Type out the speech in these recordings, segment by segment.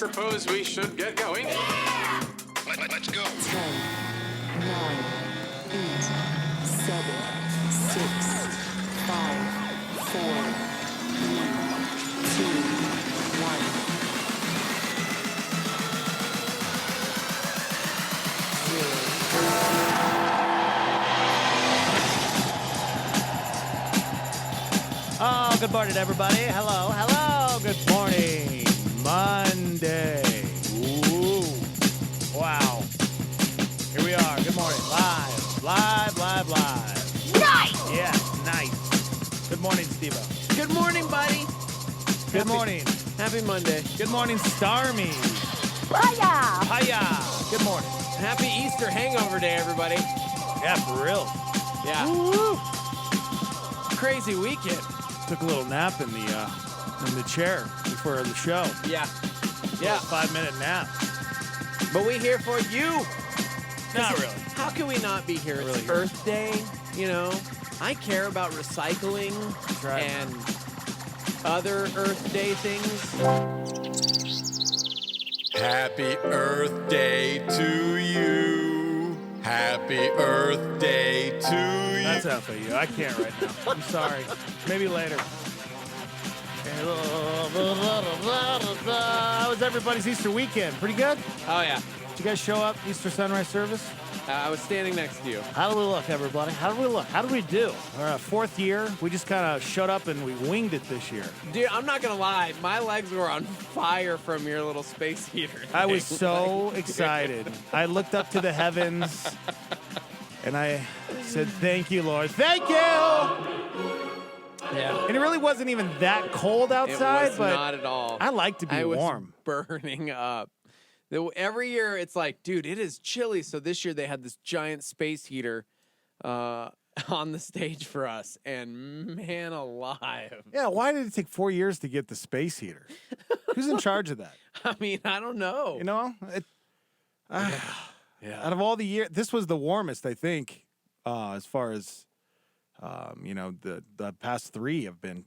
suppose we should get going. Yeah! Let's go. 10, 9, 8, 7, 6, 5, 4, 3, 2, 1. Oh, good morning, everybody. Hello. Good morning. Monday. Ooh. Wow. Here we are. Good morning. Live. Nice! Yeah, nice. Good morning, Steve-O. Good morning, buddy. Good morning. Happy Monday. Good morning, Starmy. Hiya. Good morning. Happy Easter hangover day, everybody. Yeah, for real. Yeah. Woo. Crazy weekend. Took a little nap in the chair before the show. Yeah. Yeah. 5-minute nap. But we here for you. Not really. How can we not be here? Really It's here. Earth Day, you know. I care about recycling That's right. and other Earth Day things. Happy Earth Day to you. Happy Earth Day to you. That's enough of you. I can't right now. I'm sorry. Maybe later. How was everybody's Easter weekend? Pretty good? Oh, yeah. Did you guys show up Easter sunrise service? I was standing next to you. How did we look, everybody? How did we look? How did we do? Our fourth year. We just kind of showed up and we winged it this year. Dude, I'm not going to lie. My legs were on fire from your little space heater. I was thing. so excited. I looked up to the heavens and I said, "Thank you, Lord. Thank you." Yeah. And it really wasn't even that cold outside, It was but not at all. I like to be I was warm. burning up. Every year it's like, dude, it is chilly. So this year they had this giant space heater on the stage for us. And man alive. Yeah, why did it take 4 years to get the space heater? Who's in charge of that? I mean, I don't know. You know? Yeah. Out of all the years, this was the warmest, I think, as far as, the past three have been.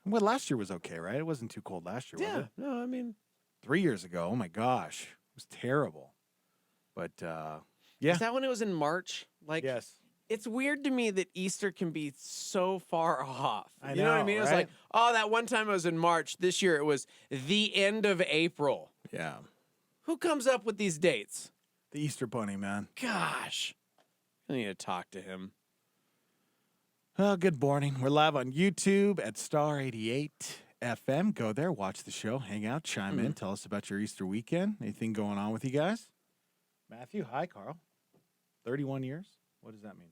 Well, last year was okay, right? It wasn't too cold last year, was Yeah. it? No, I mean. 3 years ago, oh my gosh, it was terrible. But, yeah. Is that when it was in March? Like, Yes. It's weird to me that Easter can be so far off. I You know what I know, mean? It was right? like, oh, that one time it was in March. This year it was the end of April. Yeah. Who comes up with these dates? The Easter Bunny, man. Gosh. I need to talk to him. Well, good morning. We're live on YouTube at Star 88 FM. Go there, watch the show, hang out, chime in, tell us about your Easter weekend. Anything going on with you guys? Matthew, hi, Carl. 31 years? What does that mean?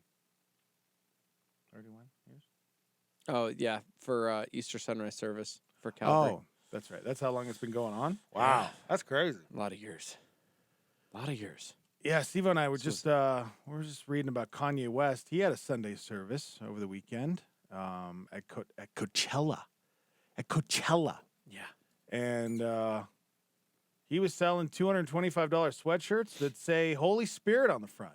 31 years? Oh, yeah, for Easter sunrise service for Calvary. Oh, that's right. That's how long it's been going on? Wow. That's crazy. A lot of years. Yeah, Steve and I were just reading about Kanye West. He had a Sunday service over the weekend at Coachella. At Coachella. Yeah. And he was selling $225 sweatshirts that say Holy Spirit on the front.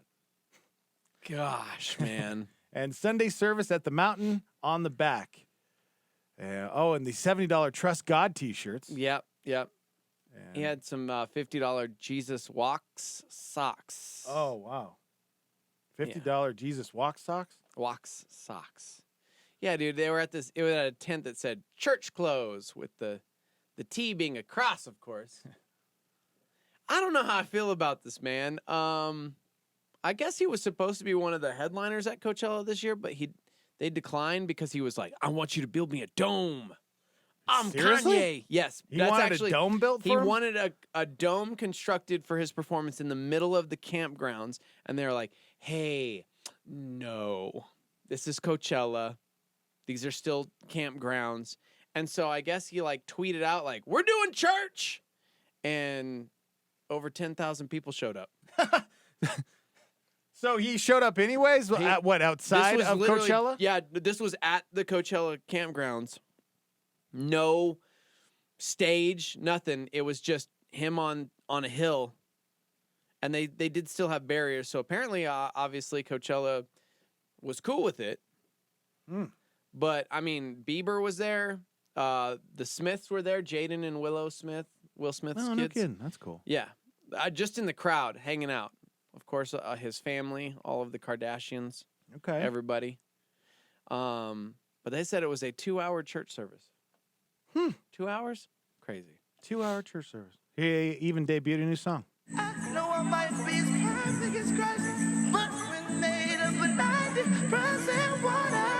Gosh, man. And Sunday service at the mountain on the back. And the $70 Trust God t-shirts. Yep. And, He had some $50 Jesus Walks socks. oh, wow. $50 Jesus Walk socks? Walks socks. Yeah, dude, it was at a tent that said church clothes with the T being a cross, of course. I don't know how I feel about this, man. I guess he was supposed to be one of the headliners at Coachella this year, but they declined because he was like, I want you to build me a dome. I'm Seriously? Kanye. Yes. He wanted a dome built for him? He wanted a dome constructed for his performance in the middle of the campgrounds. And they're like, hey, no, this is Coachella. These are still campgrounds. And so I guess he tweeted out we're doing church. And over 10,000 people showed up. So he showed up anyways? Outside of Coachella? Yeah, this was at the Coachella campgrounds. No stage, nothing. It was just him on a hill. And they did still have barriers. So apparently, obviously, Coachella was cool with it. But, I mean, Bieber was there. The Smiths were there, Jaden and Willow Smith. Will Smith's No, kids. no kidding. That's cool. Yeah, just in the crowd, hanging out. Of course, his family, all of the Kardashians, Okay. everybody. But they said it was a 2-hour church service. 2 hours? Crazy. 2-hour church service. He even debuted a new song. No one might be as perfect as Christ, but we're made of a 90% water.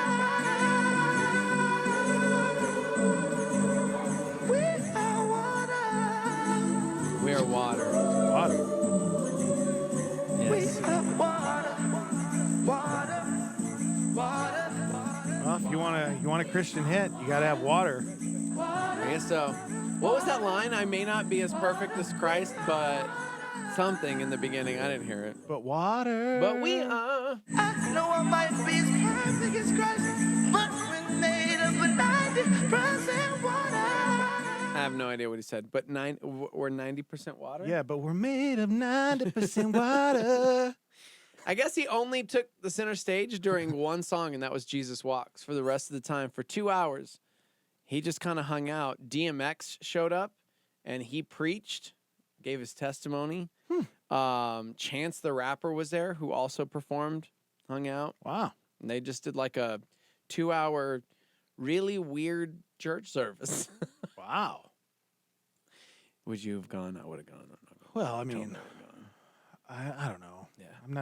We are water. We are water. Water. Yes. We are water. Water. Water. Well, if you want a Christian hit, you got to have water. I guess so. What was that line? I may not be as perfect as Christ, but something in the beginning. I didn't hear it. But water. But we are. No one might be as perfect as Christ, but we're made of a 90% water. I have no idea what he said. But we're 90% water? Yeah, but we're made of 90% water. I guess he only took the center stage during one song, and that was Jesus Walks. For the rest of the time, for 2 hours, he just kind of hung out. DMX showed up, and he preached, gave his testimony. Chance the Rapper was there, who also performed, hung out. Wow. And they just did like a 2-hour, really weird church service. Wow. Would you have gone? I would have gone. I'm not going. Well, I mean, Totally gone. I don't know. Yeah. I'm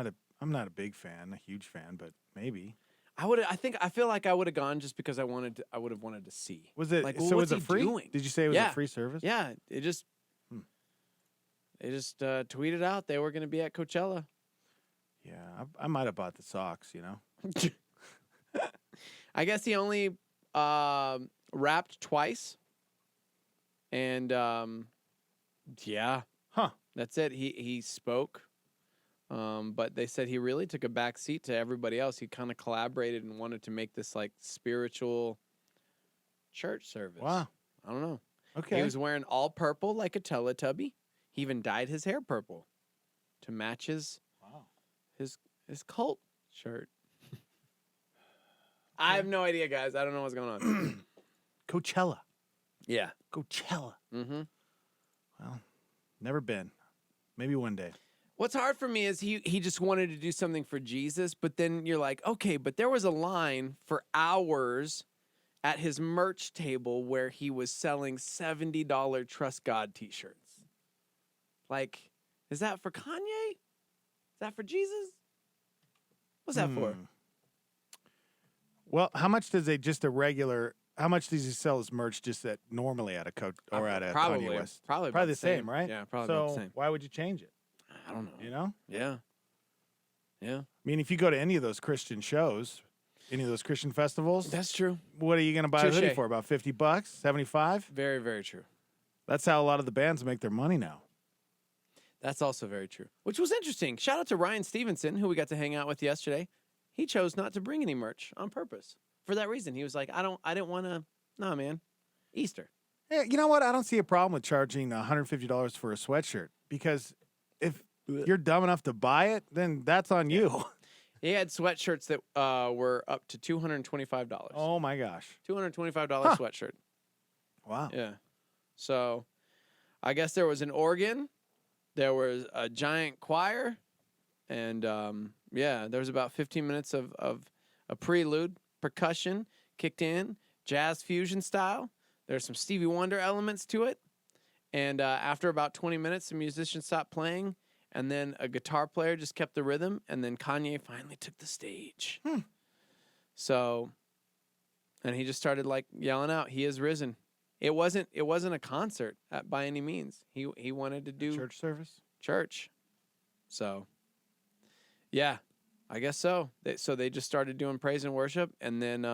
not a big fan, a huge fan, but maybe. I feel like I would have gone just because I would have wanted to see. Was it like, so? what's Was it he free? doing? Did you say it was Yeah. a free service? Yeah, they just tweeted out they were going to be at Coachella. Yeah, I might have bought the socks. You know. I guess he only rapped twice, and yeah, Huh. that's it. He spoke, but they said he really took a back seat to everybody else. He kind of collaborated and wanted to make this like spiritual church service. Wow. I don't know. Okay. He was wearing all purple like a Teletubby. He even dyed his hair purple to match his cult shirt. I have no idea, guys. I don't know what's going on. Coachella. Yeah. Coachella. Mm-hmm. Well, never been. Maybe one day. What's hard for me is he just wanted to do something for Jesus, but then you're like, okay, but there was a line for hours at his merch table where he was selling $70 Trust God t-shirts. Like, is that for Kanye? Is that for Jesus? What's that for? Well, how much does how much does he sell his merch just at normally at a Coach or at a Probably, Kanye West? probably Probably about the same, right? Yeah, probably so about the same. why would you change it? I don't know. You know? Yeah. Yeah. I mean, if you go to any of those Christian shows, any of those Christian festivals, That's true. what are you going to buy a hoodie Touche. for? About $50, 75? Very, very true. That's how a lot of the bands make their money now. That's also very true. Which was interesting. Shout out to Ryan Stevenson, who we got to hang out with yesterday. He chose not to bring any merch on purpose. For that reason. He was like, I didn't want to, nah, man. Easter. Hey, you know what? I don't see a problem with charging $150 for a sweatshirt because if you're dumb enough to buy it, then that's on you. He had sweatshirts that were up to $225. Oh my gosh. $225 Huh. sweatshirt. Wow. Yeah. So I guess there was an organ. There was a giant choir. And yeah, there was about 15 minutes of a prelude. Percussion kicked in, jazz fusion style. There's some Stevie Wonder elements to it. And after about 20 minutes, the musicians stopped playing. And then a guitar player just kept the rhythm. And then Kanye finally took the stage. So, and he just started like yelling out, "He is risen." It wasn't a concert by any means. He wanted to do Church service? church. So, yeah, I guess so. They just started doing praise and worship, and then,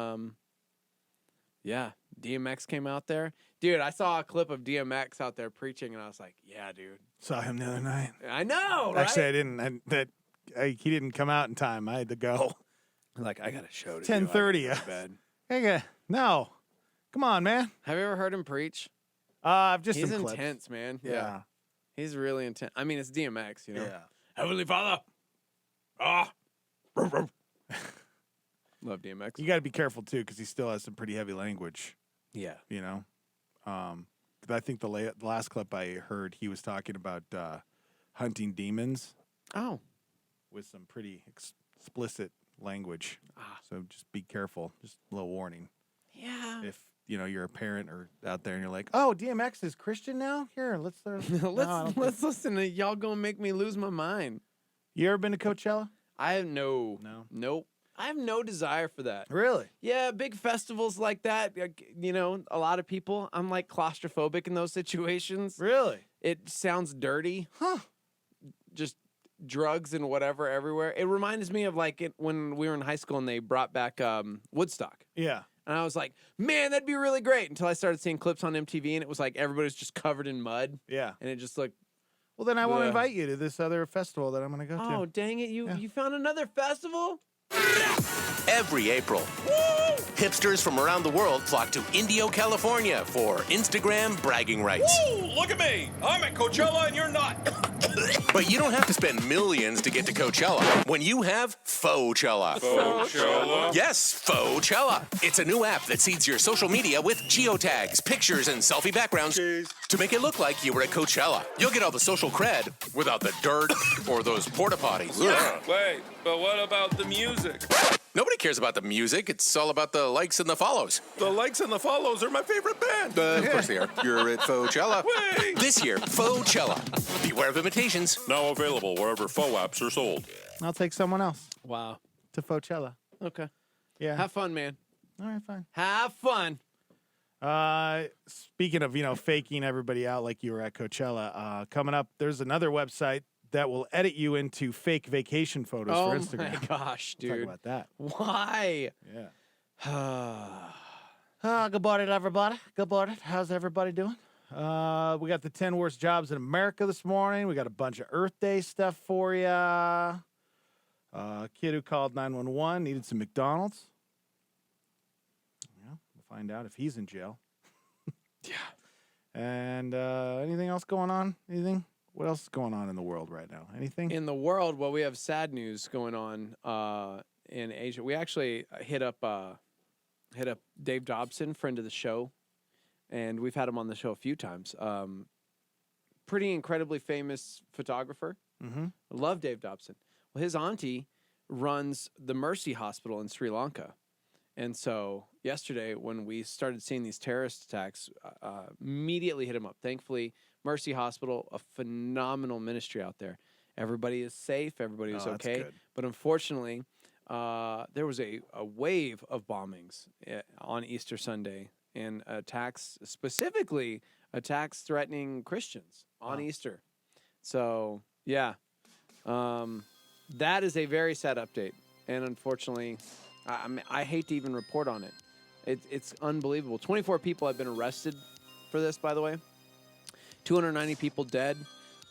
yeah, DMX came out there. Dude, I saw a clip of DMX out there preaching, and I was like, yeah, dude. Saw him the other night. I know, right? Actually, I didn't. He didn't come out in time. I had to go. Like, I got a show to 10:30. do. I gotta go to bed. Hey, no. Come on, man. Have you ever heard him preach? I've just He's some clips. intense, man. Yeah. He's really intense. I mean, it's DMX, you know? Yeah. Heavenly Father. Love DMX. You got to be careful too, because he still has some pretty heavy language. Yeah. You know. I think the last clip I heard, he was talking about hunting demons Oh. with some pretty explicit language. So just be careful. Just a little warning. Yeah. If you're a parent or out there and you're like, oh, DMX is Christian now? Here, let's let's listen to y'all gonna make me lose my mind. You ever been to Coachella? I have No. Nope. I have no desire for that. Really? Yeah, big festivals like that, a lot of people, I'm like claustrophobic in those situations. Really? It sounds dirty. Huh. Just drugs and whatever everywhere. It reminds me of when we were in high school and they brought back Woodstock. Yeah. And I was like, man, that'd be really great. Until I started seeing clips on MTV and it was like everybody's just covered in mud. Yeah. And it just looked, Well, then I won't Ugh. invite you to this other festival that I'm going to go to. oh, dang it. You found another festival? Every April, hipsters from around the world flock to Indio, California for Instagram bragging rights. Look at me. I'm at Coachella and you're not. But you don't have to spend millions to get to Coachella when you have Foachella. Coachella? Yes, Foachella. It's a new app that seeds your social media with geotags, pictures, and selfie backgrounds to make it look like you were at Coachella. You'll get all the social cred without the dirt or those porta potties. Yeah. Wait, but what about the music? Nobody cares about the music. It's all about the likes and the follows. The likes and the follows are my favorite band. Of course they are. You're at Foachella. Wait. This year, Foachella. Beware of imitations. Now available wherever faux apps are sold. I'll take someone else Wow. to Coachella. Okay. Yeah. Have fun, man. All right, fine. Have fun. Speaking of faking everybody out like you were at Coachella, coming up, there's another website that will edit you into fake vacation photos Oh for Instagram. my gosh, We'll dude. talk about that. Why? Yeah. Good morning, everybody. Good morning. How's everybody doing? We got the 10 worst jobs in America this morning. We got a bunch of Earth Day stuff for you. Kid who called 911 needed some McDonald's. Yeah, we'll find out if he's in jail. Yeah. And anything else going on? Anything? What else is going on in the world right now? Anything? In the world, well, we have sad news going on in Asia. We actually hit up Dave Dobson, friend of the show, and we've had him on the show a few times. Pretty incredibly famous photographer. Mm-hmm. Love Dave Dobson. Well, his auntie runs the Mercy Hospital in Sri Lanka. And so yesterday when we started seeing these terrorist attacks, immediately hit him up. Thankfully, Mercy Hospital, a phenomenal ministry out there. Everybody is safe. Everybody is that's okay. good. But unfortunately, there was a wave of bombings on Easter Sunday and attacks, specifically attacks threatening Christians on Easter. So, yeah, that is a very sad update. And unfortunately, I hate to even report on it. It's unbelievable. 24 people have been arrested for this, by the way. 290 people dead.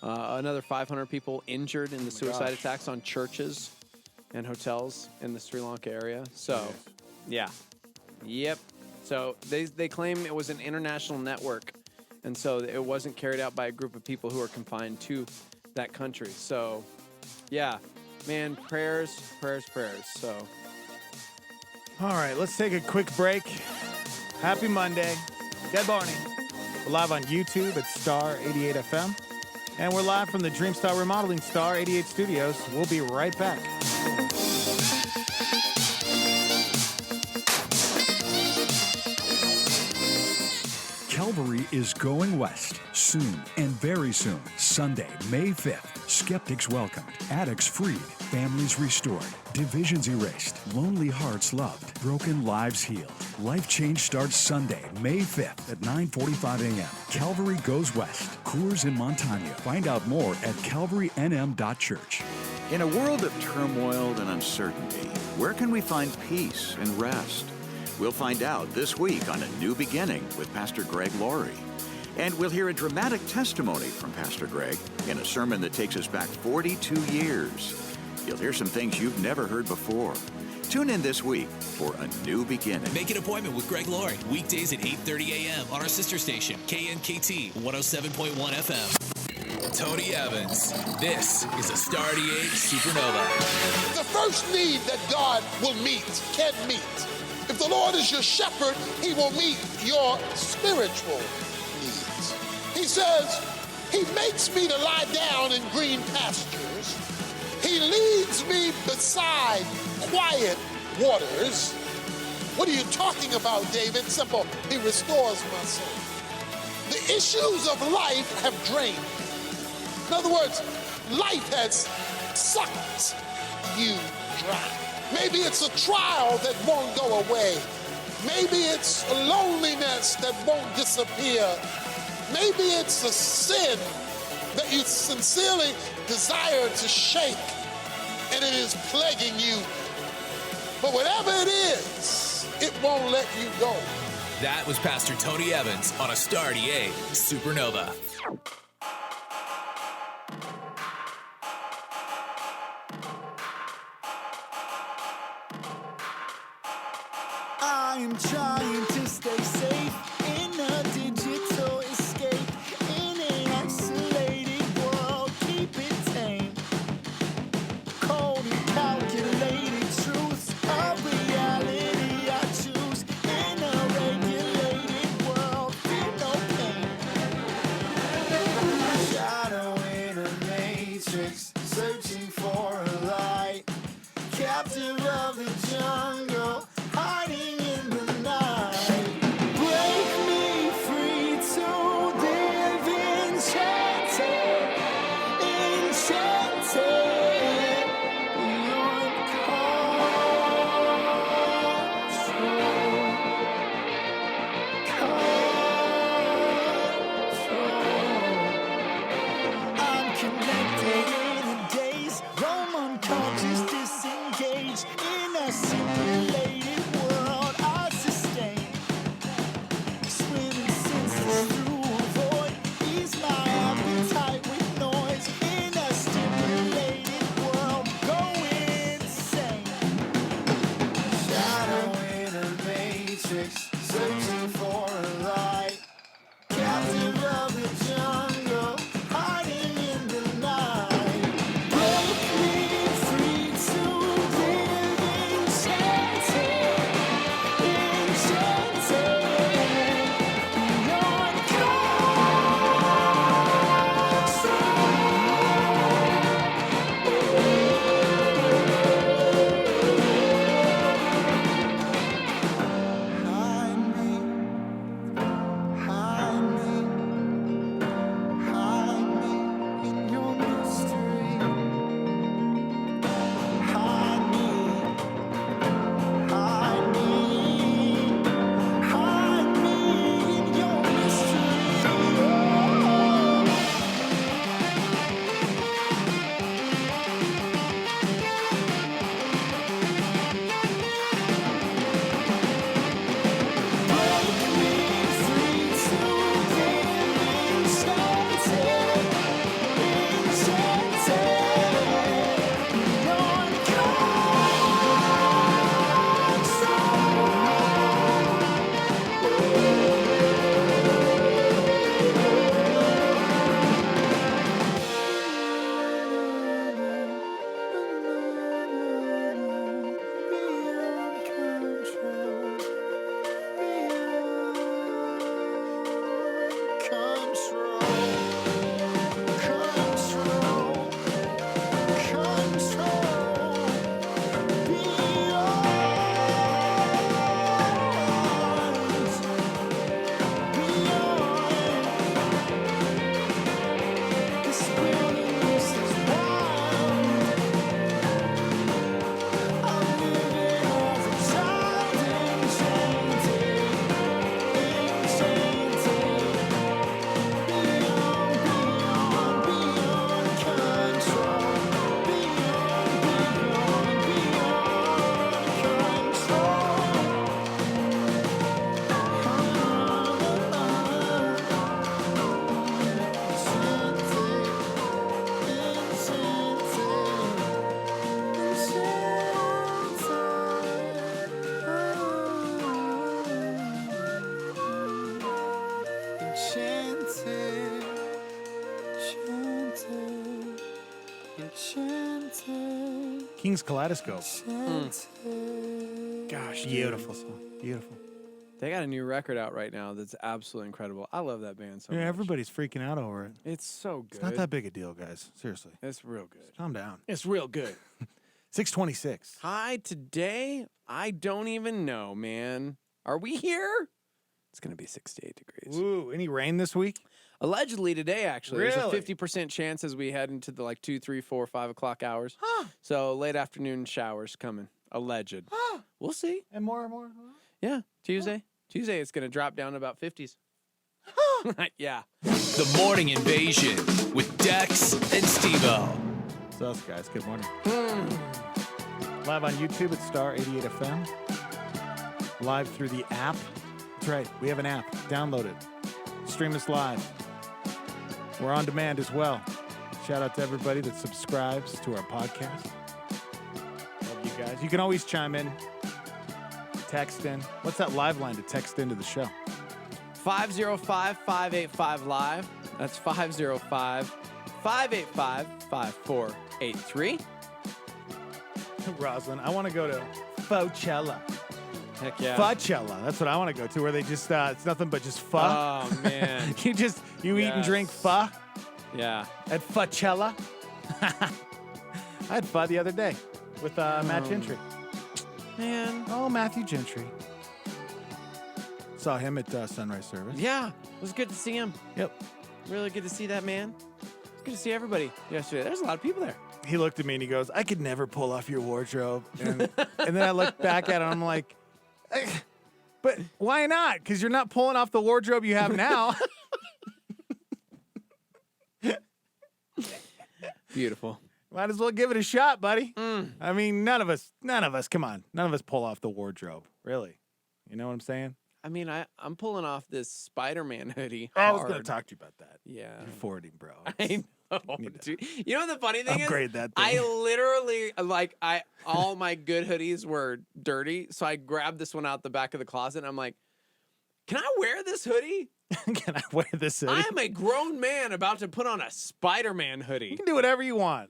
Another 500 people injured in the suicide attacks on churches and hotels in the Sri Lanka area. So, yeah. Yep. So they claim it was an international network, and so it wasn't carried out by a group of people who are confined to that country. So, yeah. Man, prayers. So... All right, let's take a quick break. Happy Monday. Good morning. We're live on YouTube at Star 88 FM. And we're live from the Dreamstar Remodeling Star 88 Studios. We'll be right back. Calvary is going west soon and very soon. Sunday, May 5th. Skeptics welcomed, addicts freed, families restored, divisions erased, lonely hearts loved, broken lives healed. Life Change starts Sunday, May 5th at 9:45 a.m. Calvary goes west. Coors in Montana. Find out more at calvarynm.church. In a world of turmoil and uncertainty, where can we find peace and rest? We'll find out this week on A New Beginning with Pastor Greg Laurie. And we'll hear a dramatic testimony from Pastor Greg in a sermon that takes us back 42 years. You'll hear some things you've never heard before. Tune in this week for A New Beginning. Make an appointment with Greg Laurie weekdays at 8:30 a.m. on our sister station, KNKT 107.1 FM. Tony Evans. This is a Star 88 Supernova. The first need that God will meet, can meet. If the Lord is your shepherd, he will meet your spiritual needs. He says, he makes me to lie down in green pastures. He leads me beside quiet waters. What are you talking about, David? Simple. He restores my soul. The issues of life have drained me. In other words, life has sucked you dry. Maybe it's a trial that won't go away. Maybe it's a loneliness that won't disappear. Maybe it's a sin that you sincerely desire to shake, and it is plaguing you. But whatever it is, it won't let you go. That was Pastor Tony Evans on a Star 88 Supernova. I'm trying to stay safe in a digital escape, in an isolated world, keep it tame. Cold and calculated truths of reality I choose, in a regulated world, feel no pain. Shadow in a matrix, searching for a light, captive of the jungle, hiding in the night. Break me free to live enchanted, enchanted, beyond control. I'm connected in a daze, roam unconscious, disengaged in a simulated world I sustain. Swimming senses through a void, ease my appetite with noise in a stimulated world, go insane. Shadow in a matrix, searching for a light, captive of the jungle, hiding in the night. Break me free to live enchanted, enchanted, beyond hide me in your mystery. Hide me in your mystery. Break me free to live enchanted, enchanted, beyond King's Kaleidoscope. Gosh, beautiful song. Beautiful. They got a new record out right now that's absolutely incredible. I love that band so Yeah, much. everybody's freaking out over it. It's so good. It's not that big a deal, guys. Seriously. It's real good. Just calm down. It's real good. 626. Hi, today, I don't even know, man. Are we here? It's going to be 68 degrees. Ooh, any rain this week? Allegedly today, actually. There's Really? a 50% chance as we head into the 2, 3, 4, 5 o'clock hours. So late afternoon showers coming. Alleged. We'll see. And more. Yeah, Tuesday. Tuesday, it's going to drop down to about 50s. Yeah. The Morning Invasion with Dex and Steve-O. What's up, guys? Good morning. Live on YouTube at Star 88 FM. Live through the app. That's right. We have an app. Download it. Stream us live. We're on demand as well. Shout out to everybody that subscribes to our podcast. Love you guys. You can always chime in. Text in. What's that live line to text into the show? 505-585-LIVE. That's 505-585-5483. Roslyn, I want to go to Coachella. Heck yeah. Coachella. That's what I want to go to, where they just, it's nothing but just pho. Oh, man. you eat and drink pho Yeah. at Coachella. I had pho the other day with Matt Gentry. Man. Oh, Matthew Gentry. Saw him at Sunrise Service. Yeah. It was good to see him. Yep. Really good to see that man. It's good to see everybody yesterday. There's a lot of people there. He looked at me and he goes, I could never pull off your wardrobe. And then I looked back at him and I'm like, but why not? Because you're not pulling off the wardrobe you have now. Beautiful. Might as well give it a shot, buddy. I mean, none of us, come on. None of us pull off the wardrobe. Really. You know what I'm saying? I mean, I'm pulling off this Spider-Man hoodie. I was hard. going to talk to you about that. Yeah. You're 40, bro. I know, dude. You know what the funny thing Upgrade is? that thing. I literally, all my good hoodies were dirty, so I grabbed this one out the back of the closet, and I'm like, can I wear this hoodie? Can I wear this hoodie? I am a grown man about to put on a Spider-Man hoodie. You can do whatever you want.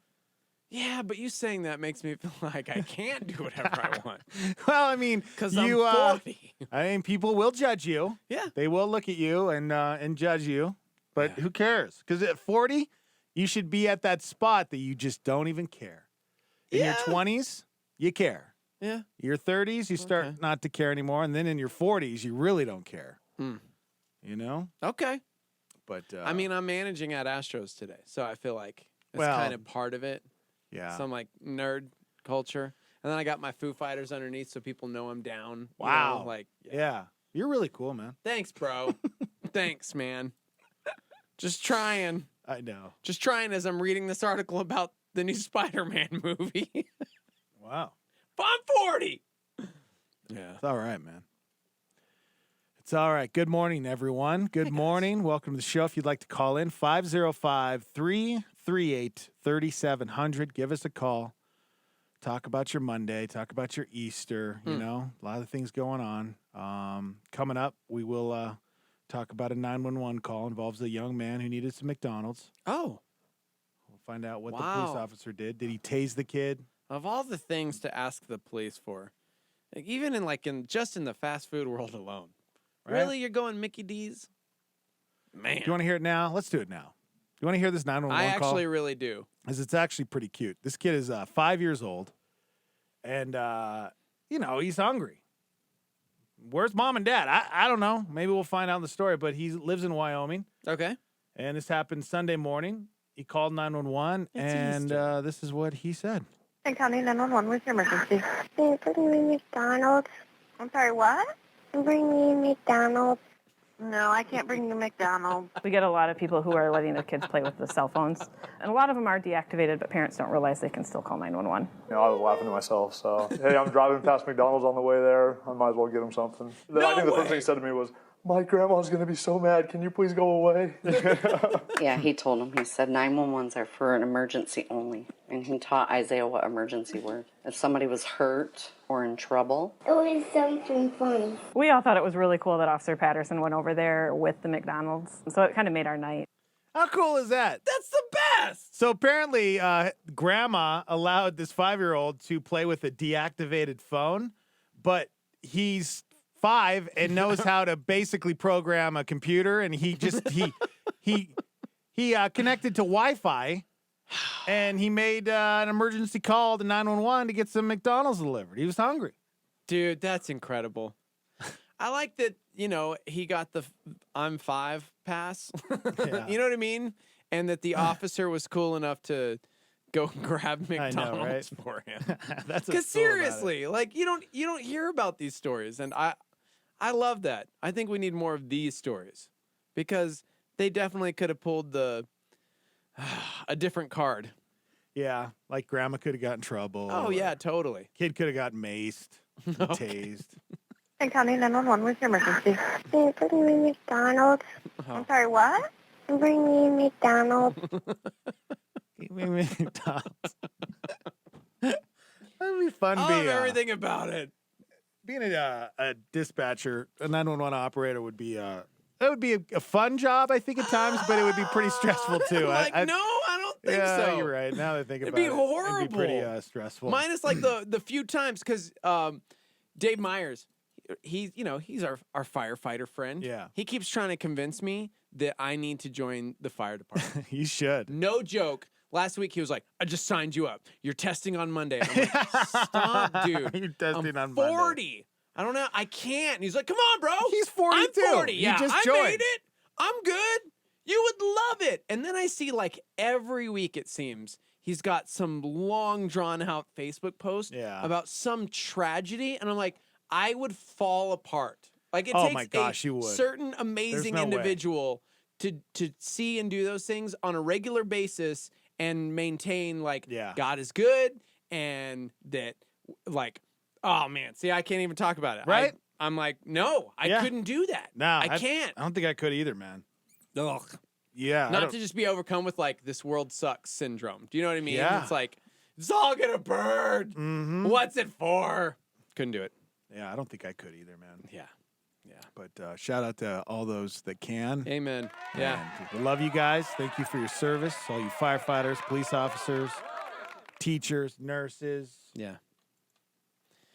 Yeah, but you saying that makes me feel like I can't do whatever I want. Well, I mean, Because you, I'm 40. I mean, people will judge you. Yeah. They will look at you and judge you. But who cares? Because at 40, you should be at that spot that you just don't even care. In your 20s, you care. Yeah. Your 30s, you start not to care anymore. And then in your 40s, you really don't care. You know? Okay. But I mean, I'm managing at Astros today, so I feel like it's Well, kind of part of it. yeah. Some nerd culture. And then I got my Foo Fighters underneath so people know I'm down. you Wow. know, Yeah. You're really cool, man. Thanks, bro. Thanks, man. Just trying. I know. Just trying as I'm reading this article about the new Spider-Man movie. Wow. I'm 40. Yeah. It's all right, man. It's all right. Good morning, everyone. Good morning. Welcome to the show. If you'd like to call in, 505-338-3700. Give us a call. Talk about your Monday. Talk about your Easter. You know, a lot of things going on. Coming up, we will talk about a 911 call. Involves a young man who needed some McDonald's. Oh. We'll find out what the police officer did. Did he tase the kid? Of all the things to ask the police for, even in the fast food world alone. Right. Really? You're going Mickey D's? Man. Do you want to hear it now? Let's do it now. You want to hear this 911 I call? actually really do. Because it's actually pretty cute. This kid is 5 years old, and, he's hungry. Where's mom and dad? I don't know. Maybe we'll find out in the story, but he lives in Wyoming. Okay. And this happened Sunday morning. He called 911, and this is what he said. Hey, County 911, what's your emergency? Can you bring me McDonald's? I'm sorry, what? Bring me McDonald's. No, I can't bring you McDonald's. We get a lot of people who are letting their kids play with the cell phones. And a lot of them are deactivated, but parents don't realize they can still call 911. I was laughing to myself, so, hey, I'm driving past McDonald's on the way there. I might as well get him something. I think the first thing he said to me was, my grandma's going to be so mad. Can you please go away? Yeah, he told him. He said 911s are for an emergency only. And he taught Isaiah what emergency were. If somebody was hurt or in trouble. It was something funny. We all thought it was really cool that Officer Patterson went over there with the McDonald's. So it kind of made our night. How cool is that? That's the best! So apparently, grandma allowed this 5-year-old to play with a deactivated phone, but he's 5 and knows how to basically program a computer, and he connected to Wi-Fi, and he made an emergency call to 911 to get some McDonald's delivered. He was hungry. Dude, that's incredible. I like that, he got the I'm 5 pass. Yeah. You know what I mean? And that the officer was cool enough to go grab I McDonald's know, right? for him. That's what's Because cool about seriously, like you don't hear about these stories, and I love that. I think we need more of these stories because they definitely could have pulled a different card. Yeah, like grandma could have gotten in trouble. Oh yeah, totally. Kid could have gotten maced, tased. Hey, County 911, what's your emergency? Can you bring me McDonald's? I'm sorry, what? Bring me McDonald's. McDonald's. That'd be fun. I love everything about it. Being a dispatcher, a 911 operator would be that would be a fun job, I think, at times, but it would be pretty stressful too. No, I don't think so. You're right. Now that I think It'd about be it, horrible. it'd be pretty stressful. Minus like the few times because Dave Myers, he's our firefighter friend. Yeah. He keeps trying to convince me that I need to join the fire department. You should. No joke. Last week he was like, "I just signed you up. You're testing on Monday." I'm like, "Stop, dude. You're testing I'm on 40. Monday. I don't know. I can't." And he's like, "Come on, bro. He's 40 I'm too. 40. He Yeah, just I joined. made it. I'm good. You would love it." And then I see like every week it seems he's got some long drawn out Facebook post about some tragedy, and I'm like, I would fall apart. Like it Oh takes my gosh, a you would. certain amazing no way. individual to see and do those things on a regular basis and maintain like God is good and that like, oh man, see, I can't even talk about it. Right? I'm like, no, I couldn't do that. No, I can't. I don't think I could either, man. Ugh. Yeah. Not to just be overcome with like this world sucks syndrome. Do you know what I mean? Yeah. It's like, it's all gonna burn. Mm-hmm. What's it for? Couldn't do it. Yeah, I don't think I could either, man. Yeah. But shout out to all those that can. Amen. Yeah. And we love you guys. Thank you for your service. All you firefighters, police officers, teachers, nurses. Yeah.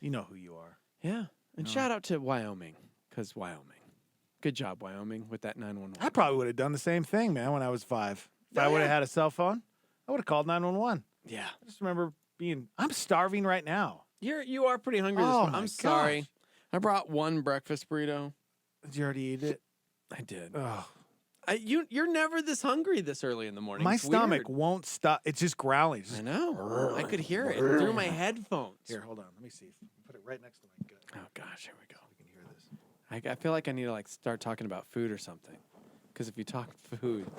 You know who you are. Yeah. And shout out to Wyoming, because Wyoming. Good job, Wyoming, with that 911. I probably would have done the same thing, man, when I was 5. If I would have had a cell phone, I would have called 911. Yeah. I just remember I'm starving right now. You are pretty hungry this Oh, morning. my I'm sorry. gosh. I brought one breakfast burrito. Did you already eat it? I did. Oh. You're never this hungry this early in the morning. My It's stomach weird. won't stop. It's just growling. I know. I could hear it through my headphones. Here, hold on. Let me see. Put it right next to my gut. Oh gosh, here we go. We can hear this. I feel like I need to like start talking about food or something. Because if you talk food,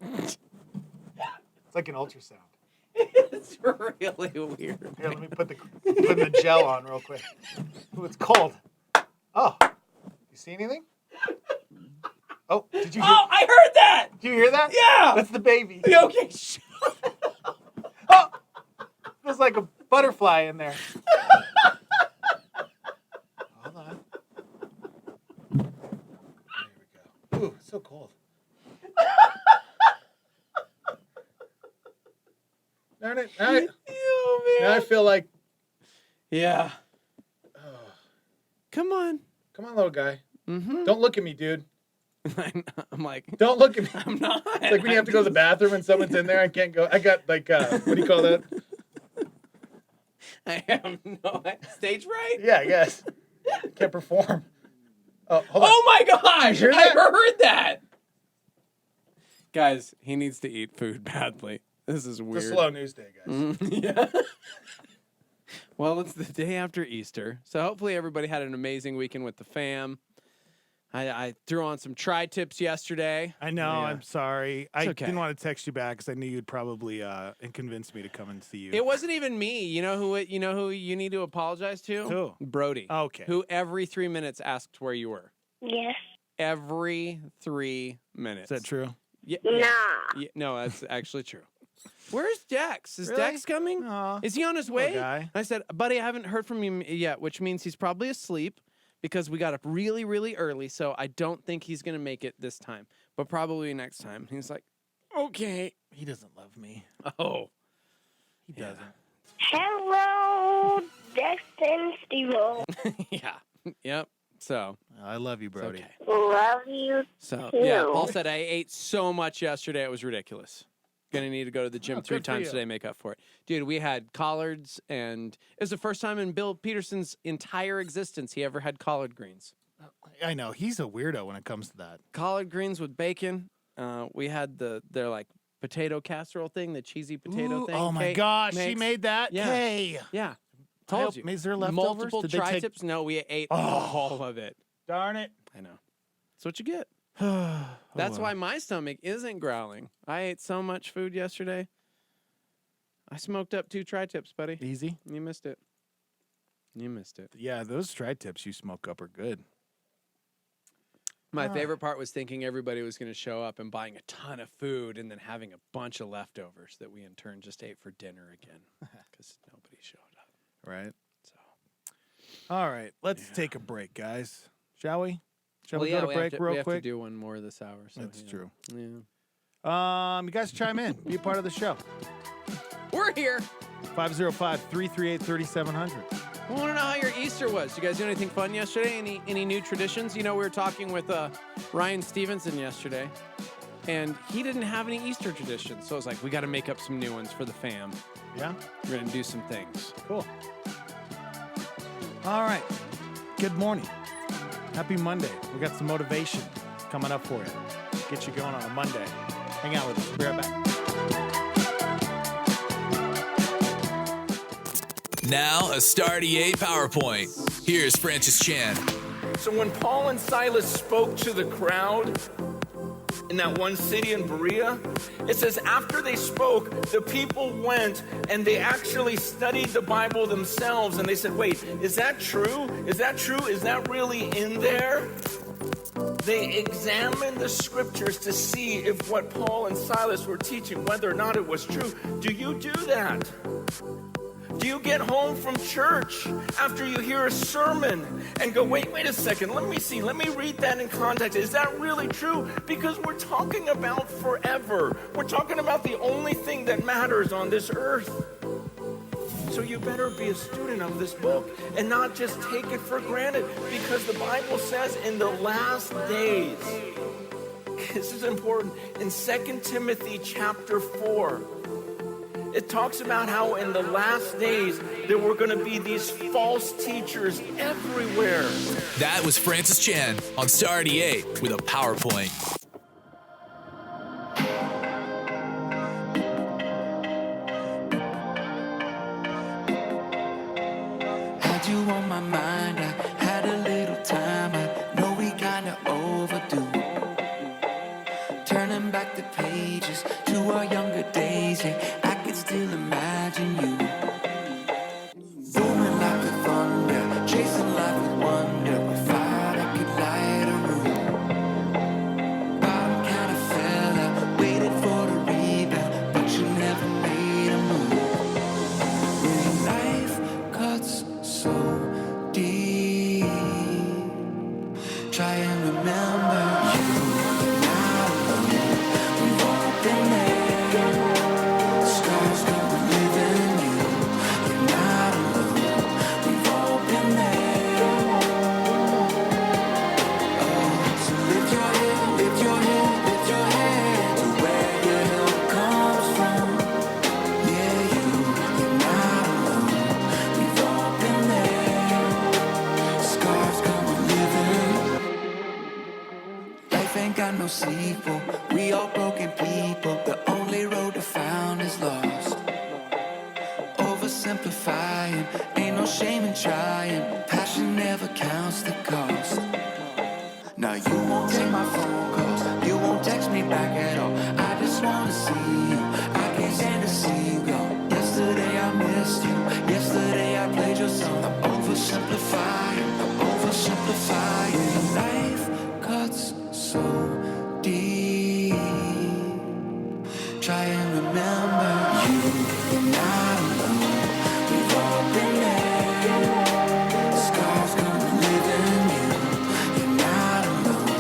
It's like an ultrasound. it's really weird. Here, let me put the gel on real quick. Ooh, it's cold. Oh, you see anything? Oh, did you? Oh, I heard that. Did you hear that? Yeah. That's the baby. Okay. Oh, there's like a butterfly in there. Hold on. There we go. Ooh, it's so cold. Darn it. All right. Oh, man. Now I feel like. Yeah. Come on. Come on, little guy. Mm-hmm. Don't look at me, dude. I'm like, don't look at me. I'm not. It's like when you have to go to the bathroom and someone's in there, I can't go. I got like, what do you call that? I have no stage fright. Yeah, I guess. Can't perform. Oh, hold on. Oh my gosh! Did you hear I that? heard that. Guys, he needs to eat food badly. This is weird. It's a slow news day, guys. Yeah. Well, it's the day after Easter, so hopefully everybody had an amazing weekend with the fam. I threw on some tri-tips yesterday. I know. Yeah. I'm sorry. I okay. didn't want to text you back because I knew you'd probably and convince me to come and see you. It wasn't even me. You know who you need to apologize to? Who? Brody. Okay. Who every 3 minutes asked where you were. Yes. Every 3 minutes. Is that true? Yeah. Nah. Yeah, no, that's actually true. Where's Dex? Is Really? Dex coming? Aw. Is he on his Poor way? guy. I said, buddy, I haven't heard from him yet, which means he's probably asleep because we got up really, really early. So I don't think he's going to make it this time, but probably next time. He's like, okay. He doesn't love me. Oh, He doesn't. Hello, Dex and Steve-O. yeah. Yep. So I love you, Brody. Okay. Love you So too. yeah, Paul said I ate so much yesterday it was ridiculous. Gonna need to go to the gym 3 good for times you. today, make up for it. Dude, we had collards, and it was the first time in Bill Peterson's entire existence he ever had collard greens. I know he's a weirdo when it comes to that. Collard greens with bacon. We had their like potato casserole thing, the cheesy potato Ooh, thing. oh my Kate gosh, she makes. made that. Yeah. Kay. Yeah. I Told hope- you. Is there leftovers? Multiple Did they take- tri-tips? No, we ate Oh. all of it. Darn it. I know. That's what you get. Oh, That's well. why my stomach isn't growling. I ate so much food yesterday. I smoked up 2 tri-tips, buddy. Easy. You missed it. You missed it. Yeah, those tri-tips you smoke up are good. My favorite part was thinking everybody was going to show up and buying a ton of food and then having a bunch of leftovers that we in turn just ate for dinner again because nobody showed up. Right. So, all right, let's take a break, guys. Shall we? Shall we yeah, go to break real we have quick? to do one more this hour. So, That's true. Yeah. You guys chime in. Be a part of the show. We're here. 505-338-3700. I want to know how your Easter was. You guys do anything fun yesterday? Any new traditions? You know, we were talking with Ryan Stevenson yesterday, and he didn't have any Easter traditions. So I was like, we got to make up some new ones for the fam. Yeah? We're going to do some things. Cool. All right. Good morning. Happy Monday. We got some motivation coming up for you. Get you going on a Monday. Hang out with us. We'll be right back. Now, a Stardy 8 PowerPoint. Here's Francis Chan. So when Paul and Silas spoke to the crowd in that one city in Berea, it says after they spoke, the people went and they actually studied the Bible themselves, and they said, wait, is that true? Is that true? Is that really in there? They examined the scriptures to see if what Paul and Silas were teaching, whether or not it was true. Do you do that? Do you get home from church after you hear a sermon and go, wait a second, let me see, let me read that in context. Is that really true? Because we're talking about forever. We're talking about the only thing that matters on this earth. So you better be a student of this book and not just take it for granted, because the Bible says in the last days, this is important, in 2 Timothy chapter 4, it talks about how in the last days there were going to be these false teachers everywhere. That was Francis Chan on Stardy 8 with a PowerPoint. Had you on my mind, I had a little time. I know we kinda overdue. Turning back the pages to our younger days, yeah, I can still imagine you. Booming like the thunder, chasing life with wonder, with fire that could light a room. Bottom kind of fell out, waited for the rebound, but you never made a move. When life cuts so deep, try and remember you. You're not alone. We've all been there. Scars come to live in you. You're not alone. We've all been there. Oh, so lift your head, lift your head, lift your head to where your help comes from. Yeah, you're not alone. We've all been there. Scars come to live in. Life ain't got no sequel. We all broken people. The only road to found is lost. Oversimplifying, ain't no shame in trying. Passion never counts the cost. Now you won't take my phone calls, you won't text me back at all. I just wanna see you, I can't stand to see you go. Yesterday I missed you, yesterday I played your song. I'm oversimplifying, I'm oversimplifying. Life cuts so deep. Try and remember you, you're not alone. We've all been there. Scars come to live in you. You're not alone.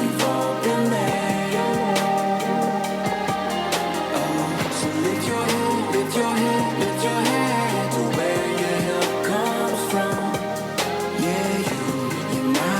We've all been there. Oh, so lift your head, lift your head, lift your head to where your help comes from. Yeah, you're not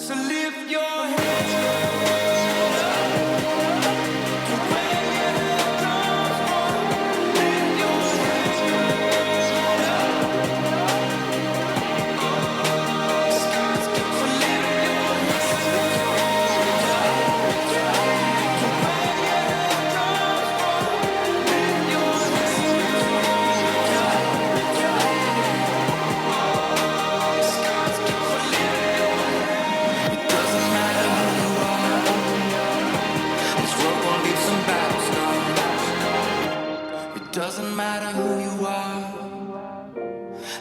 So lift your head. Doesn't matter who you are,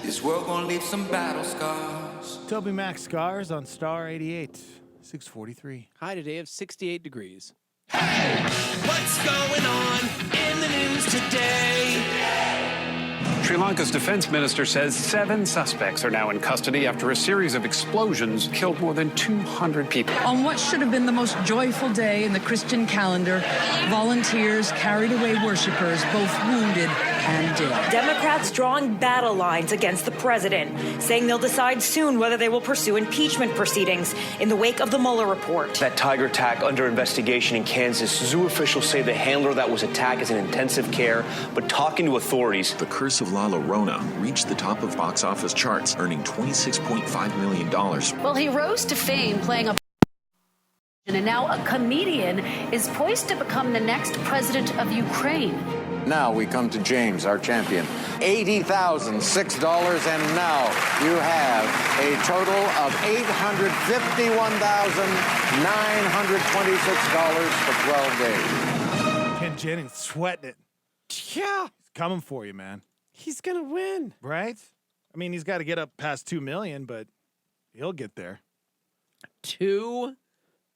this world gon' leave some battle scars. Toby Mac Scars on Star 88, 643. High today of 68 degrees. What's going on in the news today? Sri Lanka's defense minister says 7 suspects are now in custody after a series of explosions killed more than 200 people. On what should have been the most joyful day in the Christian calendar, volunteers carried away worshipers, both wounded and dead. Democrats drawing battle lines against the president, saying they'll decide soon whether they will pursue impeachment proceedings in the wake of the Mueller report. That tiger attack under investigation in Kansas. Zoo officials say the handler that was attacked is in intensive care, but talking to authorities. The Curse of La Llorona reached the top of box office charts, earning $26.5 million. Well, he rose to fame playing a and now a comedian is poised to become the next president of Ukraine. Now we come to James, our champion. $80,006, and now you have a total of $851,926 for 12 days. Ken Jennings sweating it. Yeah. He's coming for you, man. He's going to win. Right? I mean, he's got to get up past 2 million, but he'll get there. 2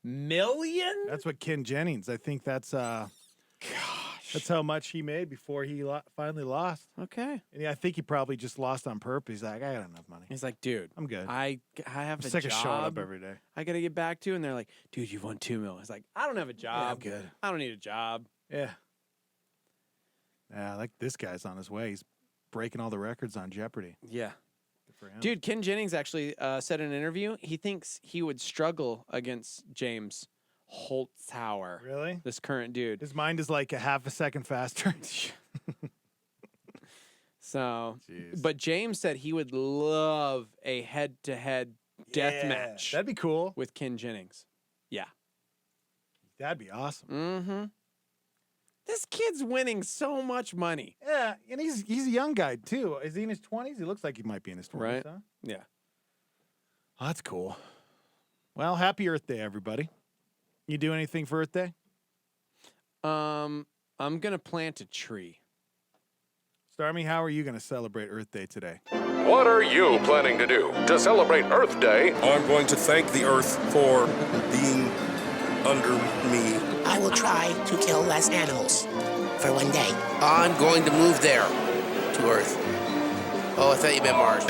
million? That's what Ken Jennings, I think that's that's how much he made before he finally lost. Okay. And yeah, I think he probably just lost on purpose. He's like, I got enough money. He's like, dude, I'm good. I have I'm a sick job. of showing up every day. I got to get back to. And they're like, dude, you've won 2 million. It's like, I don't have a job. Yeah, I'm good. I don't need a job. Yeah. Yeah, like this guy's on his way. He's breaking all the records on Jeopardy. Yeah. Good for him. Dude, Ken Jennings actually said in an interview he thinks he would struggle against James Holtzhauer. Really? This current dude. His mind is like a half a second faster. So, Jeez. but James said he would love a head-to-head death match. That'd be cool. With Ken Jennings. Yeah. That'd be awesome. Mm-hmm. This kid's winning so much money. Yeah, and he's a young guy, too. Is he in his 20s? He looks like he might be in his 20s, Right. huh? Yeah. Oh, that's cool. Well, happy Earth Day, everybody. You do anything for Earth Day? I'm going to plant a tree. Starmy, how are you going to celebrate Earth Day today? What are you planning to do to celebrate Earth Day? I'm going to thank the Earth for being under me. I will try to kill less animals for one day. I'm going to move there, to Earth. Oh, I thought you meant Mars.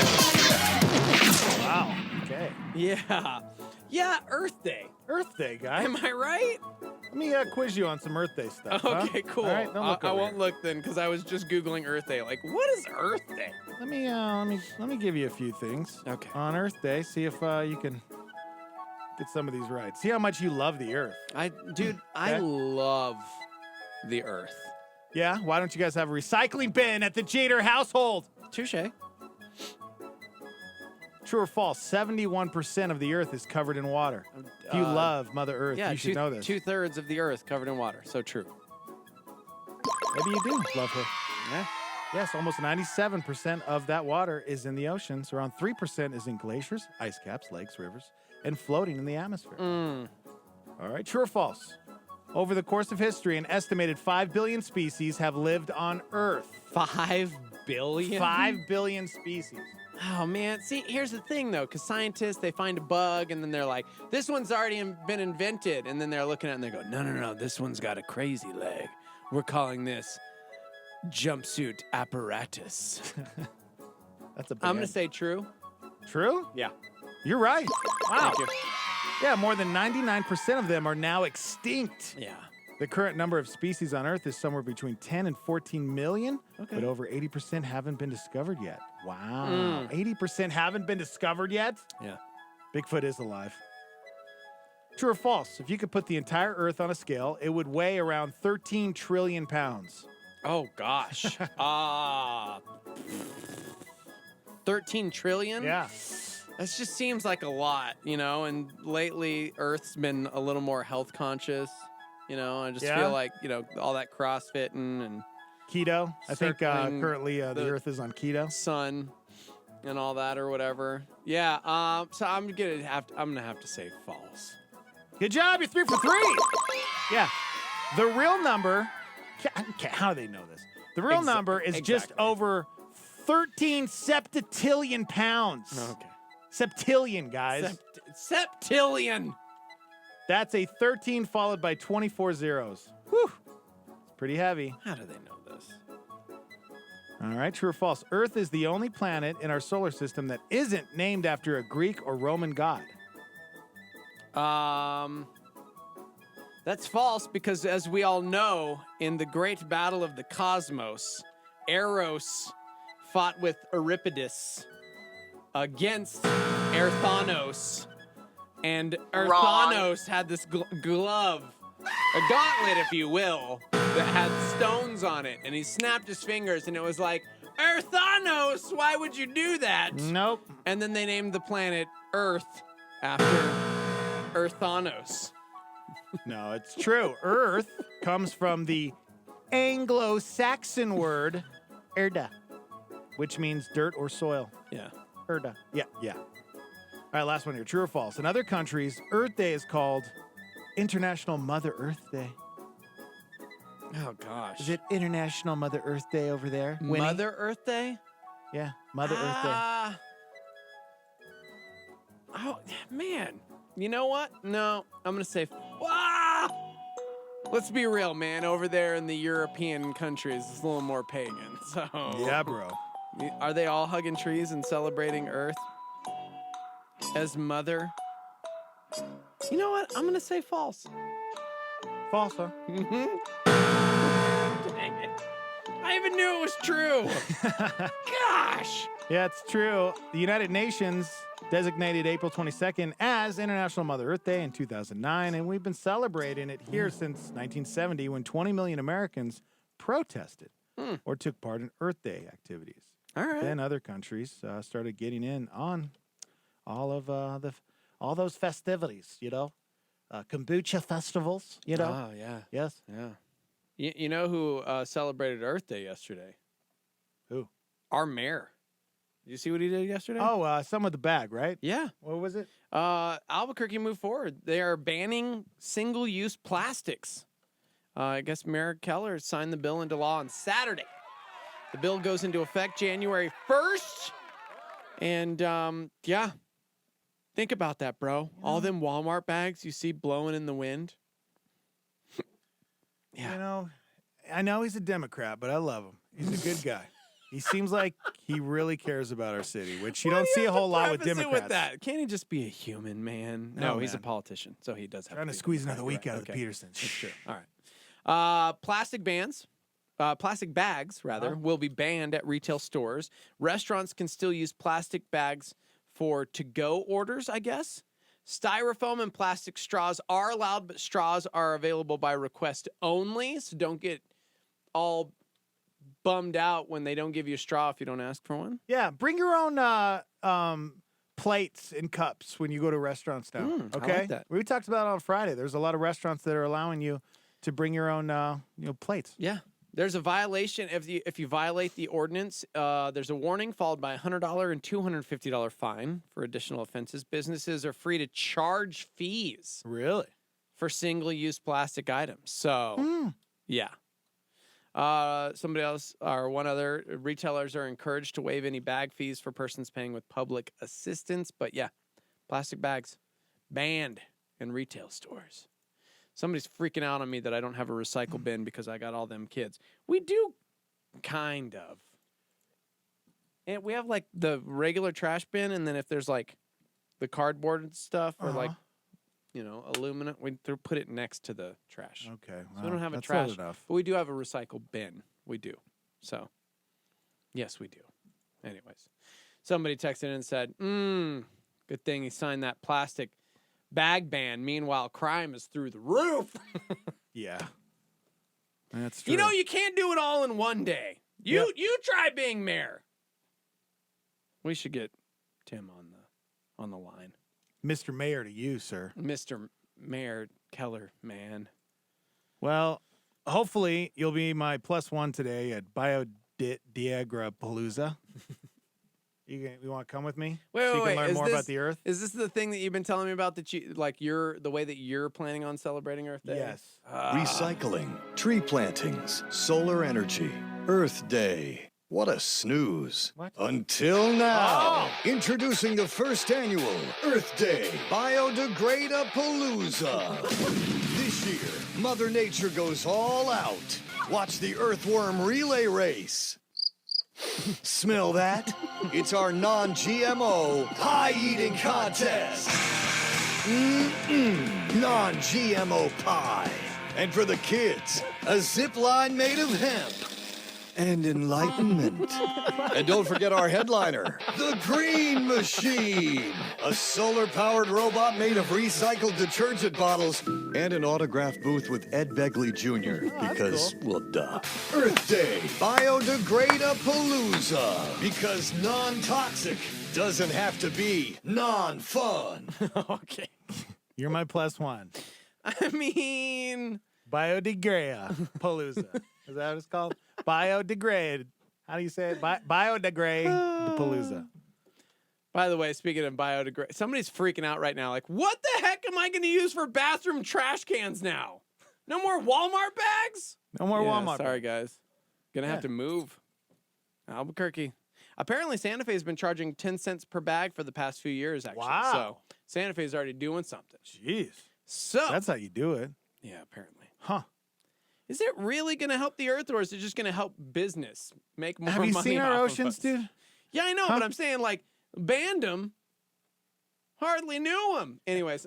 Wow. Okay. Yeah. Yeah, Earth Day. Earth Day, guy. Am I right? Let me quiz you on some Earth Day stuff. Okay, huh? cool. All right, don't look I over won't here. look then because I was just Googling Earth Day. Like, what is Earth Day? Let me give you a few things. Okay. On Earth Day, see if you can get some of these right. See how much you love the Earth. I love the Earth. Yeah? Why don't you guys have a recycling bin at the Jeter household? Touche. True or false? 71% of the Earth is covered in water. If you love Mother Earth, Yeah, you should know this. 2/3 of the Earth covered in water. So true. Maybe you do love her. Yeah. Yes, almost 97% of that water is in the oceans. Around 3% is in glaciers, ice caps, lakes, rivers, and floating in the atmosphere. All right, true or false? Over the course of history, an estimated 5 billion species have lived on Earth. 5 billion? 5 billion species. Oh, man. See, here's the thing, though, because scientists, they find a bug, and then they're like, this one's already been invented. And then they're looking at it, and they go, no, this one's got a crazy leg. We're calling this jumpsuit apparatus. That's a I'm going to say true. True? Yeah. You're right. Wow. Thank you. Yeah, more than 99% of them are now extinct. Yeah. The current number of species on Earth is somewhere between 10 and 14 million, Okay. but over 80% haven't been discovered yet. Wow. 80% haven't been discovered yet? Yeah. Bigfoot is alive. True or false? If you could put the entire Earth on a scale, it would weigh around 13 trillion pounds. Oh, gosh. 13 trillion? Yeah. That just seems like a lot, and lately Earth's been a little more health conscious, I just feel like, all that CrossFitting and Keto. I think circling currently the Earth is on keto. sun and all that or whatever. Yeah, so I'm gonna have to say false. Good job, you're 3 for 3. Yeah. The real number, how do they know this? The real number is just over 13 septillion pounds. Okay. Septillion, guys. Septillion. That's a 13 followed by 24 zeros. Whew. It's pretty heavy. How do they know this? All right, true or false? Earth is the only planet in our solar system that isn't named after a Greek or Roman god. That's false because, as we all know, in the great battle of the cosmos, Eros fought with Euripides against Erthanos, and Erthanos had this glove, a gauntlet, if you will, that had stones on it, and he snapped his fingers, and it was like, Erthanos, why would you do that? Nope. And then they named the planet Earth after Erthanos. No, it's true. Earth comes from the Anglo-Saxon word erda, which means dirt or soil. Yeah. Erda. Yeah. All right, last one here. True or false? In other countries, Earth Day is called International Mother Earth Day. Oh, gosh. Is it International Mother Earth Day over there? Winnie? Mother Earth Day? Yeah, Mother Earth Day. Oh, man. You know what? No, I'm going to say... Let's be real, man. Over there in the European countries, it's a little more pagan. So yeah, bro. Are they all hugging trees and celebrating Earth as mother? You know what? I'm going to say false. False, huh? Mm-hmm. Dang it. I even knew it was true. Gosh. Yeah, it's true. The United Nations designated April 22nd as International Mother Earth Day in 2009, and we've been celebrating it here since 1970 when 20 million Americans protested or took part in Earth Day activities. All right. Then other countries started getting in on all of all those festivities, kombucha festivals, Oh, yeah. Yes. Yeah. You know who celebrated Earth Day yesterday? Who? Our mayor. Did you see what he did yesterday? Oh, some with the bag, right? Yeah. What was it? Albuquerque moved forward. They are banning single-use plastics. I guess Mayor Keller signed the bill into law on Saturday. The bill goes into effect January 1st. And, yeah. Think about that, bro. All them Walmart bags you see blowing in the wind. Yeah. I know he's a Democrat, but I love him. He's a good guy. He seems like he really cares about our city, which you don't see a whole lot with Democrats. With that? Can't he just be a human, man? No, he's a politician, so he does have trying to squeeze another week out of the Petersons. That's true. All right. Plastic bags, will be banned at retail stores. Restaurants can still use plastic bags for to-go orders, I guess. Styrofoam and plastic straws are allowed, but straws are available by request only, so don't get all bummed out when they don't give you a straw if you don't ask for one. Yeah, bring your own plates and cups when you go to restaurants now. Okay, I like that. We talked about it on Friday. There's a lot of restaurants that are allowing you to bring your own plates. Yeah, there's a violation if you violate the ordinance. There's a warning followed by a $100 and $250 fine for additional offenses. Businesses are free to charge fees. Really? For single-use plastic items. So, yeah. Somebody else or one other retailers are encouraged to waive any bag fees for persons paying with public assistance. But yeah, plastic bags banned in retail stores. Somebody's freaking out on me that I don't have a recycle bin because I got all them kids. We do kind of. And we have like the regular trash bin. And then if there's like the cardboard and stuff or like, aluminum, we put it next to the trash. Okay. So we don't have a trash, but we do have a recycle bin. We do. So, yes, we do. Anyways, somebody texted in and said, good thing he signed that plastic bag ban. Meanwhile, crime is through the roof. Yeah. That's true. You know, you can't do it all in one day. You try being mayor. We should get Tim on the line. Mr. Mayor to you, sir. Mr. Mayor Keller, man. Well, hopefully you'll be my +1 today at Biodiagra Palooza. You want to come with me? Wait, so you wait, can learn more about the Earth? Is this the thing that you've been telling me about that you the way that you're planning on celebrating Earth Day? Yes. Recycling, tree plantings, solar energy, Earth Day. What a snooze. What? Until now. Introducing the first annual Earth Day Biodegradapalooza. This year, Mother Nature goes all out. Watch the Earthworm Relay Race. Smell that? It's our non-GMO pie eating contest. Non-GMO pie. And for the kids, a zip line made of hemp. And enlightenment. And don't forget our headliner, the Green Machine. A solar-powered robot made of recycled detergent bottles and an autograph booth with Ed Begley Jr. Because, well, duh. Earth Day Biodegradapalooza. Because non-toxic doesn't have to be non-fun. Okay. You're my +1. I mean... Biodegradapalooza. Is that what it's called? Biodegrade. How do you say it? Biodegradapalooza. By the way, speaking of biodegrade, somebody's freaking out right now. Like, what the heck am I going to use for bathroom trash cans now? No more Walmart bags? No more Walmart. Sorry, guys. Gonna have to move. Albuquerque. Apparently, Santa Fe has been charging 10 cents per bag for the past few years, actually. Wow. So Santa Fe is already doing something. Jeez. So that's how you do it. Yeah, apparently. Huh. Is it really going to help the Earth, or is it just going to help business make more money? Have you seen our off of oceans, us? dude? Yeah, I know, but I'm saying, like, banned them. Hardly knew them. Anyways.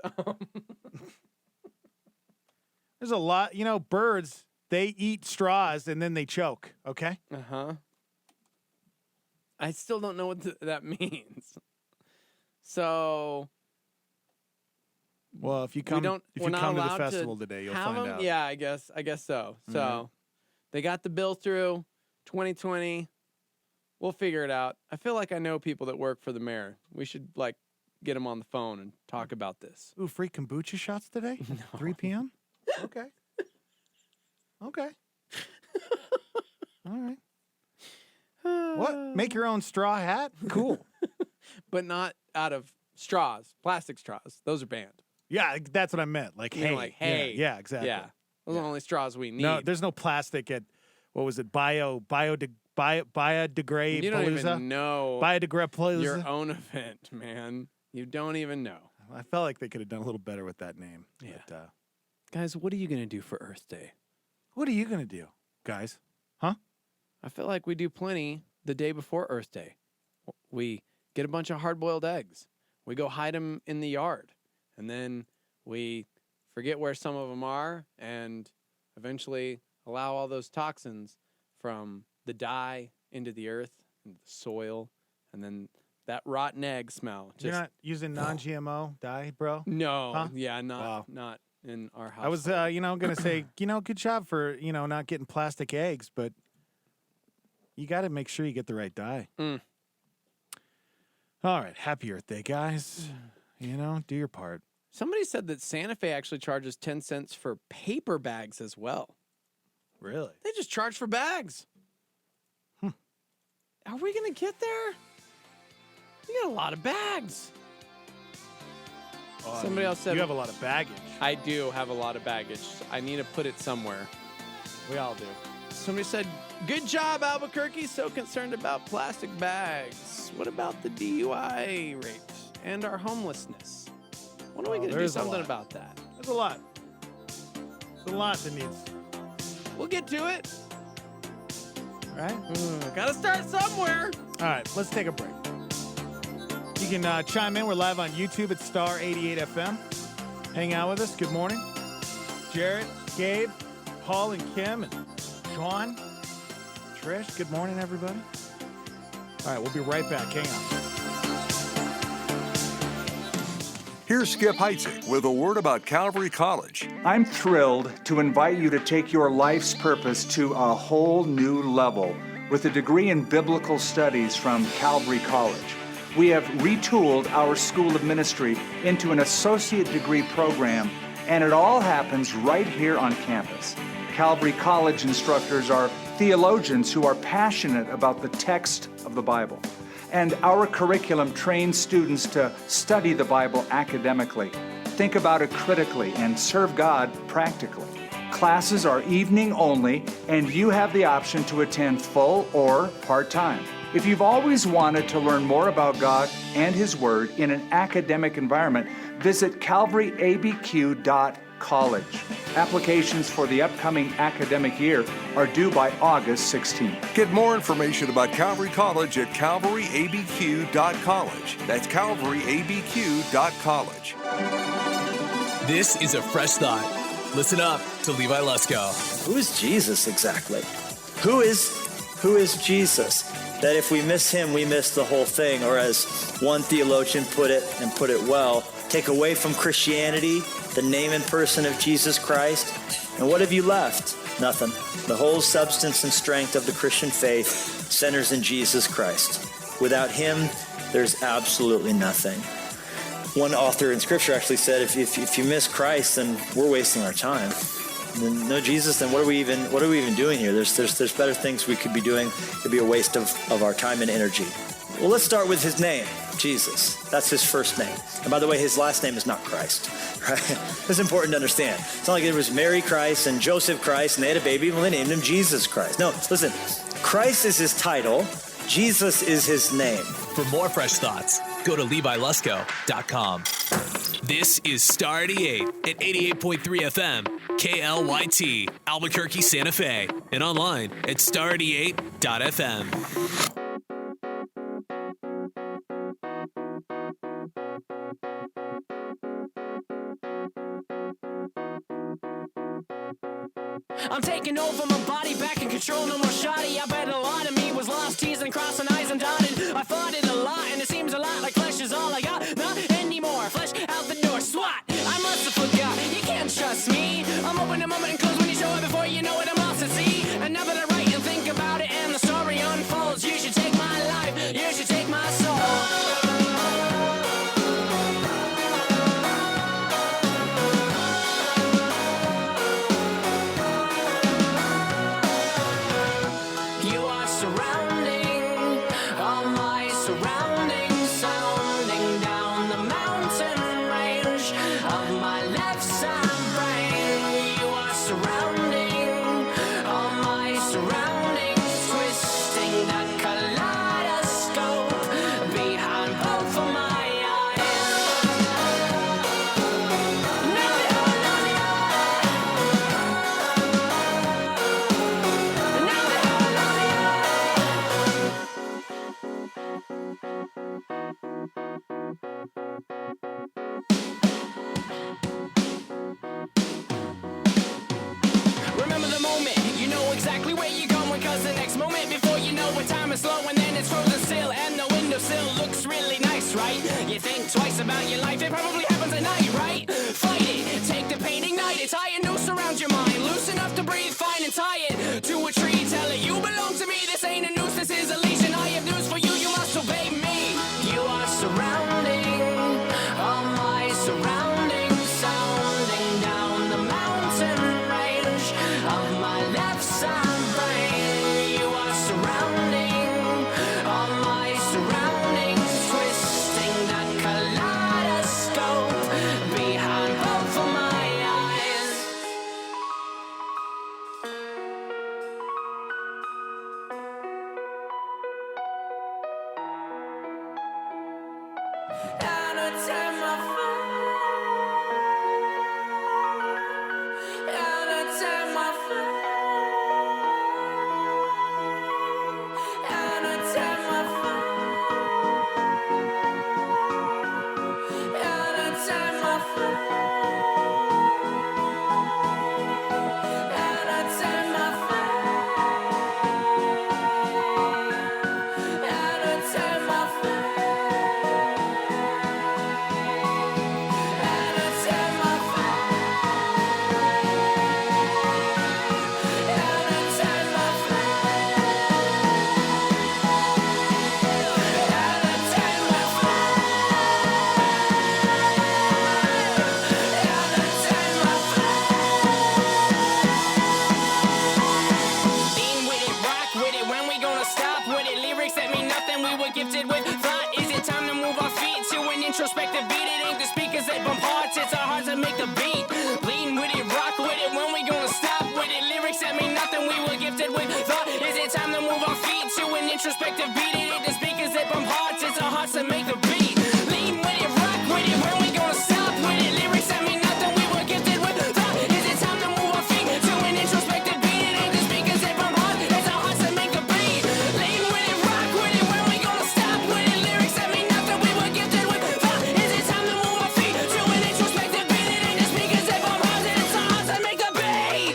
There's a lot. You know, birds, they eat straws and then they choke, okay? Uh-huh. I still don't know what that means. So... Well, if you come to the festival today, you'll find out. Yeah, I guess so. So they got the bill through 2020. We'll figure it out. I feel like I know people that work for the mayor. We should get them on the phone and talk about this. Ooh, free kombucha shots today? 3 p.m.? Okay. Okay. All right. What? Make your own straw hat? Cool. But not out of straws, plastic straws. Those are banned. Yeah, that's what I meant. Like, hey. Hey. Yeah, exactly. Yeah. Those are the only straws we need. No, there's no plastic at, what was it, biodegrade You don't even know Biodegradapalooza? your own event, man. You don't even know. I felt like they could have done a little better with that name. Yeah. But, guys, what are you going to do for Earth Day? What are you going to do, guys? Huh? I feel like we do plenty the day before Earth Day. We get a bunch of hard-boiled eggs. We go hide them in the yard. And then we forget where some of them are and eventually allow all those toxins from the dye into the earth, into the soil, and then that rotten egg smell. You're not using non-GMO dye, bro? No. Huh? Yeah, not in our house. I was, going to say, good job for, not getting plastic eggs, but you got to make sure you get the right dye. Mm. All right. Happy Earth Day, guys. Do your part. Somebody said that Santa Fe actually charges 10 cents for paper bags as well. Really? They just charge for bags. Are we going to get there? We got a lot of bags. Somebody else said... You have a lot of baggage. I do have a lot of baggage. I need to put it somewhere. We all do. Somebody said, good job, Albuquerque. So concerned about plastic bags. What about the DUI rate and our homelessness? When are we going to do something about that? There's a lot. There's a lot that needs. We'll get to it. All right. Got to start somewhere. All right. Let's take a break. You can chime in. We're live on YouTube at Star 88 FM. Hang out with us. Good morning. Jarrett, Gabe, Paul, and Kim, and Sean, Trish. Good morning, everybody. All right. We'll be right back. Hang on. Here's Skip Heitzig with a word about Calvary College. I'm thrilled to invite you to take your life's purpose to a whole new level with a degree in biblical studies from Calvary College. We have retooled our School of Ministry into an associate degree program, and it all happens right here on campus. Calvary College instructors are theologians who are passionate about the text of the Bible. And our curriculum trains students to study the Bible academically, think about it critically, and serve God practically. Classes are evening only, and you have the option to attend full or part-time. If you've always wanted to learn more about God and His Word in an academic environment, visit calvaryabq.college. Applications for the upcoming academic year are due by August 16th. Get more information about Calvary College at calvaryabq.college. That's calvaryabq.college. This is a fresh thought. Listen up to Levi Lusko. Who is Jesus exactly? Who is Jesus? That if we miss him, we miss the whole thing. Or as one theologian put it, and put it well, take away from Christianity the name and person of Jesus Christ, and what have you left? Nothing. The whole substance and strength of the Christian faith centers in Jesus Christ. Without him, there's absolutely nothing. One author in Scripture actually said, if you miss Christ, then we're wasting our time. And no Jesus, then what are we even doing here? There's better things we could be doing. It'd be a waste of our time and energy. Well, let's start with his name, Jesus. That's his first name. And by the way, his last name is not Christ. Right? That's important to understand. It's not like it was Mary Christ and Joseph Christ and they had a baby. Well, they named him Jesus Christ. No, listen. Christ is his title. Jesus is his name. For more fresh thoughts, go to LeviLusko.com. This is Star 88 at 88.3 FM, KLYT, Albuquerque, Santa Fe, and online at star88.fm. I'm taking over my body, back in control, no more shoddy. I bet a lot of me was lost, teasing, crossing eyes and dotted. I fought it a lot, and it seems a lot like flesh is all I got. Not anymore, flesh out the door, swat. I must have forgot, you can't trust me. I'm open a moment and close when you show it before you know it, I'm lost at sea. And now that I write and think about it and the story unfolds, you should take my life, you should take my soul. and make the beat. Lean with it, rock with it, when we gonna stop with it? Lyrics that mean nothing, we were gifted with thought. Is it time to move our feet to an introspective beat? It ain't the speakers that bump hearts, it's our hearts that make the beat. Lean with it, rock with it, when we gonna stop with it? Lyrics that mean nothing, we were gifted with thought. Is it time to move our feet to an introspective beat? It ain't the speakers that bump hearts, it's our hearts that make the beat. Lean with it, rock with it, when we gonna stop with it? Lyrics that mean nothing, we were gifted with thought. Is it time to move our feet to an introspective beat? It ain't the speakers that bump hearts, it's our hearts that make the beat.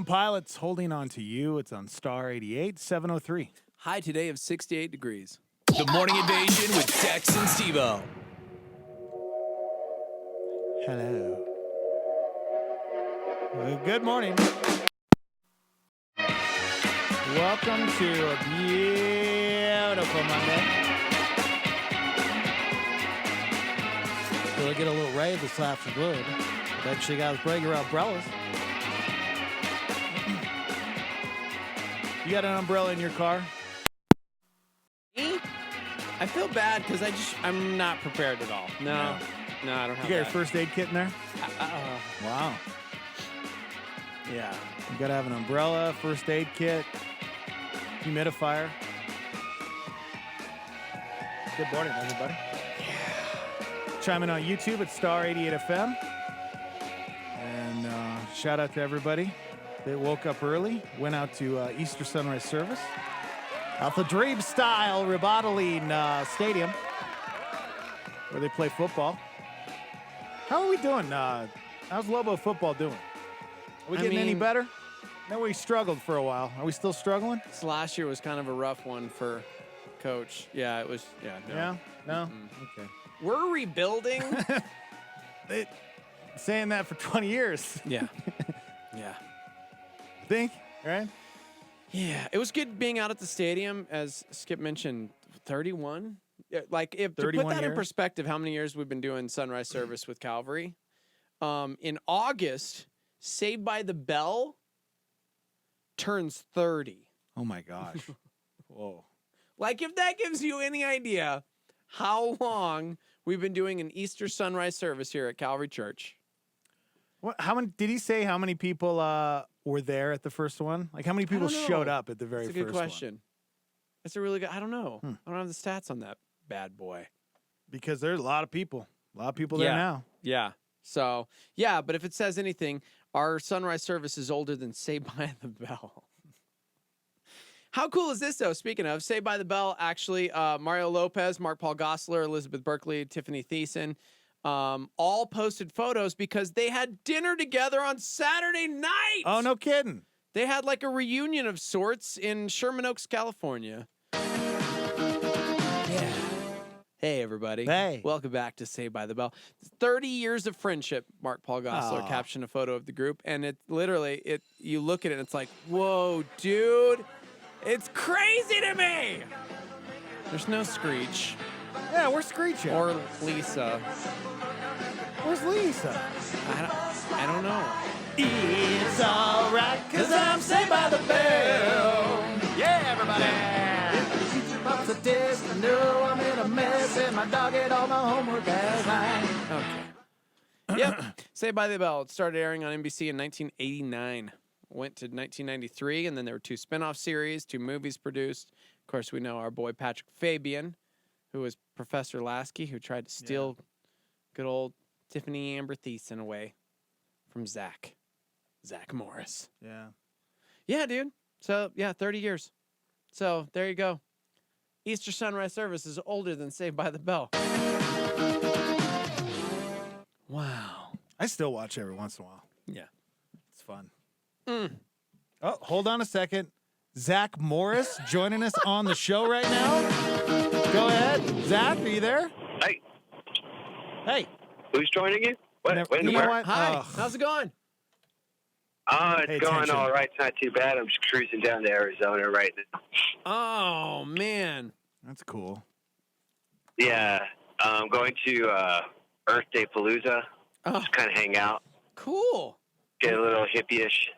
Pilots holding on to you. It's on Star 88, 703. High today of 68 degrees. The Morning Invasion with Tex and Steve-O. Hello. Good morning. Welcome to a beautiful Monday. Will I get a little rain this afternoon? Bet you guys bring your umbrellas. You got an umbrella in your car? Me? I feel bad because I'm not prepared at all. No, I don't have You got your that. first aid kit in there? Wow. Yeah. You got to have an umbrella, first aid kit, humidifier. Good morning, everybody. Chime in on YouTube at Star 88 FM. And shout out to everybody. They woke up early, went out to Easter sunrise service at the Dream Style Remodeling Stadium, where they play football. How are we doing? How's Lobo football doing? Are we getting any better? No, we struggled for a while. Are we still struggling? This last year was kind of a rough one for Coach. Yeah, it was. Yeah. No. Yeah? No? Okay. We're rebuilding. Saying that for 20 years. Yeah. Yeah. Think, right? Yeah, it was good being out at the stadium, as Skip mentioned. 31. Like, if to put 31 that in years? perspective, how many years we've been doing sunrise service with Calvary? In August, Saved by the Bell turns 30. Oh my gosh! Whoa! Like, if that gives you any idea how long we've been doing an Easter sunrise service here at Calvary Church. What? How many? Did he say how many people were there at the first one? Like how many people showed up at the very That's first a good question. That's a really good. I don't know. I don't have the stats on that bad boy. Because there's a lot of people. A lot of people there now. Yeah. So yeah, but if it says anything, our sunrise service is older than Saved by the Bell. How cool is this, though? Speaking of Saved by the Bell, actually, Mario Lopez, Mark Paul Gosselaar, Elizabeth Berkley, Tiffany Thiessen, all posted photos because they had dinner together on Saturday night. Oh, no kidding. They had like a reunion of sorts in Sherman Oaks, California. Yeah. Hey, everybody. Hey. Welcome back to Saved by the Bell. 30 years of friendship, Mark Paul Gosselaar captioned a photo of the group, and it literally, you look at it and it's like, whoa, dude. It's crazy to me. There's no Screech. Yeah, where's Screech at? Or Lisa. Where's Lisa? I don't know. It's all right, 'cause I'm saved by the bell. Yeah, everybody. Up the desk, I know I'm in a mess, and my dog ate all my homework last night. Okay. Yep. Saved by the Bell. It started airing on NBC in 1989. Went to 1993, and then there were 2 spinoff series, 2 movies produced. Of course, we know our boy Patrick Fabian, who was Professor Lasky, who tried to steal good old Tiffany Amber Thiessen away from Zach Morris. Yeah. Yeah, dude. So, yeah, 30 years. So, there you go. Easter sunrise service is older than Saved by the Bell. Wow. I still watch every once in a while. Yeah. It's fun. Oh, hold on a second. Zach Morris joining us on the show right now. Go ahead. Zach, are you there? Hey. Hey. Who's joining you? You know what? Hi. How's it going? Oh, Pay it's going attention. all right. It's not too bad. I'm just cruising down to Arizona right now. Oh, man. That's cool. Yeah, I'm going to Earth Day Palooza. Just kind of hang out. Cool. Get a little hippie-ish.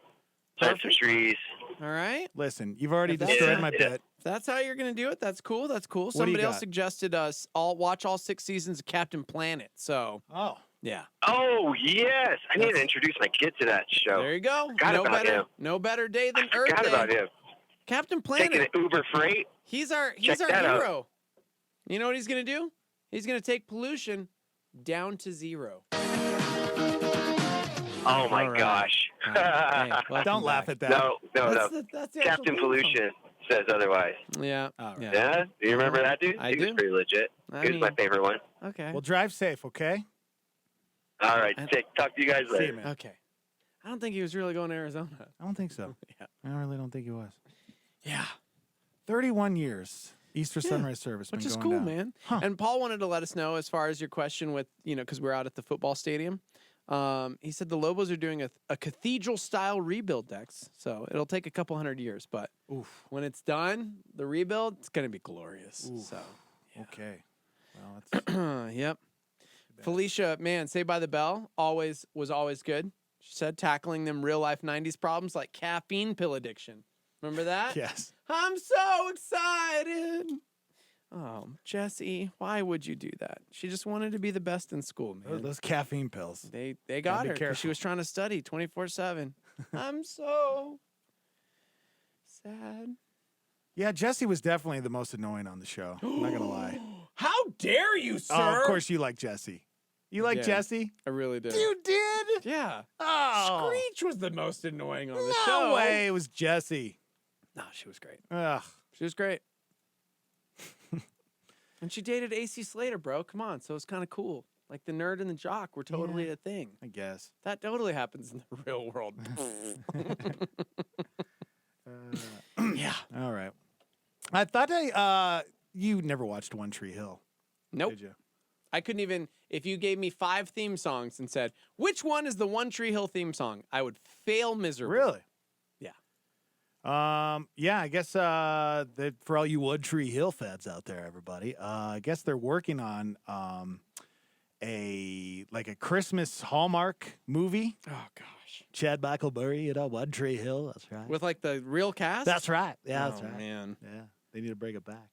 Plant some trees. All right. Listen, you've already If that's- destroyed my Yeah. bit. If that's how you're going to do it, that's cool. That's cool. do you Somebody else got? suggested us watch all 6 seasons of Captain Planet. So, yeah. Oh, yes. I need to introduce my kid to that show. There you go. Forgot about him. No better day than Earth Forgot Day. about him. Captain Planet. Taking an Uber Freight. He's our Check that out. hero. You know what he's going to do? He's going to take pollution down to 0. Oh, my gosh. Don't laugh at that. No. That's the Captain actual theme Pollution says otherwise. Yeah. Yeah? Do you remember that dude? I He was do. pretty legit. I He was my mean- favorite one. Okay. Well, drive safe, okay? All right. Talk to you guys See later. you, man. Okay. I don't think he was really going to Arizona. I don't think so. Yeah. I really don't think he was. Yeah. 31 years. Easter Sunrise Service. Which been is going cool, down. man. Huh. And Paul wanted to let us know as far as your question with, because we're out at the football stadium. He said the Lobos are doing a cathedral-style rebuild, Dex. So it'll take a couple hundred years, but when it's done, the rebuild, it's going to be glorious. Oof. So, yeah. Okay. Well, that's Yep. Felicia, man, Saved by the Bell was always good. She said tackling them real-life 90s problems like caffeine pill addiction. Remember that? yes. I'm so excited. Oh, Jessie, why would you do that? She just wanted to be the best in school, man. Those caffeine pills. They got Gotta be her because she careful. was trying to study 24/7. I'm so sad. Yeah, Jesse was definitely the most annoying on the show. I'm not going to lie. How dare you, sir? Oh, of course you like Jesse. You like Yeah, Jesse? I really did. You did? Yeah. Oh. Screech was the most annoying on the No show. way. It was Jesse. No, she was great. Ugh. She was great. And she dated AC Slater, bro. Come on. So it's kind of cool. Like the nerd and the jock were totally a thing. I guess. That totally happens in the real world. Yeah. All right. I thought you never watched One Tree Hill. Nope. Did you? I couldn't even, if you gave me 5 theme songs and said, which one is the One Tree Hill theme song? I would fail miserably. Really? Yeah. Yeah, I guess that for all you One Tree Hill fans out there, everybody, I guess they're working on a Christmas Hallmark movie. Oh, gosh. Chad Michael-Murray, One Tree Hill. That's right. With like the real cast? That's right. Yeah, that's Oh, right. man. Yeah, they need to bring it back.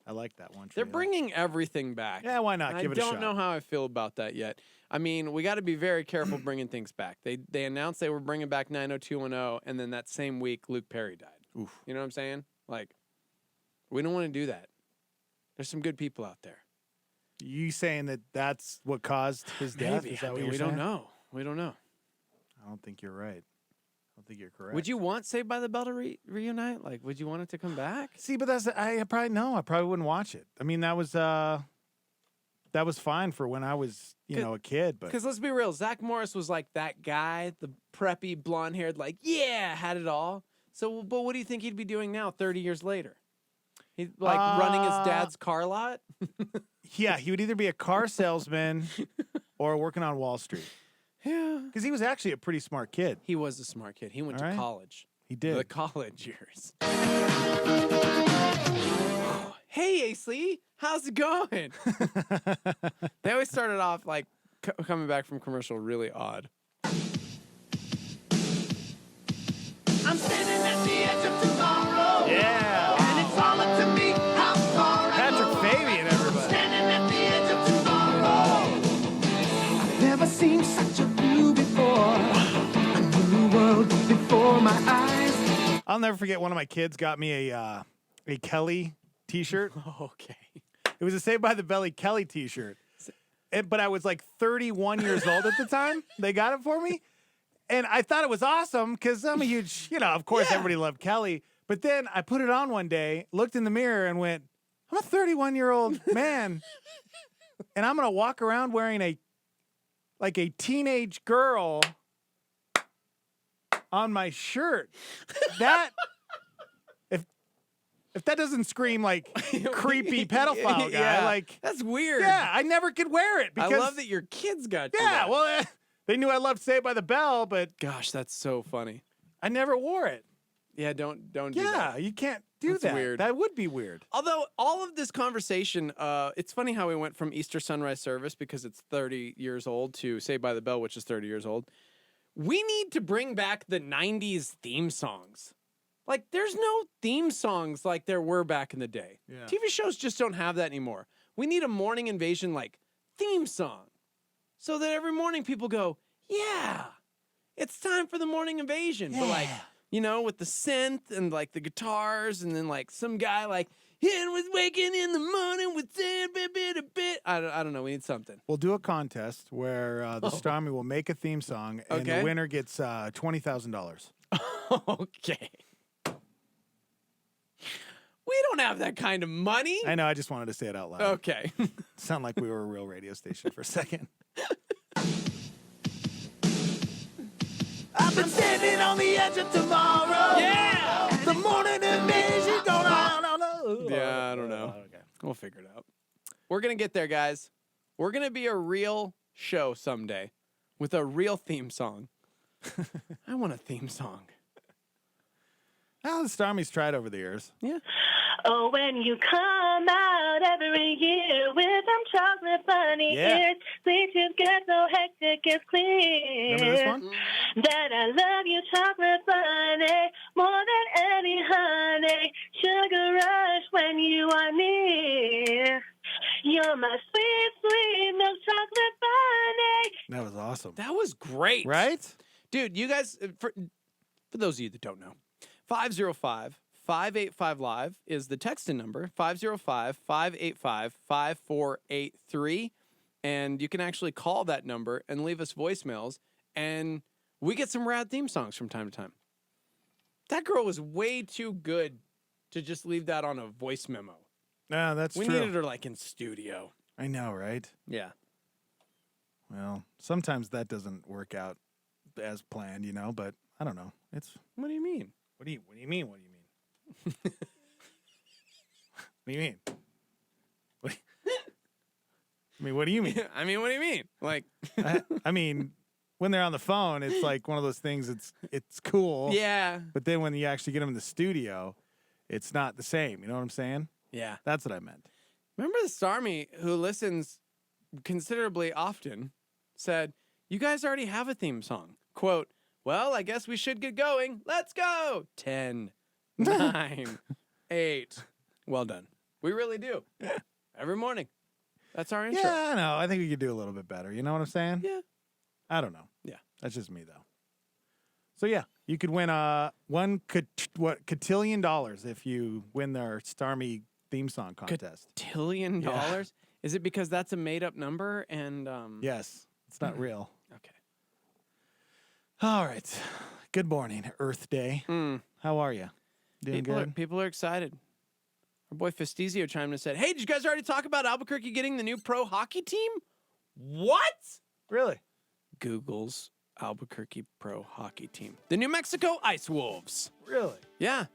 I like that One Tree They're Hill. bringing everything back. Yeah, why not? And Give it a I shot. don't know how I feel about that yet. I mean, we got to be very careful bringing things back. They announced they were bringing back 90210, and then that same week, Luke Perry died. Oof. You know what I'm saying? Like, we don't want to do that. There's some good people out there. You saying that that's what caused his death? Maybe. Is that I what mean, you're we saying? don't know. We don't know. I don't think you're right. I don't think you're correct. Would you want Saved by the Bell to reunite? Like, would you want it to come back? See, but I probably wouldn't watch it. I mean, that was fine for when I was, a kid, but Because let's be real, Zach Morris was like that guy, the preppy, blonde-haired, like, yeah, had it all. So, but what do you think he'd be doing now, 30 years later? He'd running his dad's car lot? yeah, he would either be a car salesman or working on Wall Street. Yeah. Because he was actually a pretty smart kid. He was a smart kid. He went All to right. college. He did. The college years. Hey, Ace Lee, how's it going? They always started off like coming back from commercial really odd. I'm standing at the edge of tomorrow. Yeah. And it's all up to me how far I Patrick go. Fabian, everybody. Standing at the edge of tomorrow. I've never seen such a view before. A new world before my eyes. I'll never forget one of my kids got me a Kelly t-shirt. Okay. It was a Saved by the Bell Kelly t-shirt. But I was like 31 years old at the time. They got it for me. And I thought it was awesome because I'm a huge, of course everybody loved Kelly. But then I put it on one day, looked in the mirror and went, I'm a 31-year-old man. And I'm going to walk around wearing a teenage girl on my shirt. That, if that doesn't scream like creepy pedophile guy, Yeah, like that's weird. yeah, I never could wear it because I love that your kids got you yeah, that. well, They knew I loved Saved by the Bell, but Gosh, that's so funny. I never wore it. Yeah, don't do that. Yeah, you can't do That's that. weird. That would be weird. Although all of this conversation, it's funny how we went from Easter sunrise service because it's 30 years old to Saved by the Bell, which is 30 years old. We need to bring back the 90s theme songs. Like, there's no theme songs like there were back in the day. Yeah. TV shows just don't have that anymore. We need a morning invasion, like, theme song. So that every morning people go, yeah, it's time for the morning invasion. But, like, you know, with the synth and, like, the guitars and then, like, some guy, like, and was waking in the morning with bit. I don't know. We need something. We'll do a contest where the Star Army will make a theme song, and Okay. the winner gets $20,000. Okay. We don't have that kind of money. I know. I just wanted to say it out loud. Okay. Sound like we were a real radio station for a second. I've been standing on the edge of tomorrow. Yeah. The morning invasion going on. Yeah, I don't know. Okay. We'll figure it out. We're going to get there, guys. We're going to be a real show someday with a real theme song. I want a theme song. Well, the Star Army's tried over the years. Yeah. Oh, when you come out every year with them chocolate bunny ears, please just get so hectic it's clear. Remember this one? That I love you, chocolate bunny, more than any honey. Sugar rush when you are near. You're my sweet, sweet milk chocolate bunny. That was awesome. That was great. Right? Dude, you guys, for those of you that don't know, 505-585-LIVE is the texting number, 505-585-5483. And you can actually call that number and leave us voicemails, and we get some rad theme songs from time to time. That girl was way too good to just leave that on a voice memo. No, that's We true. needed her, like, in studio. I know, right? Yeah. Well, sometimes that doesn't work out as planned, you know, but I don't know. What do you mean? What do you mean? What do you mean? What do you mean? What do you mean? I mean, what do you mean? Like, I mean, when they're on the phone, it's like one of those things. It's cool. Yeah. But then when you actually get them in the studio, it's not the same. You know what I'm saying? Yeah. That's what I meant. Remember the Starmy, who listens considerably often, said, "You guys already have a theme song." Quote, "Well, I guess we should get going. Let's go." 10, 9, 8. Well done. We really do. Every morning. That's our intro. Yeah, I know. I think we could do a little bit better. You know what I'm saying? Yeah. I don't know. Yeah. That's just me, though. So, yeah, you could win cotillion dollars if you win their Starmy theme song contest. $1,000,000,000? Yeah. Is it because that's a made-up number? And Yes. It's not real. Okay. All right. Good morning, Earth Day. How are you? Doing good? People are excited. Our boy Festizio chimed in and said, "Hey, did you guys already talk about Albuquerque getting the new pro hockey team?" What? Really? Google's Albuquerque pro hockey team. The New Mexico Ice Wolves. Really? Yeah.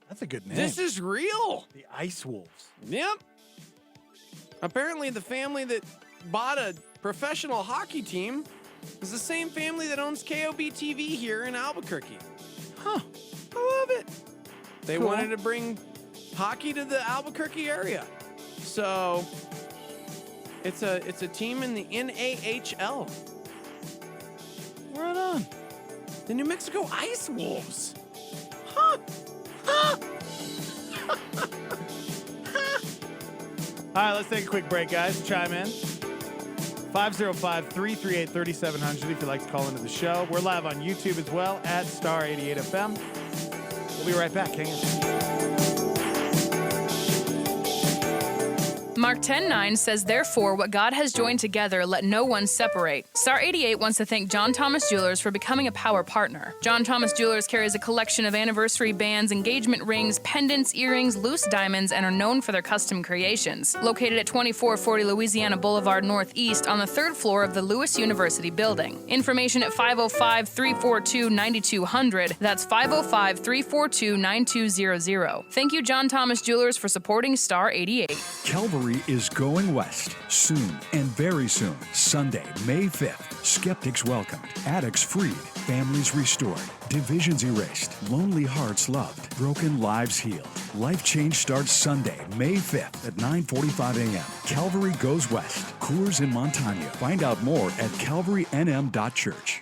That's a good name. This is real. The Ice Wolves. Yep. Apparently the family that bought a professional hockey team is the same family that owns KOB TV here in Albuquerque. Huh. I love it. They Cool. wanted to bring hockey to the Albuquerque area. So it's a team in the NAHL. Right on. The New Mexico Ice Wolves. Huh. Huh. All right, let's take a quick break, guys. Chime in. 505-338-3700 if you'd like to call into the show. We're live on YouTube as well at Star 88 FM. We'll be right back. Hang on. Mark 10:9 says, "Therefore, what God has joined together, let no one separate." Star 88 wants to thank John Thomas Jewelers for becoming a power partner. John Thomas Jewelers carries a collection of anniversary bands, engagement rings, pendants, earrings, loose diamonds, and are known for their custom creations. Located at 2440 Louisiana Boulevard Northeast on the 3rd floor of the Lewis University building. Information at 505-342-9200. That's 505-342-9200. Thank you, John Thomas Jewelers, for supporting Star 88. Calvary is going west soon and very soon. Sunday, May 5th. Skeptics welcomed, addicts freed, families restored, divisions erased, lonely hearts loved, broken lives healed. Life Change starts Sunday, May 5th at 9:45 a.m. Calvary goes west. Coors in Montana. Find out more at calvarynm.church.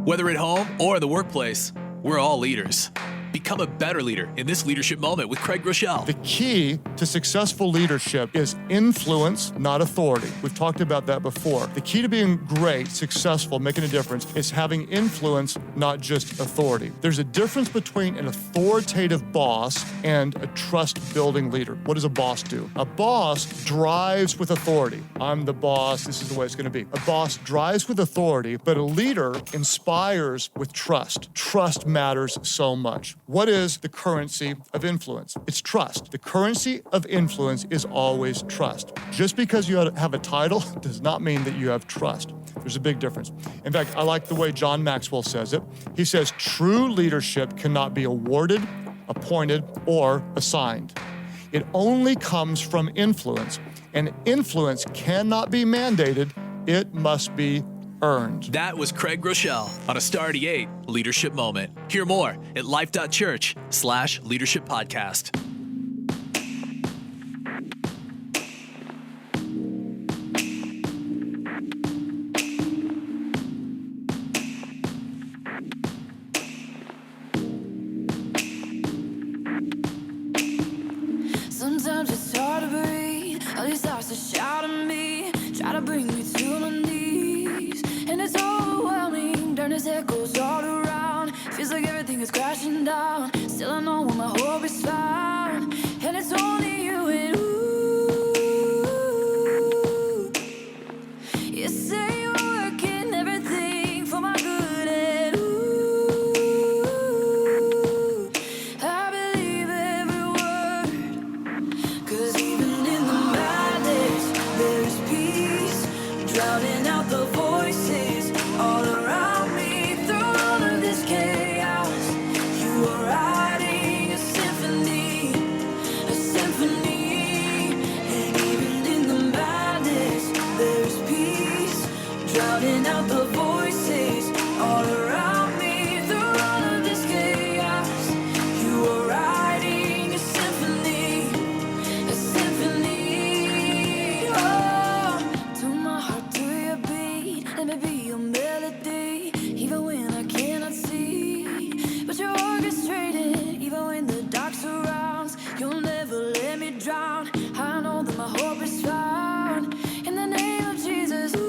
Whether at home or in the workplace, we're all leaders. Become a better leader in this leadership moment with Craig Rochelle. The key to successful leadership is influence, not authority. We've talked about that before. The key to being great, successful, making a difference is having influence, not just authority. There's a difference between an authoritative boss and a trust-building leader. What does a boss do? A boss drives with authority. I'm the boss, this is the way it's going to be. A boss drives with authority, but a leader inspires with trust. Trust matters so much. What is the currency of influence? It's trust. The currency of influence is always trust. Just because you have a title does not mean that you have trust. There's a big difference. In fact, I like the way John Maxwell says it. He says, true leadership cannot be awarded, appointed, or assigned. It only comes from influence, and influence cannot be mandated. It must be earned. That was Craig Rochelle on a Star 88 Leadership Moment. Hear more at life.church/leadership podcast. Sometimes it's hard to breathe. All these thoughts that shout at me, try to bring me to my knees. And it's overwhelming, darkness echoes all around. Feels like everything is crashing down. Still I know where my hope is found. And it's only you and ooh. You say you're working everything for my good and ooh. I believe every word. 'Cause even in the madness, there's peace. Drowning out the voices all around me. Through all of this chaos, you are writing a symphony, a symphony. And even in the madness, there's peace. Drowning out the voices all around me. Through all of this chaos, you are writing a symphony, a symphony. Oh, to my heart, to your beat, let me be your melody, even when I cannot see. But you're orchestrated, even when the dark surrounds. You'll never let me drown. I know that my hope is found in the name of Jesus. Ooh.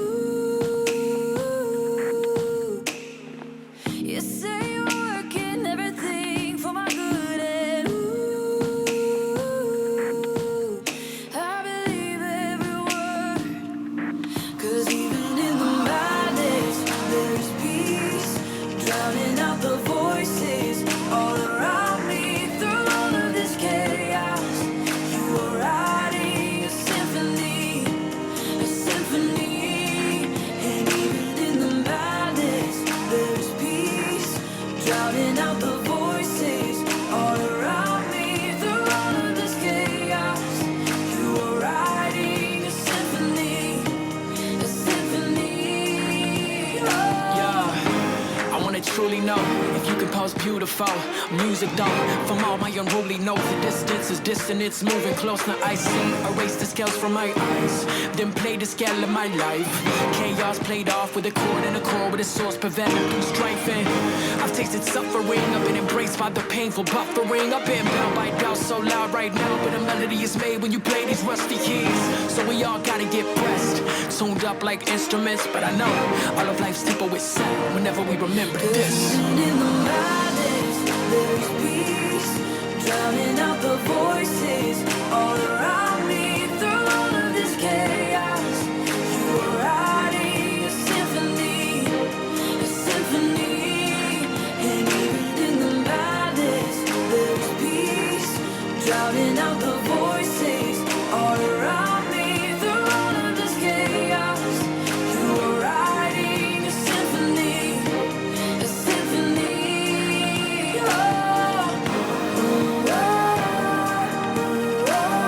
You say you're working everything for my good and ooh. I believe every word. 'Cause even in the madness, there's peace. Drowning out the voices all around me. Through all of this chaos, you are writing a symphony, a symphony. And even in the madness, there's peace. Drowning out the voices all around me. Through all of this chaos, you are writing a symphony, a symphony. Oh. Yeah, I wanna truly know if you compose beautiful music, though. From all my unruly notes, the distance is distant, it's moving close. Now I see, erase the scales from my eyes, then play the scale of my life. Chaos played off with a chord and a chord with a source, preventing through strife. And I've tasted suffering, I've been embraced by the painful buffering. I've been bound by doubt so loud right now, but a melody is made when you play these rusty keys. So we all gotta get pressed, tuned up like instruments. But I know all of life's tempo is set whenever we remember this. In the madness, there's peace. Drowning out the voices all around me. Through all of this chaos, you are writing a symphony, a symphony. And even in the madness, there's peace. Drowning out the voices all around me. Through all of this chaos, you are writing a symphony, a symphony. Oh, oh, oh, oh.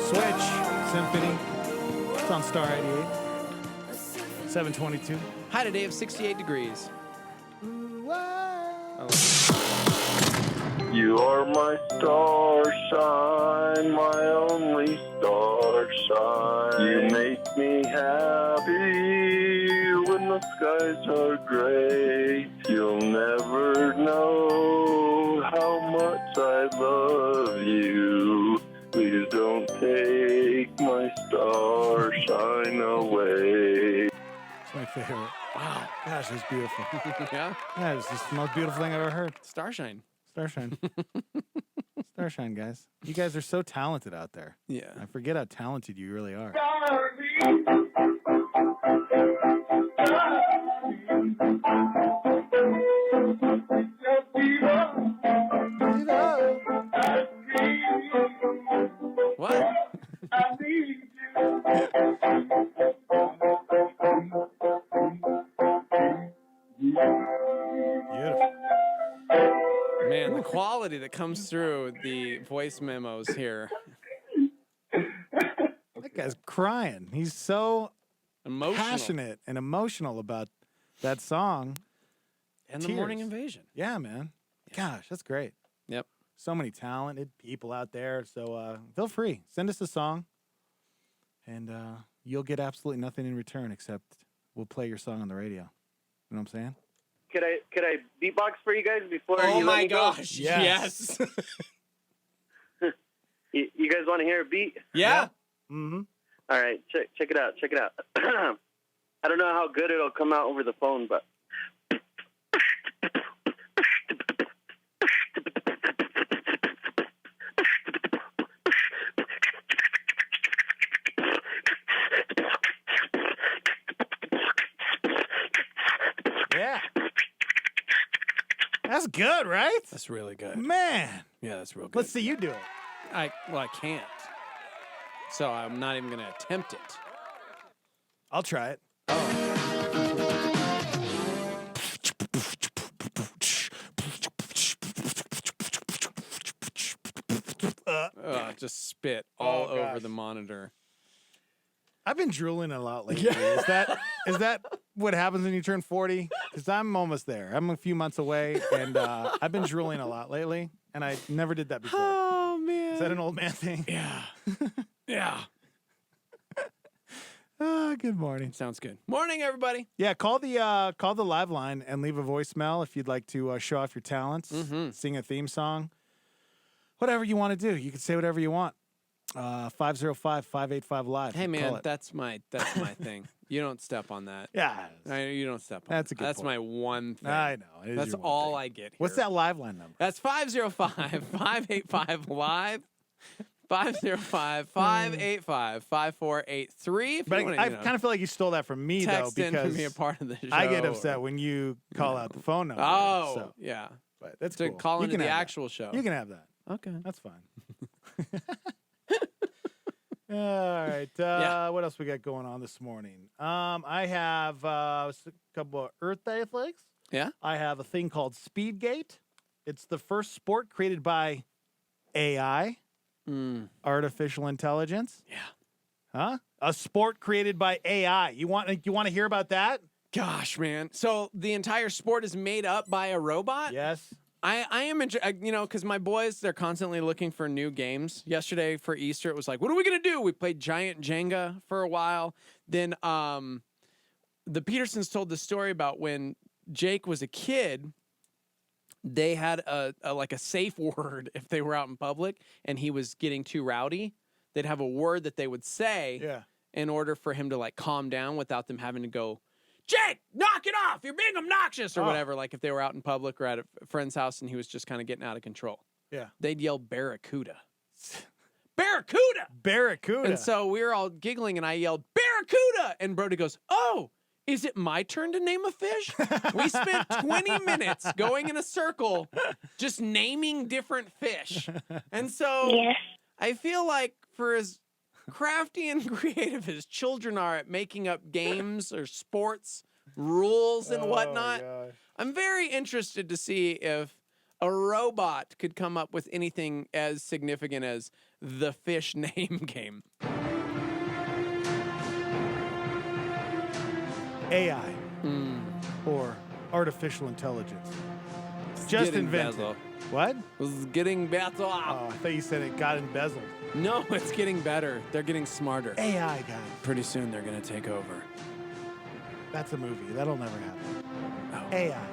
Switch Symphony. It's on Star 88. 722. High today of 68 degrees. You are my starshine, my only starshine. You make me happy when the skies are gray. You'll never know how much I love you. Please don't take my starshine away. It's my favorite. Wow. Gosh, it's beautiful. Yeah? Yeah, it's just the most beautiful thing I've ever heard. Starshine. Starshine. Starshine, guys. You guys are so talented out there. Yeah. I forget how talented you really are. What? Man, the quality that comes through the voice memos here. That guy's crying. He's so Emotional. passionate and emotional about that song. And the Morning Invasion. Yeah, man. Gosh, that's great. Yep. So many talented people out there. So feel free. Send us a song. And you'll get absolutely nothing in return except we'll play your song on the radio. You know what I'm saying? Could I beatbox for you guys before Oh you my let me go? gosh. Yes. You guys want to hear a beat? Yeah. Mm-hmm. All right, check it out. Check it out. I don't know how good it'll come out over the phone, but yeah. That's good, right? That's really good. Man. Yeah, that's real good. Let's see you do it. I can't. So I'm not even going to attempt it. I'll try it. Just spit all over gosh. the monitor. I've been drooling a lot lately. Is that what happens when you turn 40? Because I'm almost there. I'm a few months away, and I've been drooling a lot lately, and I never did that before. Oh, man. Is that an old man thing? Yeah. Yeah. Good morning. Sounds good. Morning, everybody. Yeah, call the live line and leave a voicemail if you'd like to show off your talents, sing a theme song, whatever you want to do. You can say whatever you want. 505-585-LIVE. Hey, man, Call it. that's my thing. You don't step on that. Yeah. You don't step on That's that. a good That's point. my one thing. I know. It is That's your one all thing. I get here. What's that live line number? That's 505-585-LIVE. 505-585-5483. But I kind of feel like you stole that from me, though, text in to because be a part of the show. I get upset when you call out the phone number. Oh, so. yeah. But that's to cool. call You into can the have that. actual show. You can have that. Okay. That's fine. All right. What else we got going on this morning? I have a couple of Earth Day things. Yeah. I have a thing called Speedgate. It's the first sport created by AI, artificial intelligence. Yeah. Huh? A sport created by AI. You want to hear about that? Gosh, man. So the entire sport is made up by a robot? Yes. I am, because my boys, they're constantly looking for new games. Yesterday for Easter, it was like, what are we going to do? We played Giant Jenga for a while. Then the Petersons told the story about when Jake was a kid, they had a safe word if they were out in public and he was getting too rowdy. They'd have a word that they would say in order for him to calm down without them having to go, Jake, knock it off. You're being obnoxious or whatever. Like if they were out in public or at a friend's house and he was just kind of getting out of control. Yeah. They'd yell Barracuda. Barracuda! Barracuda. And so we were all giggling and I yelled Barracuda. And Brody goes, oh, is it my turn to name a fish? We spent 20 minutes going in a circle just naming different fish. And so I feel like for as crafty and creative as children are at making up games or sports rules and whatnot, I'm very interested to see if a robot could come up with anything as significant as the fish name game. AI or artificial intelligence. It's just getting invented. better. What? It's getting better. Oh, I thought you said it got embezzled. No, it's getting better. They're getting smarter. AI guy. Pretty soon they're going to take over. That's a movie. That'll never happen. Oh. AI.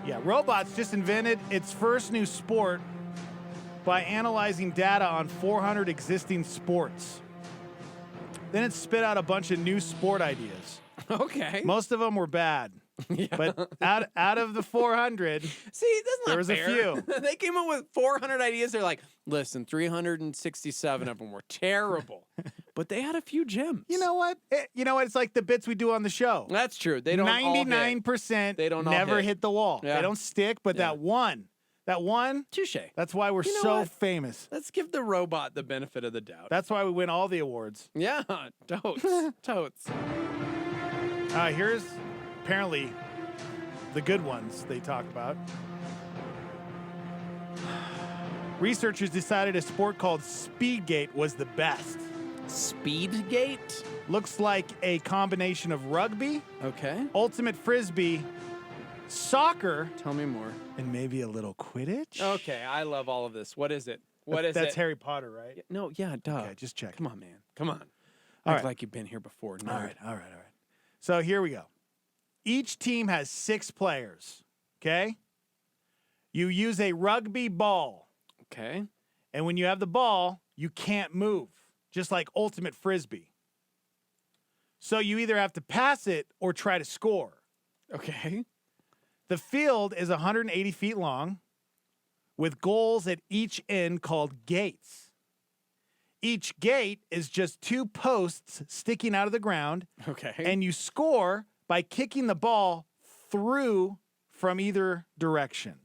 Yeah, robots just invented its first new sport by analyzing data on 400 existing sports. Then it spit out a bunch of new sport ideas. Okay. Most of them were bad. Yeah. But out of the 400, See, that's not there was fair. a few. They came up with 400 ideas. They're like, listen, 367 of them were terrible. But they had a few gems. You know what? It's like the bits we do on the show. That's true. They don't 99% They don't all never hit. hit the wall. Yeah. They don't stick, but that one, touche. That's why we're You know so what? famous. Let's give the robot the benefit of the doubt. That's why we win all the awards. Yeah, totes. Totes. Here's apparently the good ones they talk about. Researchers decided a sport called Speedgate was the best. Speedgate? Looks like a combination of rugby, Okay. ultimate frisbee, soccer, Tell me more. and maybe a little Quidditch. Okay, I love all of this. What is it? What is That's it? Harry Potter, right? No, yeah, duh. Okay, just check. Come on, man. Come on. All Act right. like you've been here before. All nerd. right. So here we go. Each team has 6 players, okay? You use a rugby ball, Okay. and when you have the ball, you can't move, just like ultimate frisbee. So you either have to pass it or try to score. Okay. The field is 180 feet long with goals at each end called gates. Each gate is just 2 posts sticking out of the ground, Okay. and you score by kicking the ball through from either direction.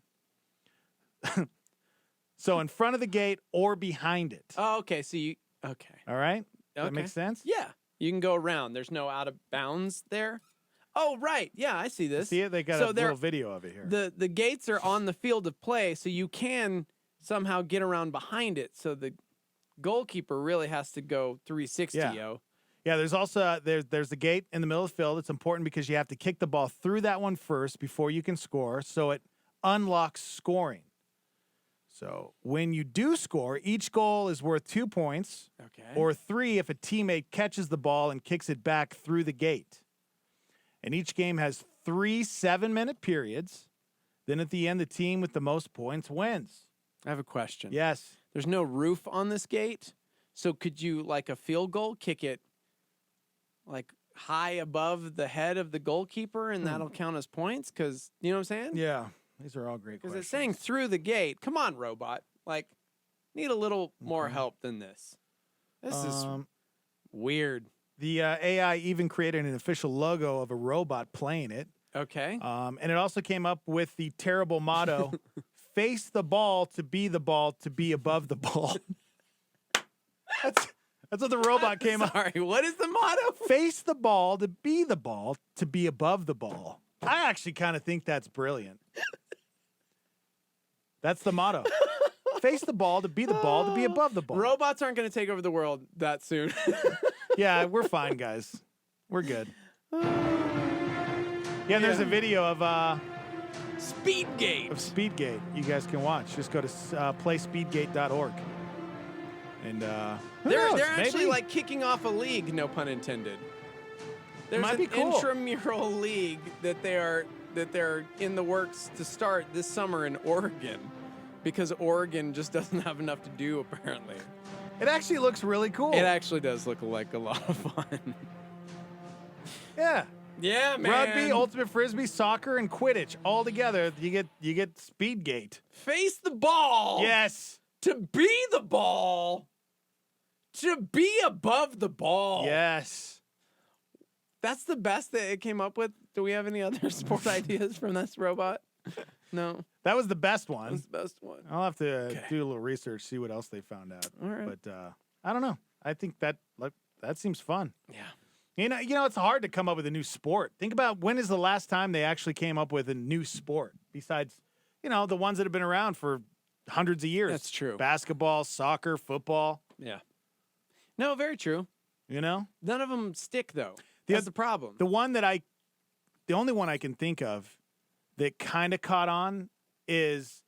So in front of the gate or behind it. Oh, okay. So you. Okay. All right? That Okay. makes sense? Yeah. You can go around. There's no out of bounds there. Oh, right. Yeah, I see this. See it? They got So a they're- little video of it here. The gates are on the field of play, so you can somehow get around behind it. So the goalkeeper really has to go 360, Yeah. yo. Yeah, there's also there's the gate in the middle of the field. It's important because you have to kick the ball through that one first before you can score, so it unlocks scoring. So when you do score, each goal is worth 2 points, Okay. or 3 if a teammate catches the ball and kicks it back through the gate. And each game has 3 7-minute periods. Then at the end, the team with the most points wins. I have a question. Yes. There's no roof on this gate, so could you, like a field goal, kick it like high above the head of the goalkeeper, and that'll count as points? Because you know what I'm saying? Yeah, these are all great Because questions. it's saying through the gate. Come on, robot. Like, need a little more help than this. This is weird. The AI even created an official logo of a robot playing it. Okay. And it also came up with the terrible motto, face the ball to be above the ball. That's what the robot came up. Sorry, what is the motto? Face the ball to be above the ball. I actually kind of think that's brilliant. That's the motto. Face the ball to be above the ball. Robots aren't going to take over the world that soon. Yeah, we're fine, guys. We're good. Yeah, there's a video of Speedgate. Speedgate. You guys can watch. Just go to playspeedgate.org. And they're actually like kicking off a league, no pun intended. There's Might an be cool. intramural league that they're in the works to start this summer in Oregon, because Oregon just doesn't have enough to do apparently. It actually looks really cool. It actually does look like a lot of fun. Yeah. Yeah, man. Rugby, ultimate frisbee, soccer, and Quidditch all together. You get Speedgate. Face the ball. Yes. To be the ball. To be above the ball. Yes. That's the best that it came up with. Do we have any other sport ideas from this robot? No. That was the best one. That's the best one. I'll have to do a little research, see what else they found out. All right. But I don't know. I think that seems fun. Yeah. You know, it's hard to come up with a new sport. Think about when is the last time they actually came up with a new sport besides, the ones that have been around for hundreds of years. That's true. Basketball, soccer, football. Yeah. No, very true. You know? None of them stick, though. That's the problem. The only one I can think of that kind of caught on is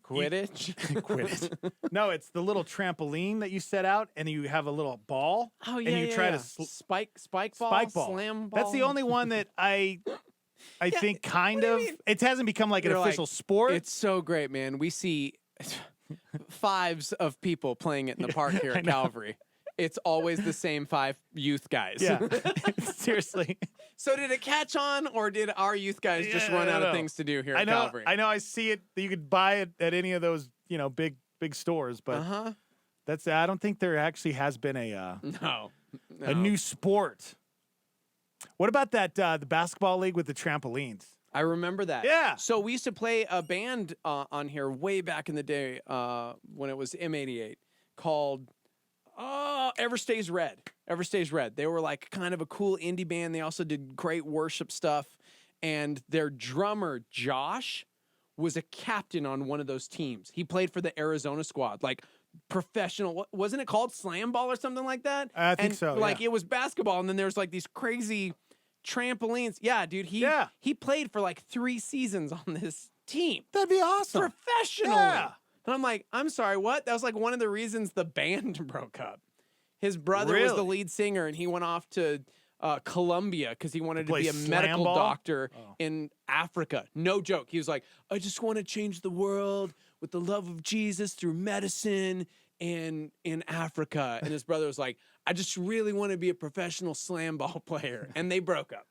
Quidditch? Quidditch. No, it's the little trampoline that you set out and you have a little ball. Oh, yeah, and you try to spike ball, slam ball. That's the only one that I think kind of it hasn't become like an official sport. It's so great, man. We see fives of people playing it in the park here at Calvary. It's always the same 5 youth guys. Yeah. Seriously. So did it catch on, or did our youth guys just run out of things to do here at Calvary? I know. I see it. You could buy it at any of those, big stores, but that's. I don't think there actually has been a new sport. What about that the basketball league with the trampolines? I remember that. Yeah. So we used to play a band on here way back in the day when it was M88 called Ever Stays Red. Ever Stays Red. They were like kind of a cool indie band. They also did great worship stuff. And their drummer, Josh, was a captain on one of those teams. He played for the Arizona squad, like professional. Wasn't it called slam ball or something like that? I think so. Like it was basketball, and then there's like these crazy trampolines. Yeah, dude. He played for like 3 seasons on this team. That'd be awesome. Professionally. Yeah. And I'm like, I'm sorry, what? That was like one of the reasons the band broke up. His brother was the lead singer, and he went off to Colombia because he wanted to be a medical doctor in Africa. No joke. He was like, I just want to change the world with the love of Jesus through medicine in Africa. And his brother was like, I just really want to be a professional slam ball player. And they broke up.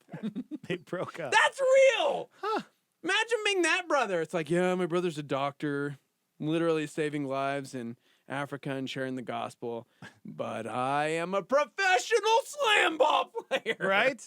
They broke up. That's real. Huh. Imagine being that brother. It's like, yeah, my brother's a doctor, literally saving lives in Africa and sharing the gospel, but I am a professional slam ball player. Right?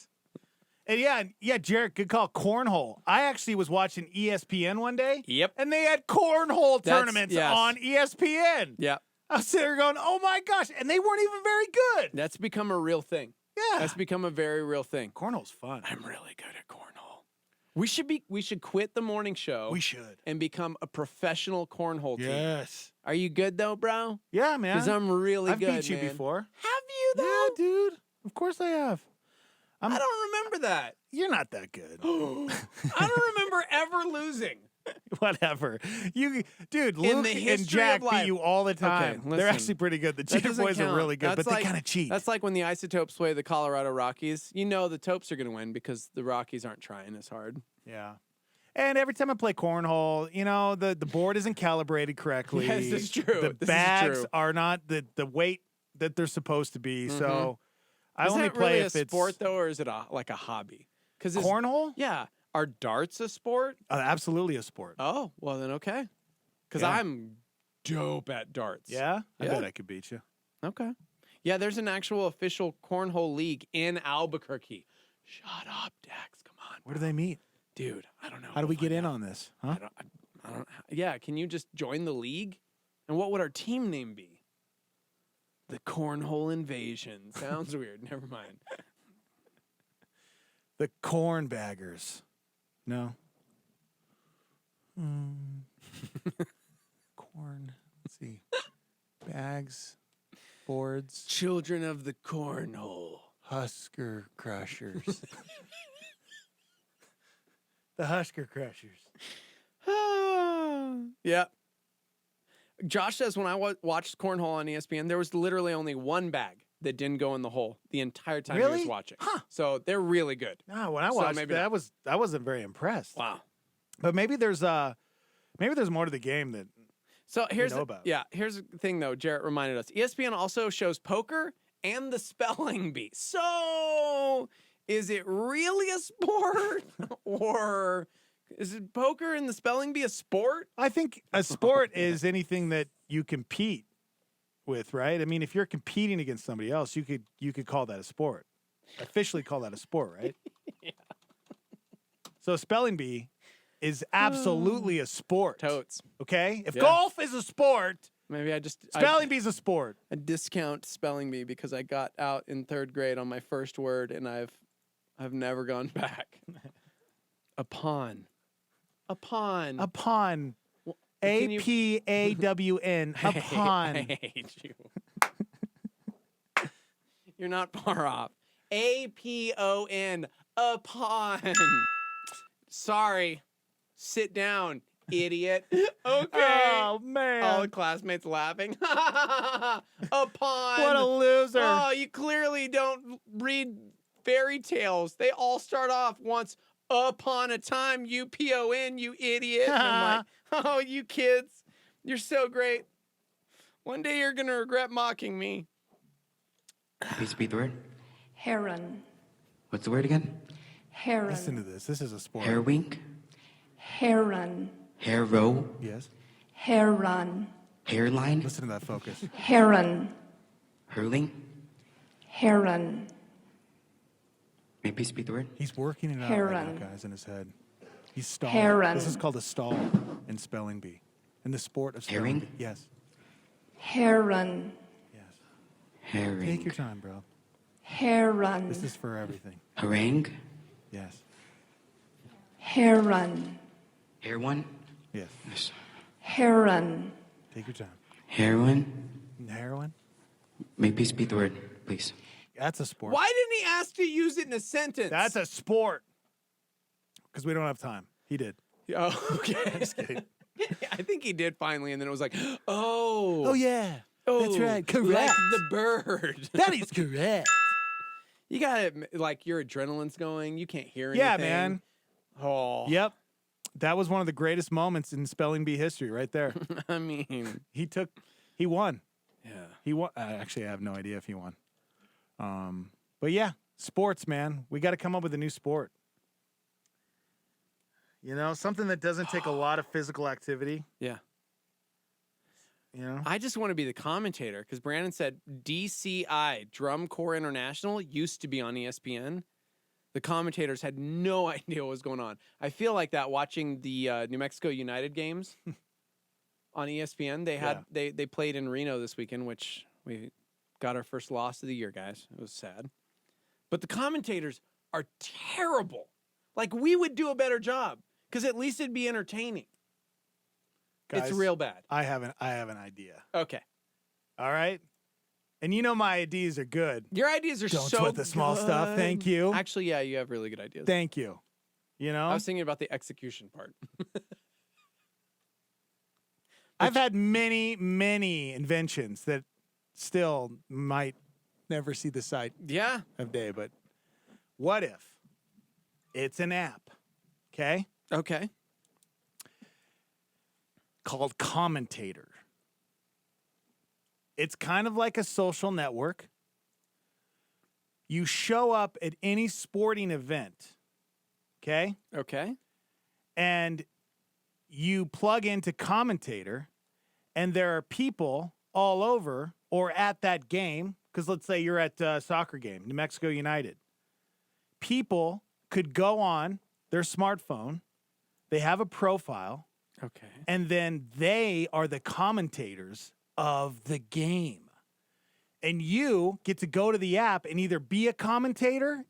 And yeah, Jarrett, good call. Cornhole. I actually was watching ESPN one day. Yep. And they had cornhole tournaments on ESPN. Yep. I was sitting there going, oh my gosh. And they weren't even very good. That's become a real thing. Yeah. That's become a very real thing. Cornhole's fun. I'm really good at cornhole. We should quit the morning show. We should. And become a professional cornhole team. Yes. Are you good though, bro? Yeah, man. Because I'm really I've good, beat you man. before. Have you though? Yeah, dude. Of course I have. I don't remember that. You're not that good. I don't remember ever losing. Whatever. Dude, In Luke the and history Jack of life. beat you all the time. Okay, They're listen. actually pretty good. The That Cheetah doesn't Boys are count. really good, That's but like, they kind of cheat. That's like when the Isotopes play the Colorado Rockies. You know the Topes are going to win because the Rockies aren't trying as hard. Yeah. And every time I play cornhole, the board isn't calibrated correctly. Yes, this is true. The This is bags true. are not the weight that they're supposed to be. Mhm. So I Is only that play really if a it's sport though, or is it like a hobby? Because cornhole. Yeah. Are darts a sport? Absolutely a sport. Oh, well then okay. Because Yeah. I'm dope at darts. Yeah? I Yeah. bet I could beat you. Okay. Yeah, there's an actual official cornhole league in Albuquerque. Shut up, Dax. Come on. Where do they meet? Dude, I don't know. How do we get in on this? Huh? I don't. Yeah, can you just join the league? And what would our team name be? The Cornhole Invasion. Sounds weird. Never mind. The cornbaggers. No. Corn. Let's see. Bags. Boards. Children of the Cornhole. Husker Crushers. The Husker Crushers. Yeah. Josh says when I watched Cornhole on ESPN, there was literally only one bag that didn't go in the hole the entire time he was Really? watching. Huh. So they're really good. No, when I So watched maybe that, not. I wasn't very impressed. Wow. But maybe there's more to the game that So here's know about. here's the thing though. Jarrett reminded us. ESPN also shows poker and the spelling bee. So is it really a sport, or is it poker and the spelling bee a sport? I think a sport is anything that you compete with, right? I mean, if you're competing against somebody else, you could call that a sport. Officially call that a sport, right? Yeah. So a spelling bee is absolutely a sport. Totes. Okay? If Yeah. golf is a sport, Maybe spelling bee's a sport. I discount spelling bee because I got out in 3rd grade on my first word and I've never gone back. A pawn. A pawn. A-P-A-W-N. Upon. I hate you. You're not far off. A-P-O-N. Upon. Sorry. Sit down, idiot. Okay. Oh, man. All the classmates laughing. Upon. What a loser. Oh, you clearly don't read fairy tales. They all start off once upon a time, U-P-O-N, you idiot. And I'm like, oh, you kids, you're so great. One day you're going to regret mocking me. Please repeat the word. Heron. What's the word again? Heron. Listen to this. This is a sport. Hair wink. Heron. Hair row. Yes. Heron. Hairline. Listen to that focus. Heron. Hurling. Heron. May I please repeat the word? He's working it out Heron. right now, guys, in his head. He's stalling. Heron. This is called a stall in spelling bee. In the sport of spelling Herring? bee. Yes. Heron. Herring. Take your time, bro. Heron. This is for everything. Harangue. Yes. Heron. Hair one. Yes. Yes. Heron. Take your time. Heroin. Heroin? May I please repeat the word, please? That's a sport. Why didn't he ask to use it in a sentence? That's a sport. Because we don't have time. He did. Oh, okay. Just kidding. I think he did finally, and then it was like, oh. Oh, yeah. Oh, That's right. Correct. Like the bird. That is correct. You got it, like your adrenaline's going. You can't hear anything. Yeah, man. Oh. Yep. That was one of the greatest moments in spelling bee history right there. I mean. He won. Yeah. He won. Actually, I have no idea if he won. But yeah, sports, man. We got to come up with a new sport. You know, something that doesn't take a lot of physical activity. Yeah. You know? I just want to be the commentator because Brandon said DCI, Drum Corps International, used to be on ESPN. The commentators had no idea what was going on. I feel like that watching the New Mexico United games on ESPN. They had they played in Reno this weekend, which we got our first loss of the year, guys. It was sad. But the commentators are terrible. Like, we would do a better job because at least it'd be entertaining. Guys, it's real bad. I have an idea. Okay. All right. And you know my ideas are good. Your ideas are Don't so sweat the small stuff. good. Thank you. Actually, yeah, you have really good ideas. Thank you. You know? I was thinking about the execution part. I've had many, many inventions that still might never see the sight of day. But what if it's an app, okay? Okay. Called Commentator. It's kind of like a social network. You show up at any sporting event, okay? Okay. And you plug into Commentator, and there are people all over or at that game, because let's say you're at a soccer game, New Mexico United. People could go on their smartphone, they have a profile, okay, and then they are the commentators of the game. And you get to go to the app and either be a commentator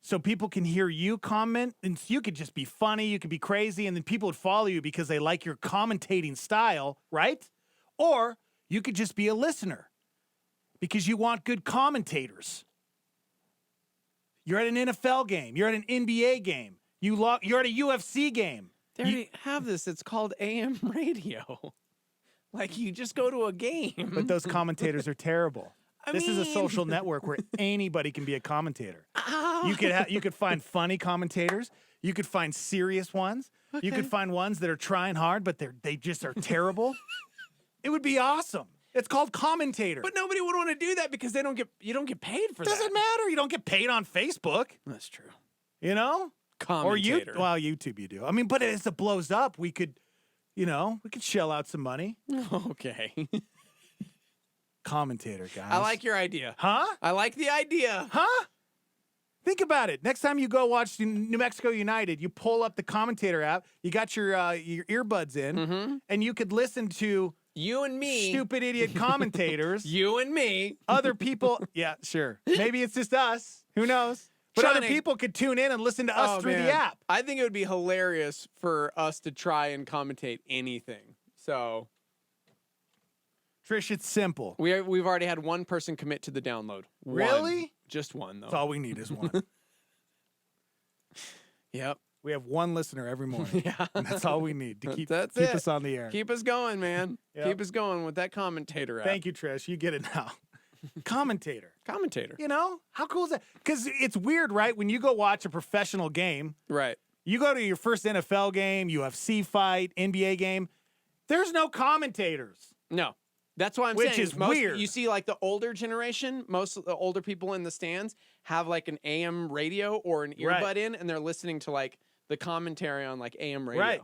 so people can hear you comment, and you could just be funny, you could be crazy, and then people would follow you because they like your commentating style, right? Or you could just be a listener because you want good commentators. You're at an NFL game, you're at an NBA game, you're at a UFC game. They already have this. It's called AM radio. Like, you just go to a game. But those commentators are terrible. This is a social network where anybody can be a commentator. You could find funny commentators. You could find serious ones. Okay. You could find ones that are trying hard, but they just are terrible. It would be awesome. It's called Commentator. But nobody would want to do that because you don't get paid for that. Doesn't matter. You don't get paid on Facebook. That's true. You know? Commentator. Or YouTube you do. I mean, but as it blows up, we could shell out some money. Okay. Commentator, guys. I like your idea. Huh? I like the idea. Huh? Think about it. Next time you go watch New Mexico United, you pull up the Commentator app, you got your earbuds in, and you could listen to you and me, stupid idiot commentators. You and me. Other people. Yeah, sure. Maybe it's just us. Who knows? But other people could tune in and listen to us through the app. I think it would be hilarious for us to try and commentate anything. So, Trish, it's simple. We've already had one person commit to the download. Really? One. Just one, though. That's all we need is one. Yep. We have one listener every morning. Yeah. And that's all we need to keep That's keep it. us on the air. Keep us going, man. Yep. Keep us going with that commentator app. Thank you, Trish. You get it now. Commentator. Commentator. You know? How cool is that? Because it's weird, right? When you go watch a professional game, right? You go to your first NFL game, UFC fight, NBA game, there's no commentators. No. That's why I'm Which saying. is weird. You see, like, the older generation, most of the older people in the stands have, like, an AM radio or an earbud in, and they're listening to, like, the commentary on, like, AM radio. Right.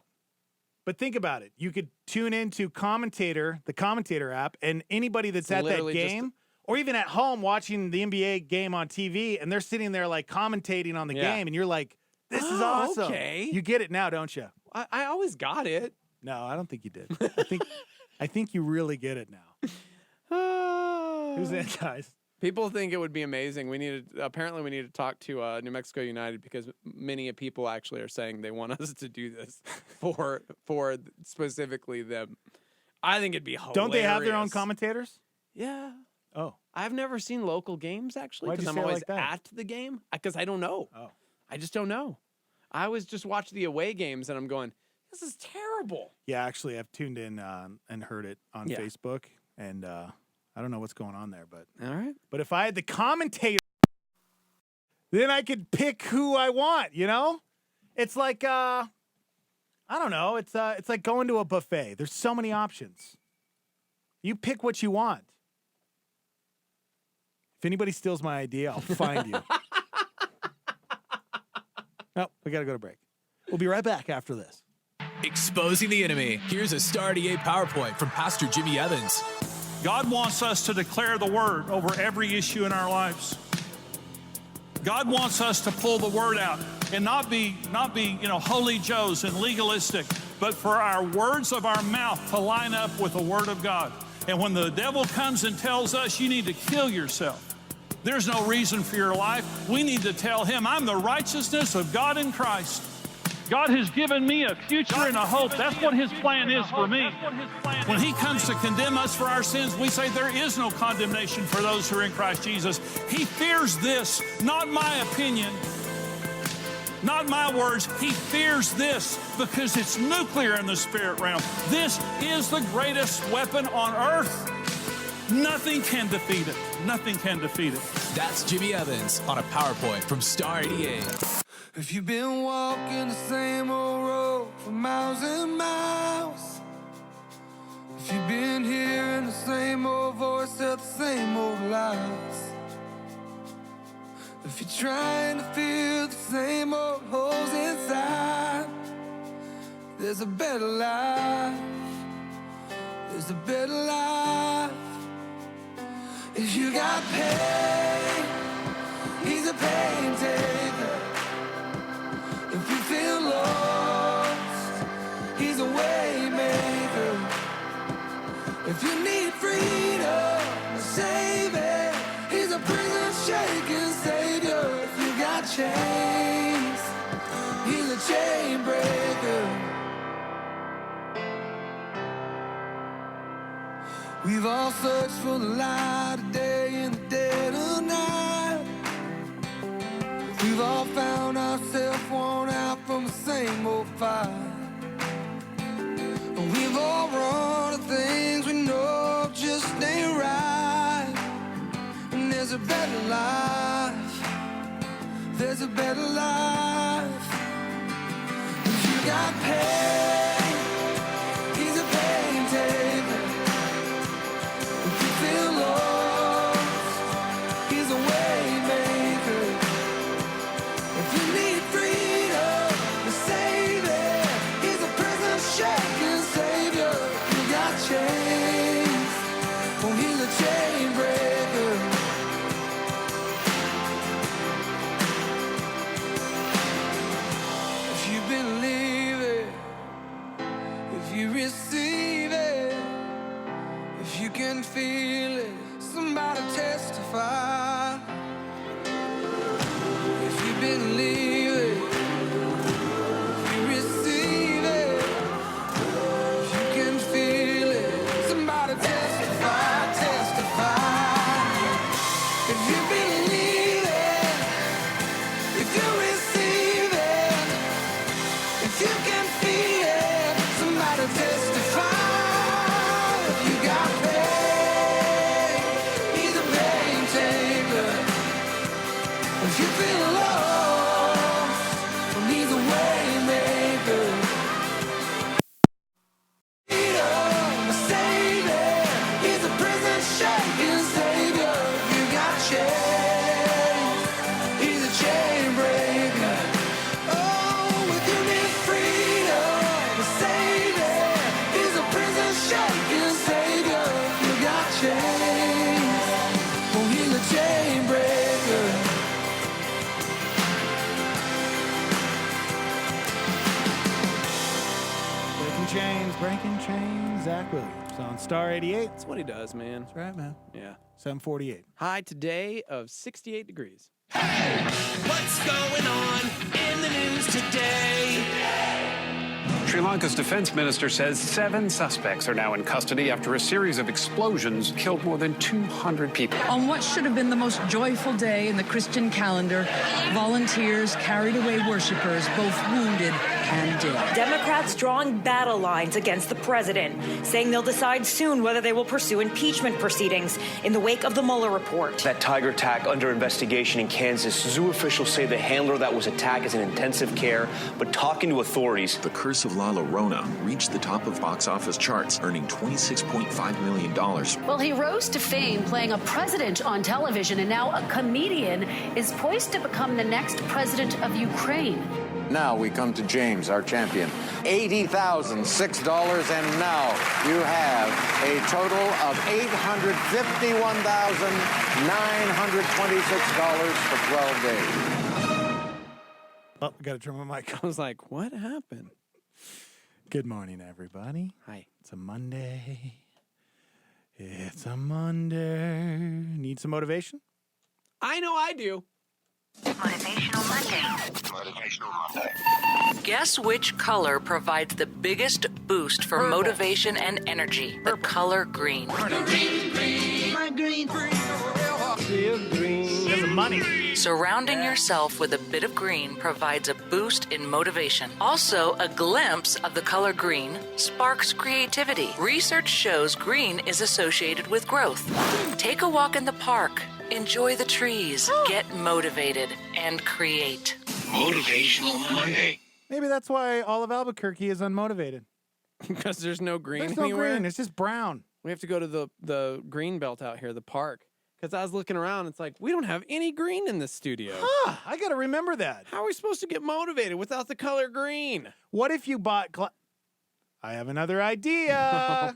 But think about it. You could tune into the commentator app, and anybody that's at that Literally game, or even at home watching the NBA game on TV, and they're sitting there, like, commentating on the game, and you're like, this is awesome. Okay. You get it now, don't you? I always got it. No, I don't think you did. I think you really get it now. Who's in, guys? People think it would be amazing. Apparently we need to talk to New Mexico United, because many people actually are saying they want us to do this for specifically them. I think it'd be hilarious. Don't they have their own commentators? Yeah. Oh. I've never seen local games, actually, Why'd you because I'm say it always like that? at the game, because I don't know. Oh. I just don't know. I always just watch the away games, and I'm going, this is terrible. Yeah, actually, I've tuned in and heard it on Yeah. Facebook, and I don't know what's going on there, but all right. But if I had the commentator, then I could pick who I want. You know, it's like I don't know. It's like going to a buffet. There's so many options. You pick what you want. If anybody steals my idea, I'll find you. Oh, we got to go to break. We'll be right back after this. Exposing the enemy. Here's a Star 88 PowerPoint from Pastor Jimmy Evans. God wants us to declare the word over every issue in our lives. God wants us to pull the word out and not be holy joes and legalistic, but for our words of our mouth to line up with the word of God. And when the devil comes and tells us you need to kill yourself, there's no reason for your life, we need to tell him, I'm the righteousness of God in Christ. God has given me a future and a hope. That's what his plan is for me. When he comes to condemn us for our sins, we say there is no condemnation for those who are in Christ Jesus. He fears this, not my opinion, not my words. He fears this because it's nuclear in the spirit realm. This is the greatest weapon on earth. Nothing can defeat it. Nothing can defeat it. That's Jimmy Evans on a PowerPoint from Star 88. If you've been walking the same old road for miles and miles, if you've been hearing the same old voice, tell the same old lies, if you're trying to fill the same old holes inside, there's a better life. There's a better life. If you got pain, he's a pain taker. If you feel lost, he's a way maker. If you need freedom, a savior, he's a prison shaking savior. If you got chains, he's a chain breaker. We've all searched for the light of day in the dead of night. We've all found ourselves worn out from the same old fight. And we've all run to things we know just ain't right. And there's a better life. There's a better life. If you got pain, he's a pain taker. If you feel lost, he's a way maker. If you need freedom, the savior, he's a prison shaking savior. If you got chains, oh, he's a chain breaker. If you believe it, if you receive it, if you can feel it, somebody testify. If you feel lost, well, he's a way maker. Freedom, a savior, he's a prison shaking savior. You got chains, he's a chain breaker. Oh, with you need freedom, a savior, he's a prison shaking savior. You got chains, oh, he's a chain breaker. Breaking chains, Zach Williams on Star 88. That's what he does, man. That's right, man. Yeah. 748. High today of 68 degrees. What's going on in the news today? Sri Lanka's defense minister says 7 suspects are now in custody after a series of explosions killed more than 200 people. On what should have been the most joyful day in the Christian calendar, volunteers carried away worshipers, both wounded and dead. Democrats drawing battle lines against the president, saying they'll decide soon whether they will pursue impeachment proceedings in the wake of the Mueller report. That Tiger attack under investigation in Kansas. Zoo officials say the handler that was attacked is in intensive care, but talking to authorities. The Curse of La Llorona reached the top of box office charts, earning $26.5 million. Well, he rose to fame playing a president on television, and now a comedian is poised to become the next president of Ukraine. Now we come to James, our champion. $80,006, and now you have a total of $851,926 for 12 days. Oh, I got to turn my mic. I was like, what happened? Good morning, everybody. Hi. It's a Monday. It's a Monday. Need some motivation? I know I do. Motivational Monday. Guess which color provides the biggest boost for motivation and energy? The color green. My green money. Surrounding yourself with a bit of green provides a boost in motivation. Also, a glimpse of the color green sparks creativity. Research shows green is associated with growth. Take a walk in the park. Enjoy the trees, get motivated, and create. Motivational Monday. Maybe that's why all of Albuquerque is unmotivated. Because there's no green There's no anywhere. green. It's just brown. We have to go to the green belt out here, the park. Because I was looking around, it's like, we don't have any green in this studio. Huh, I got to remember that. How are we supposed to get motivated without the color green? What if you bought... I have another idea.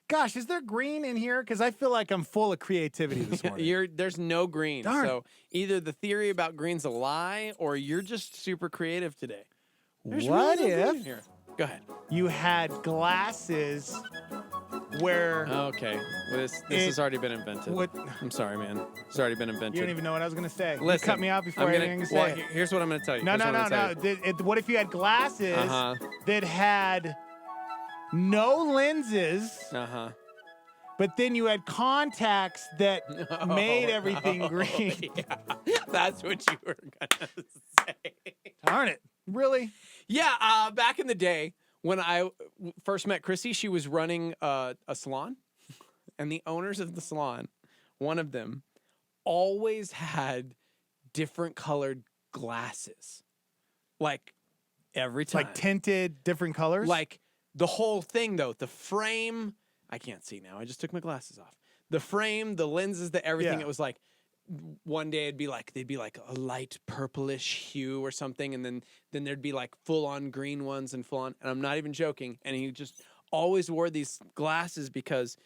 Gosh, is there green in here? Because I feel like I'm full of creativity this morning. There's no green. Darn. So either the theory about green's a lie, or you're just super creative today. There's What really no green if in here. Go ahead. you had glasses where... Okay. Well, this has already been invented. What? I'm sorry, man. It's already been invented. You don't even know what I was going to say. Listen, You cut me off before I even say well, it. here's what I'm going to tell you. No. Here's what I'm gonna tell you. What if you had glasses that had no lenses, but then you had contacts that made everything green? Yeah. That's what you were going to say. Darn it. Really? Yeah, back in the day when I first met Chrissy, she was running a salon, and the owners of the salon, one of them, always had different colored glasses. Like every time. Like tinted different colors? Like the whole thing, though. The frame, I can't see now. I just took my glasses off. The frame, the lenses, the everything. Yeah. It was like one day they'd be like a light purplish hue or something, and then there'd be like full on green ones and full on. And I'm not even joking. And he just always wore these glasses because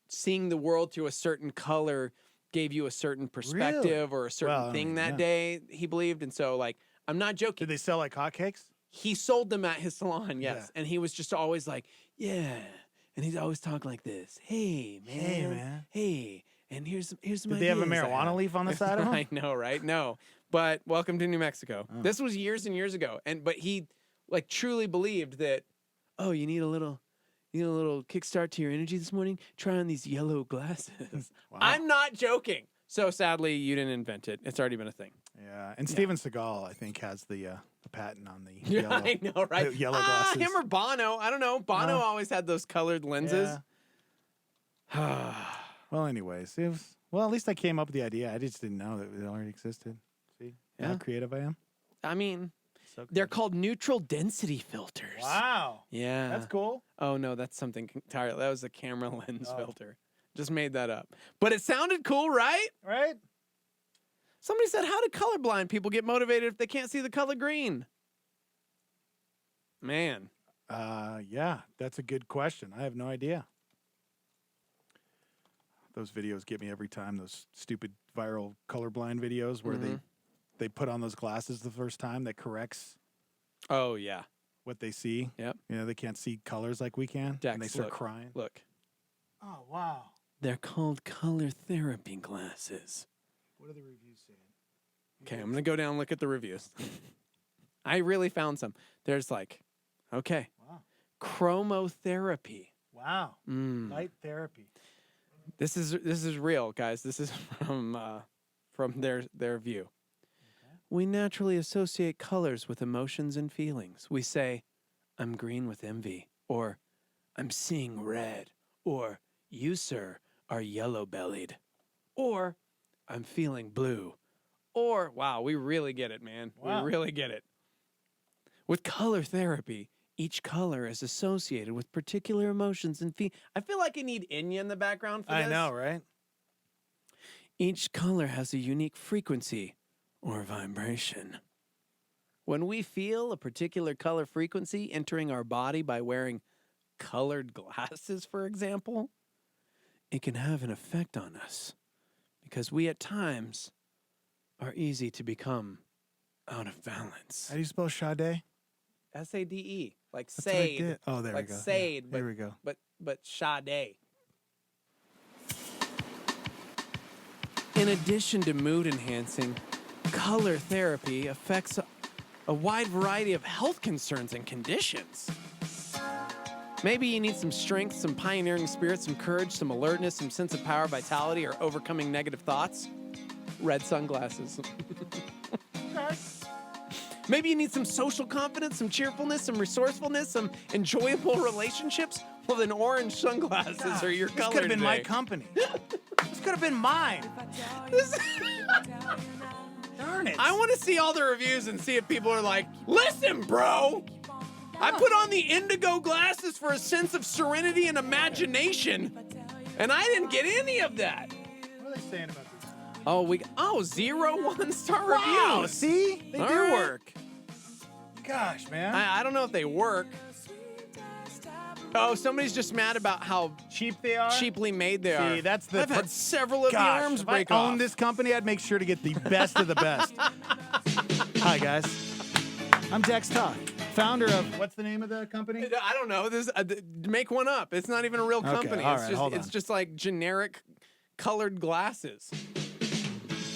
seeing the world through a certain color gave you a certain perspective or a certain thing that day, he believed. And so, like, I'm not joking. Did they sell like hotcakes? He sold them at his salon, yes. Yeah. And he was just always like, yeah. And he'd always talk like this. Hey, man. Hey, man. Hey. And here's my Did they have a ideas I marijuana have." leaf on the side of them? I know, right? No. But welcome to New Mexico. Oh. This was years and years ago. But he like truly believed that, oh, you need a little kickstart to your energy this morning? Try on these yellow glasses. Wow. I'm not joking. So sadly, you didn't invent it. It's already been a thing. Yeah, and Steven Seagal, I think, has the patent on the Yeah, yellow, I know, right? the yellow glasses. Him or Bono. I don't know. Bono always had those colored lenses. Well, anyways, Well, at least I came up with the idea. I just didn't know that it already existed. See how creative I am? I mean, they're called neutral density filters. Wow. Yeah. That's cool. Oh, no, that's something entirely. That was a camera lens filter. Just made that up. But it sounded cool, right? Right. Somebody said, how do colorblind people get motivated if they can't see the color green? Man. Yeah, that's a good question. I have no idea. Those videos get me every time, those stupid viral colorblind videos where they put on those glasses the first time that corrects Oh, yeah. what they see. Yep. You know, they can't see colors like we can. Dex, and they start look. crying. Look. Oh, wow. They're called color therapy glasses. What are the reviews saying? Okay, I'm going to go down and look at the reviews. I really found some. There's like, okay, chromotherapy. Wow. Light therapy. This is real, guys. This is from their view. Okay. We naturally associate colors with emotions and feelings. We say, I'm green with envy, or I'm seeing red, or you, sir, are yellow-bellied, or I'm feeling blue, or, wow, we really get it, man. Wow. We really get it. With color therapy, each color is associated with particular emotions and I feel like I need Enya in the background for this. I know, right? Each color has a unique frequency or vibration. When we feel a particular color frequency entering our body by wearing colored glasses, for example, it can have an effect on us because we at times are easy to become out of balance. How do you spell Sade? S-A-D-E, like That's what I Sade. did. Oh, there like we go. Sade, There we go. But Sade. In addition to mood enhancing, color therapy affects a wide variety of health concerns and conditions. Maybe you need some strength, some pioneering spirit, some courage, some alertness, some sense of power, vitality, or overcoming negative thoughts. Red sunglasses. Maybe you need some social confidence, some cheerfulness, some resourcefulness, some enjoyable relationships. Well, then orange sunglasses are your color. This could have been my today. company. This could have been mine. Darn it. I want to see all the reviews and see if people are like, listen, bro. I put on the indigo glasses for a sense of serenity and imagination, and I didn't get any of that. What are they saying about this? Oh, 0 1-star Wow, reviews. see? They All do right. work. Gosh, man. I don't know if they work. Oh, somebody's just mad about how cheap they are. Cheaply made they are. See, that's the. I've had several of the Gosh, arms if break I off. owned this company, I'd make sure to get the best of the best. Hi, guys. I'm Dex Talk, founder of. What's the name of the company? I don't know. This make one up. It's not even a real company. all it's right, just hold it's on. just like generic colored glasses.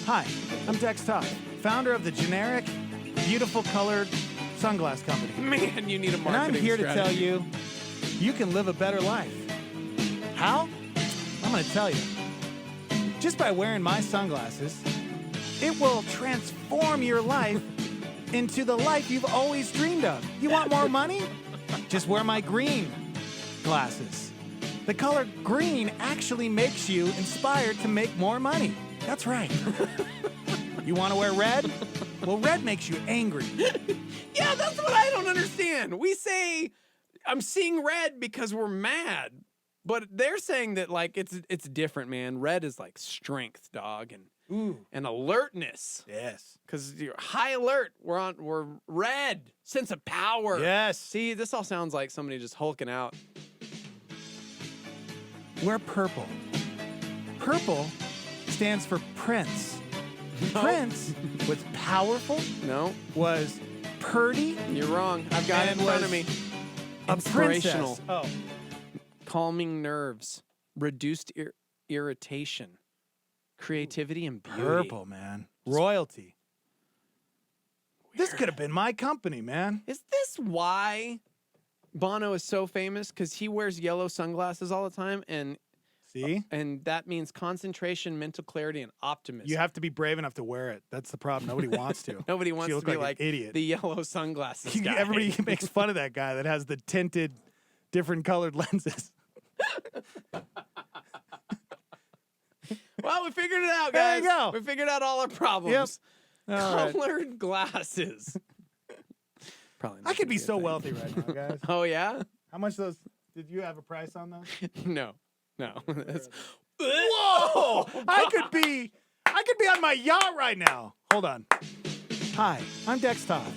Hi, I'm Dex Talk, founder of the generic, beautiful colored sunglass company. Man, you need a marketing And I'm here strategy. to tell you, you can live a better life. How? I'm going to tell you. Just by wearing my sunglasses, it will transform your life into the life you've always dreamed of. You want more money? Just wear my green glasses. The color green actually makes you inspired to make more money. That's right. You want to wear red? Well, red makes you angry. Yeah, that's what I don't understand. We say I'm seeing red because we're mad, but they're saying that like it's different, man. Red is like strength, dog, and alertness. Yes. Because you're high alert. We're red. Sense of power. Yes. See, this all sounds like somebody just hulking out. Wear purple. Purple stands for Prince. No. Prince was powerful. No. Was purdy. You're wrong. I've got it and in front of was me. a Inspirational. princess. Oh. Calming nerves. Reduced irritation. Creativity and beauty. Purple, man. Royalty. This could have been my company, man. Is this why Bono is so famous? Because he wears yellow sunglasses all the time, and see, and that means concentration, mental clarity, and optimism. You have to be brave enough to wear it. That's the problem. Nobody wants to. Nobody wants So you to look be like an idiot. the yellow sunglasses guy. Everybody makes fun of that guy that has the tinted, different colored lenses. Well, we figured it out, There guys. you go. We figured out all our problems. Yep. All right. Colored glasses. Probably. I could be so wealthy right now, guys. Oh yeah. How much those? Did you have a price on those? No. That's- Whoa! I could be on my yacht right now. Hold on. Hi, I'm Dex Toth.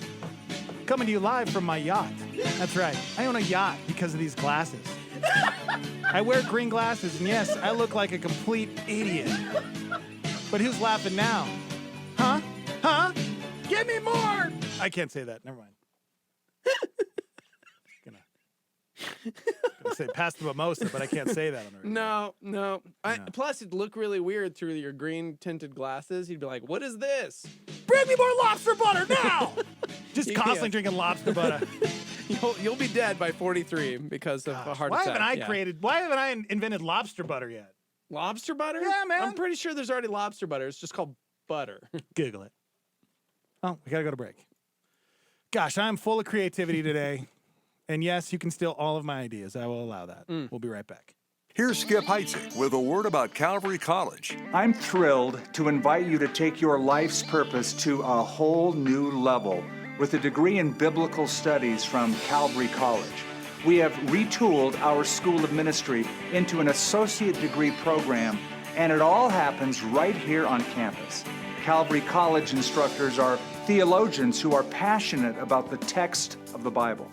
Coming to you live from my yacht. That's right. I own a yacht because of these glasses. I wear green glasses, and yes, I look like a complete idiot. But who's laughing now? Huh? Huh? Give me more! I can't say that. Never mind. gonna say pass the mimosa, but I can't say that on the radio. No. Plus, it'd look really weird through your green tinted glasses. You'd be like, "What is this? Bring me more lobster butter now!" Just constantly drinking lobster butter. You'll be dead by 43 because of a heart attack. Why haven't I invented lobster butter yet? Lobster butter? Yeah, man. I'm pretty sure there's already lobster butter. It's just called butter. Google it. Oh, we gotta go to break. Gosh, I'm full of creativity today. And yes, you can steal all of my ideas. I will allow that. We'll be right back. Here's Skip Heitzig with a word about Calvary College. I'm thrilled to invite you to take your life's purpose to a whole new level with a degree in biblical studies from Calvary College. We have retooled our School of Ministry into an associate degree program, and it all happens right here on campus. Calvary College instructors are theologians who are passionate about the text of the Bible.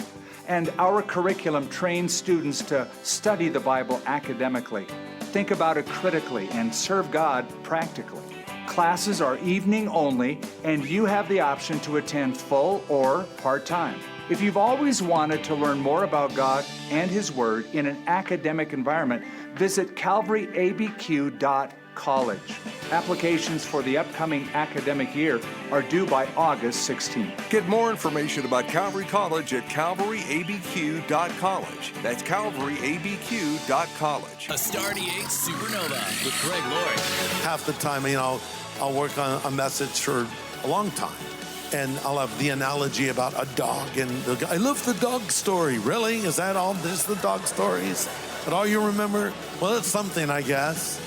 And our curriculum trains students to study the Bible academically, think about it critically, and serve God practically. Classes are evening only, and you have the option to attend full or part-time. If you've always wanted to learn more about God and His Word in an academic environment, visit calvaryabq.college. Applications for the upcoming academic year are due by August 16th. Get more information about Calvary College at calvaryabq.college. That's calvaryabq.college. A Star 88 Supernova with Greg Laurie. Half the time, I'll work on a message for a long time. And I'll have the analogy about a dog. And I love the dog story. Really? Is that all? Just the dog stories? But all you remember? Well, it's something, I guess.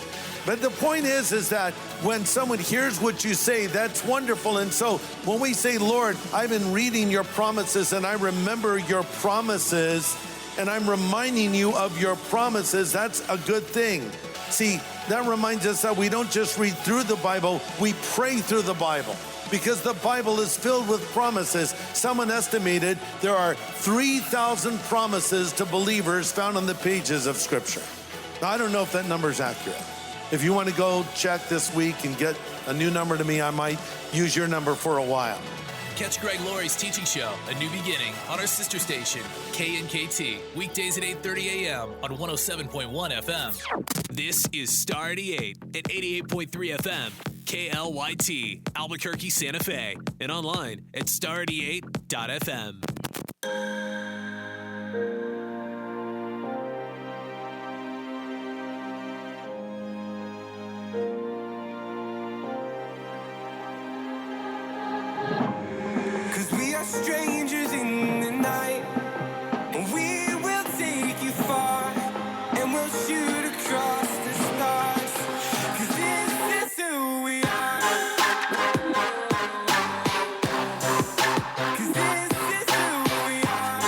But the point is that when someone hears what you say, that's wonderful. And so when we say, Lord, I've been reading your promises and I remember your promises and I'm reminding you of your promises, that's a good thing. See, that reminds us that we don't just read through the Bible, we pray through the Bible. Because the Bible is filled with promises. Someone estimated there are 3,000 promises to believers found on the pages of Scripture. Now, I don't know if that number is accurate. If you want to go check this week and get a new number to me, I might use your number for a while. Catch Greg Laurie's teaching show, A New Beginning, on our sister station, KNKT, weekdays at 8:30 a.m. on 107.1 FM. This is Star 88 at 88.3 FM, KLYT, Albuquerque, Santa Fe, and online at star88.fm. Strangers in the night, we will take you far, and we'll shoot across the stars, 'cause this is who we are. 'Cause this is who we are.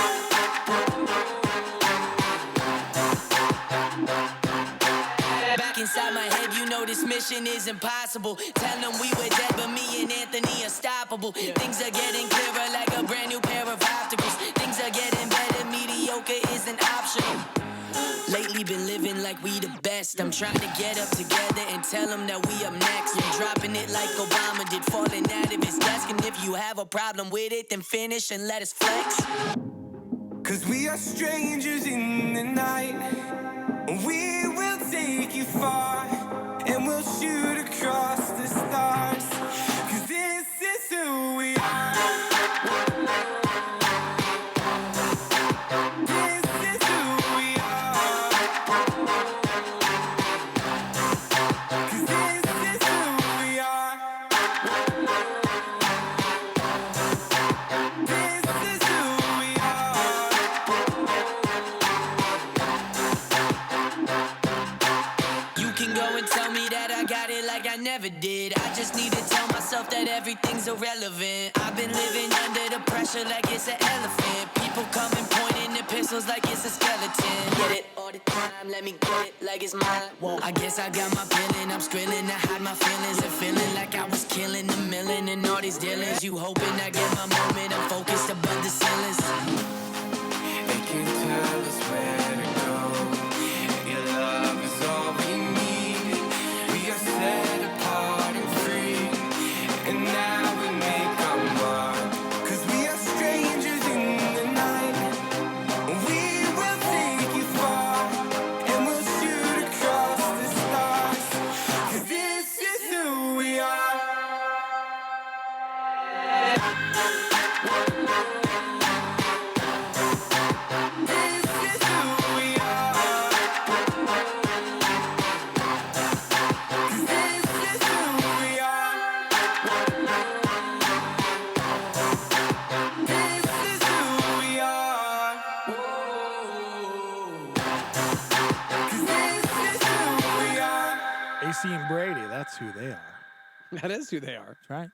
Back inside my head, you know this mission is impossible. Tell them we were dead, but me and Anthony unstoppable. Things are getting clearer like a brand new pair of opticals. Things are getting better, mediocre isn't optional. Lately been living like we the best. I'm trying to get up together and tell them that we up next. I'm dropping it like Obama did, falling out of his desk. And if you have a problem with it, then finish and let us flex. 'Cause we are strangers in the night. We will take you far, and we'll shoot across the stars. 'Cause this is who we are. This is who we are. 'Cause this is who we are. This is who we are. You can go and tell me that I got it like I never did. I just need to tell myself that everything's irrelevant. I've been living under the pressure like it's an elephant. People come and pointing their pistols like it's a skeleton. Get it all the time, let me get it like it's mine. I guess I got my feeling, I'm skrilling to hide my feelings and feeling like I was killing a million and all these dealings. You hoping I get my moment, I'm focused above the ceilings. They can tell us where to go. Your love is all we need. We are set apart and free, and now we make our mark. 'Cause we are strangers in the night. We will take you far, and we'll shoot across the stars. 'Cause this is who we are. AC and Brady, that's who they are. That is who they are. That's right.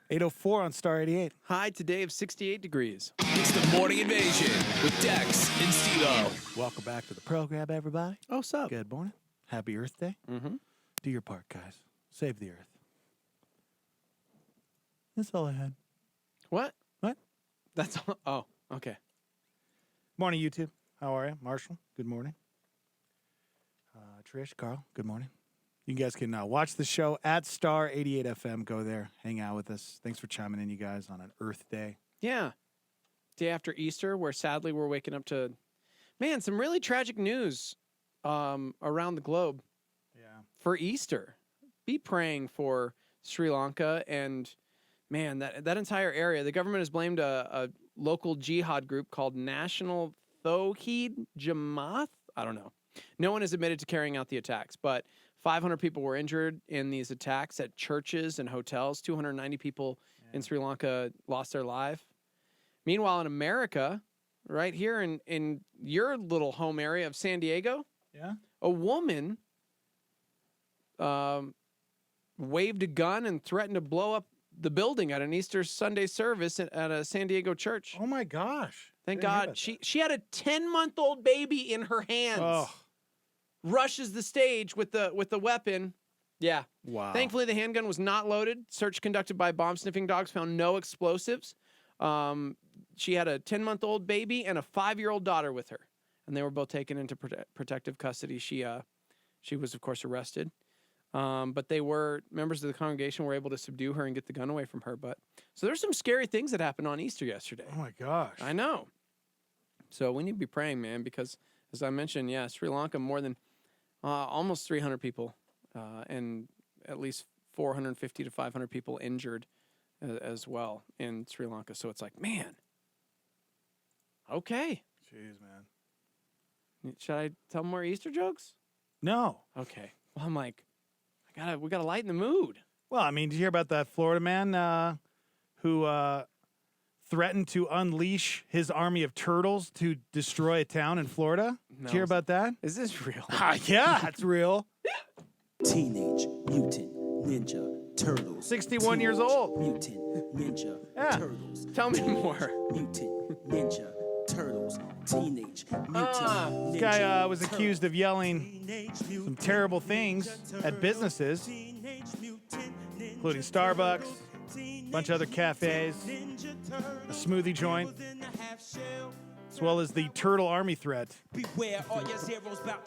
8:04 on Star 88. High today of 68 degrees. It's the Morning Invasion with Dex and Steve-O. Welcome back to the program, everybody. Oh, sup? Good morning. Happy Earth Day. Mm-hmm. Do your part, guys. Save the Earth. That's all I had. What? What? That's all. Oh, okay. Morning, YouTube. How are you? Marshall, good morning. Trish, Carl, good morning. You guys can watch the show at Star 88 FM. Go there, hang out with us. Thanks for chiming in, you guys, on an Earth Day. Yeah. Day after Easter, where sadly we're waking up to, man, some really tragic news around the globe. Yeah. For Easter. Be praying for Sri Lanka and, man, that entire area. The government has blamed a local jihad group called National Tawheed Jamaat. I don't know. No one has admitted to carrying out the attacks, but 500 people were injured in these attacks at churches and hotels. 290 people in Sri Lanka lost their life. Meanwhile, in America, right here in your little home area of San Diego, a woman waved a gun and threatened to blow up the building at an Easter Sunday service at a San Diego church. Oh, my gosh. Thank God. She had a 10-month-old baby in her hands. Oh. Rushes the stage with the weapon. Yeah. Wow. Thankfully, the handgun was not loaded. Search conducted by bomb-sniffing dogs found no explosives. She had a 10-month-old baby and a 5-year-old daughter with her, and they were both taken into protective custody. She was, of course, arrested. But they were members of the congregation were able to subdue her and get the gun away from her. But so there's some scary things that happened on Easter yesterday. Oh my gosh. I know. So we need to be praying, man, because as I mentioned, Sri Lanka, more than almost 300 people and at least 450 to 500 people injured as well in Sri Lanka. So it's like, man, okay. Jeez, man. Should I tell more Easter jokes? No. Okay. Well, I'm like, we gotta lighten the mood. Well, I mean, did you hear about that Florida man who threatened to unleash his army of turtles to destroy a town in Florida? Did you hear about that? Is this real? Yeah, it's real. Teenage Mutant Ninja Turtles. 61 years old. Mutant Ninja Turtles. Tell me more. Mutant Ninja Turtles. Teenage Mutant Ninja. This guy was accused of yelling some terrible things at businesses, including Starbucks, a bunch of other cafes, a smoothie joint, as well as the Turtle Army threat.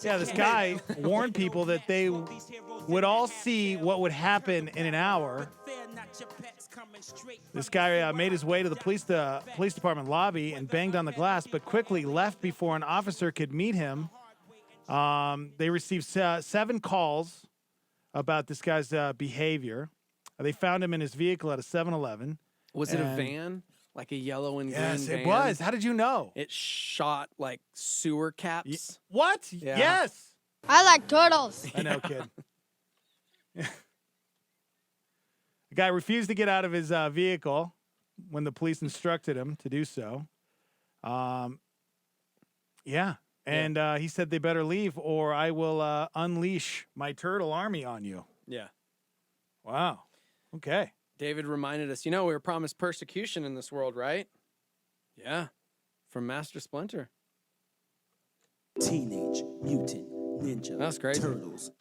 Yeah, this guy warned people that they would all see what would happen in an hour. This guy made his way to the police department lobby and banged on the glass, but quickly left before an officer could meet him. They received 7 calls about this guy's behavior. They found him in his vehicle at a 7-Eleven. Was it a van? Like a yellow and green van? Yes, it was. How did you know? It shot like sewer caps. What? Yeah. Yes. I like turtles. I know, kid. The guy refused to get out of his vehicle when the police instructed him to do so. Yeah. And he said they better leave or I will unleash my turtle army on you. Yeah. Wow. Okay. David reminded us, we were promised persecution in this world, right? Yeah. From Master Splinter. Teenage Mutant Ninja That's crazy. Turtles.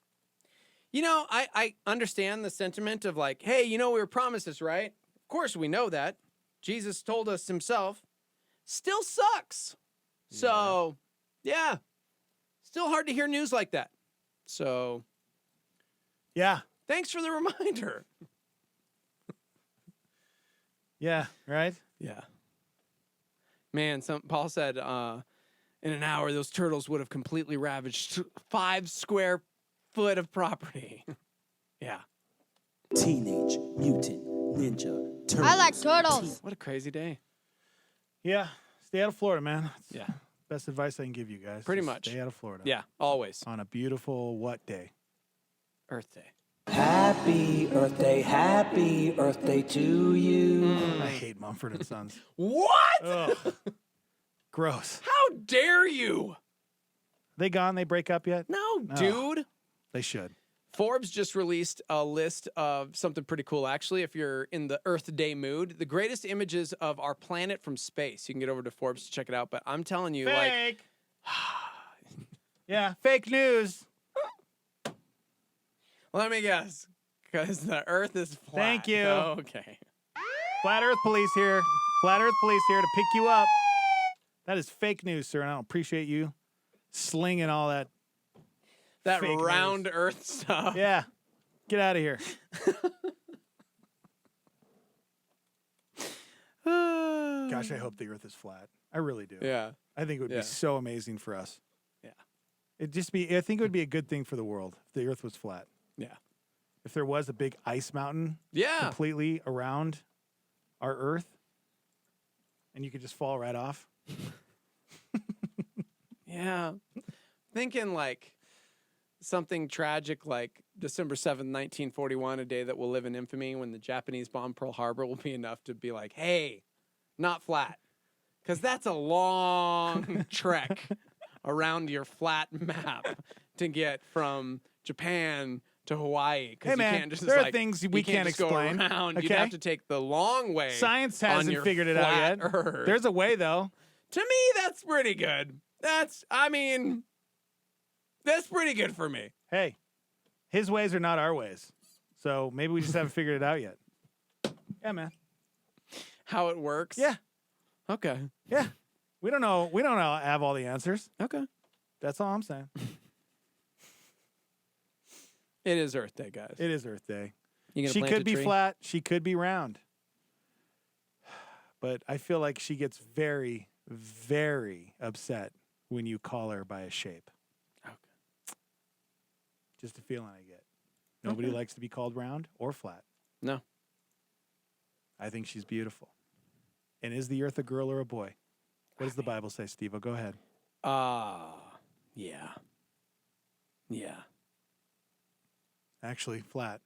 I understand the sentiment of like, hey, we were promised this, right? Of course we know that. Jesus told us himself. Still sucks. So, yeah. Still hard to hear news like that. So, yeah. Thanks for the reminder. Yeah, right? Yeah. Man, Paul said in an hour, those turtles would have completely ravaged 5 square foot of property. Yeah. Teenage Mutant Ninja Turtles. I like turtles. What a crazy day. Yeah. Stay out of Florida, man. Yeah. Best advice I can give you guys. Pretty Just much. Stay out of Florida. Yeah, always. On a beautiful what day? Earth Day. Happy Earth Day to you. I hate Mumford & Sons. What? Ugh. Gross. How dare you? They gone? They break up yet? No, dude. They should. Forbes just released a list of something pretty cool, actually, if you're in the Earth Day mood. The greatest images of our planet from space. You can get over to Forbes to check it out. But I'm telling you, Fake. Yeah, fake news. Let me guess. Because the Earth is flat. Thank you. Okay. Flat Earth Police here. Flat Earth Police here to pick you up. That is fake news, sir, and I don't appreciate you slinging all that fake round news. Earth stuff. Yeah. Get out of here. Gosh, I hope the Earth is flat. I really do. Yeah. I think it would be so amazing for us. Yeah. I think it would be a good thing for the world if the Earth was flat. Yeah. If there was a big ice mountain completely around our Earth and you could just fall right off. Yeah. Thinking like something tragic like December 7th, 1941, a day that will live in infamy when the Japanese bombed Pearl Harbor will be enough to be like, hey, not flat. Because that's a long trek around your flat map to get from Japan to Hawaii. Hey, man, you can't just, there are things we can't just explain. Go around. Okay? You'd have to take the long way. Science on hasn't your figured it out flat yet. Earth. There's a way, though. To me, that's pretty good. That's pretty good for me. Hey, his ways are not our ways. So maybe we just haven't figured it out yet. Yeah, man. How it works? Yeah. Okay. Yeah. We don't know. We don't have all the answers. Okay. That's all I'm saying. It is Earth Day, guys. It is Earth Day. You gonna She plant could a be tree? flat. She could be round. But I feel like she gets very, very upset when you call her by a shape. Okay. Just a feeling I get. Nobody likes to be called round or flat. No. I think she's beautiful. And is the Earth a girl or a boy? What does the Bible say, Steve-O? Go ahead. Yeah. Yeah. Actually, flat.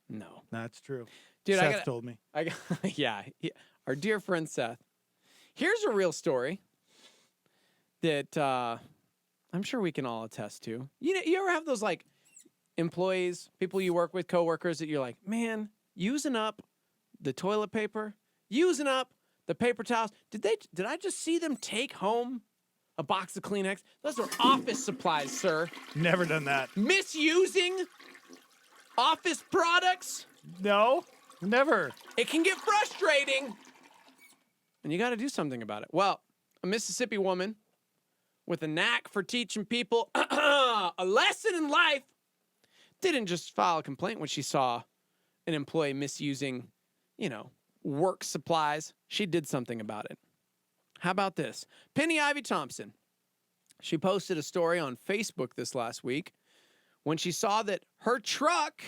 No. That's true. Dude, Seth told me. Yeah. Our dear friend Seth. Here's a real story that I'm sure we can all attest to. You ever have those like employees, people you work with, coworkers that you're like, man, using up the toilet paper, using up the paper towels. Did I just see them take home a box of Kleenex? Those are office supplies, sir. Never done that. Misusing office products? No, never. It can get frustrating. And you got to do something about it. Well, a Mississippi woman with a knack for teaching people a lesson in life didn't just file a complaint when she saw an employee misusing, work supplies. She did something about it. How about this? Penny Ivy Thompson. She posted a story on Facebook this last week when she saw that her truck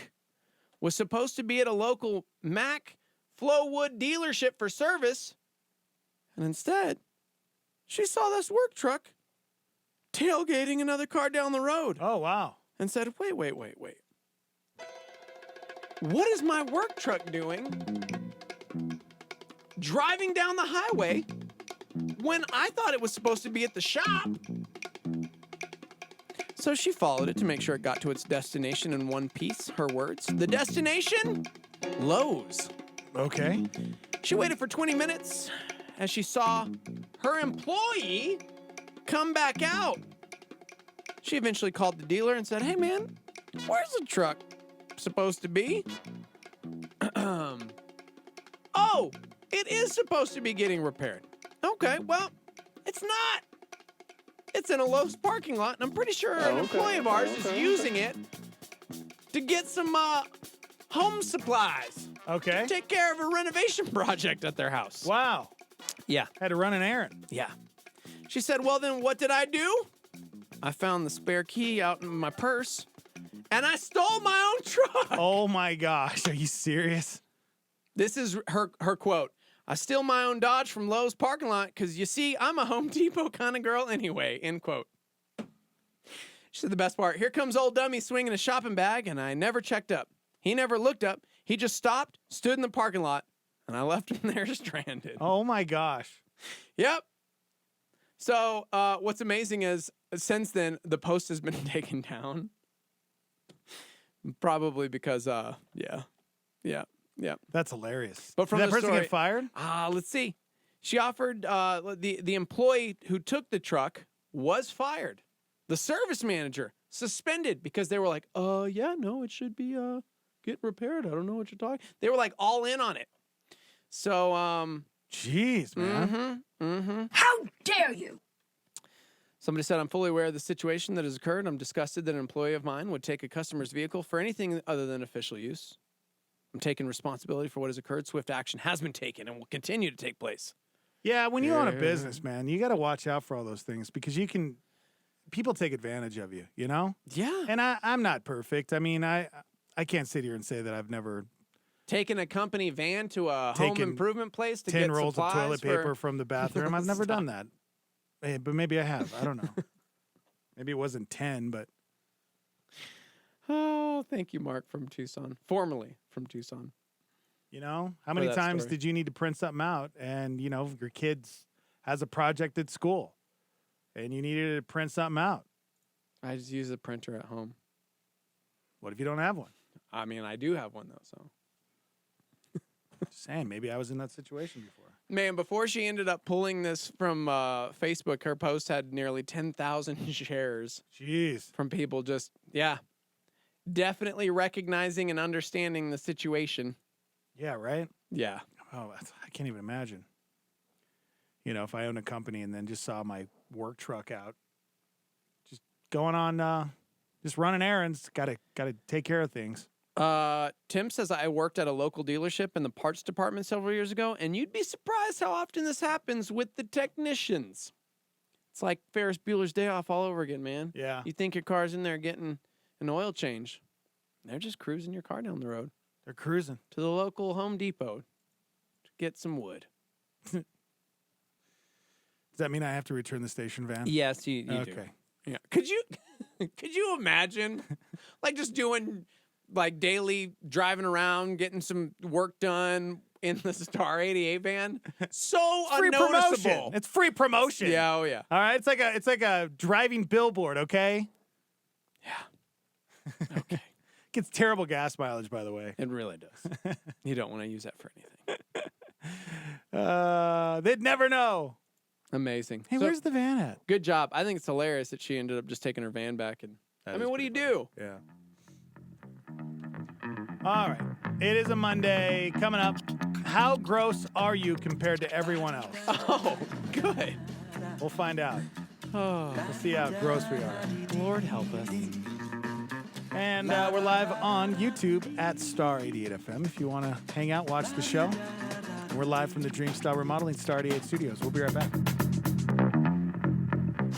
was supposed to be at a local Mack Flowwood dealership for service. And instead, she saw this work truck tailgating another car down the road. Oh, wow. And said, wait. What is my work truck doing driving down the highway when I thought it was supposed to be at the shop. So she followed it to make sure it got to its destination in one piece. Her words. The destination? Lowe's. Okay. She waited for 20 minutes as she saw her employee come back out. She eventually called the dealer and said, "Hey, man, where's the truck supposed to be?" "Oh, it is supposed to be getting repaired." "Okay, well, it's not. It's in a Lowe's parking lot, and I'm pretty sure an employee of ours is using it to get some home supplies. Okay. Take care of a renovation project at their house." Wow. Yeah. Had to run an errand. Yeah. She said, "Well, then what did I do? I found the spare key out in my purse, and I stole my own truck." Oh, my gosh. Are you serious? This is her quote. "I steal my own Dodge from Lowe's parking lot because, you see, I'm a Home Depot kind of girl anyway," end quote. She said the best part, "Here comes old dummy swinging a shopping bag, and I never checked up. He never looked up. He just stopped, stood in the parking lot, and I left him there stranded." Oh, my gosh. Yep. So what's amazing is since then, the post has been taken down. Probably because, yeah. That's hilarious. But from Did that the person story, get fired? Let's see. She offered, the employee who took the truck was fired. The service manager suspended because they were like, yeah, no, it should be get repaired. I don't know what you're talking. They were like all in on it. So, jeez, man. How dare you? Somebody said, "I'm fully aware of the situation that has occurred. I'm disgusted that an employee of mine would take a customer's vehicle for anything other than official use. I'm taking responsibility for what has occurred. Swift action has been taken and will continue to take place." Yeah, when you own a business, man, you got to watch out for all those things because people take advantage of you, you know? Yeah. And I'm not perfect. I mean, I can't sit here and say that I've never taken a company van to a home improvement place to 10 get rolls of toilet supplies paper from the bathroom. I've never done that. Hey, but maybe I have. I don't know. Maybe it wasn't 10, but. Oh, thank you, Mark from Tucson. Formerly from Tucson. You know, how many times did you need to print something out and, you know, your kids has a project at school and you needed to print something out? I just use a printer at home. What if you don't have one? I mean, I do have one, though, so. Just saying, maybe I was in that situation before. Man, before she ended up pulling this from Facebook, her post had nearly 10,000 shares. Jeez. From people just, definitely recognizing and understanding the situation. Yeah, right? Yeah. Oh, I can't even imagine. You know, if I owned a company and then just saw my work truck out, just going on, just running errands, gotta take care of things. Tim says, "I worked at a local dealership in the parts department several years ago, and you'd be surprised how often this happens with the technicians. It's like Ferris Bueller's Day Off all over again, man. Yeah. You think your car's in there getting an oil change. They're just cruising your car down the road. They're cruising. To the local Home Depot to get some wood." Does that mean I have to return the station van? Yes, you do. Okay. Yeah. Could you imagine, like, just doing, like, daily driving around, getting some work done in the Star 88 van? So Free unnoticeable. promotion. It's free promotion. Yeah, oh yeah. All right, it's like a driving billboard, okay? Yeah. Okay. Gets terrible gas mileage, by the way. It really does. You don't want to use that for anything. They'd never know. Amazing. Hey, where's the van at? Good job. I think it's hilarious that she ended up just taking her van back. And I mean, what do you do? Yeah. All right. It is a Monday. Coming up, how gross are you compared to everyone else? Oh, good. We'll find out. Oh. We'll see how gross we are. Lord help us. And we're live on YouTube at Star 88 FM. If you want to hang out, watch the show. We're live from the Dreamstyle Remodeling Star 88 Studios. We'll be right back.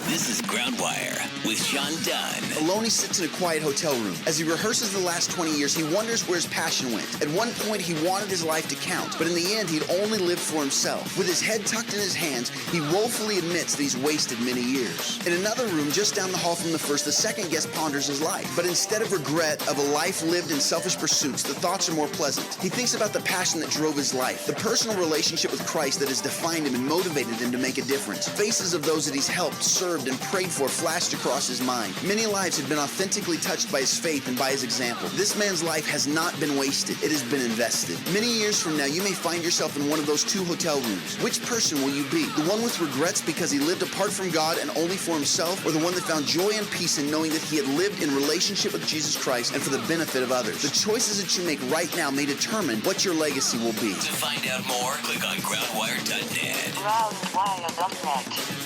This is Groundwire with Sean Dunn. Alone, he sits in a quiet hotel room. As he rehearses the last 20 years, he wonders where his passion went. At one point, he wanted his life to count, but in the end, he'd only lived for himself. With his head tucked in his hands, he woefully admits that he's wasted many years. In another room, just down the hall from the first, the second guest ponders his life. But instead of regret of a life lived in selfish pursuits, the thoughts are more pleasant. He thinks about the passion that drove his life, the personal relationship with Christ that has defined him and motivated him to make a difference. Faces of those that he's helped, served, and prayed for flashed across his mind. Many lives have been authentically touched by his faith and by his example. This man's life has not been wasted. It has been invested. Many years from now, you may find yourself in one of those two hotel rooms. Which person will you be? The one with regrets because he lived apart from God and only for himself, or the one that found joy and peace in knowing that he had lived in relationship with Jesus Christ and for the benefit of others? The choices that you make right now may determine what your legacy will be. To find out more, click on groundwire.net. Groundwire.net.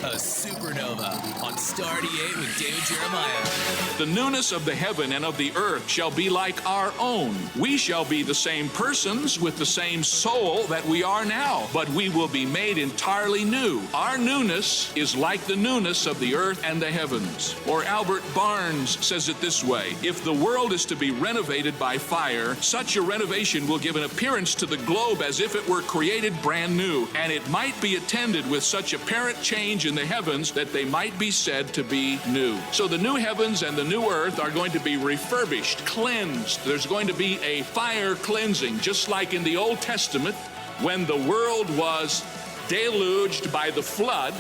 A supernova on Star 88 with David Jeremiah. The newness of the heaven and of the earth shall be like our own. We shall be the same persons with the same soul that we are now, but we will be made entirely new. Our newness is like the newness of the earth and the heavens. Or Albert Barnes says it this way: if the world is to be renovated by fire, such a renovation will give an appearance to the globe as if it were created brand new, and it might be attended with such apparent change in the heavens that they might be said to be new. So the new heavens and the new earth are going to be refurbished, cleansed. There's going to be a fire cleansing, just like in the Old Testament when the world was deluged by the flood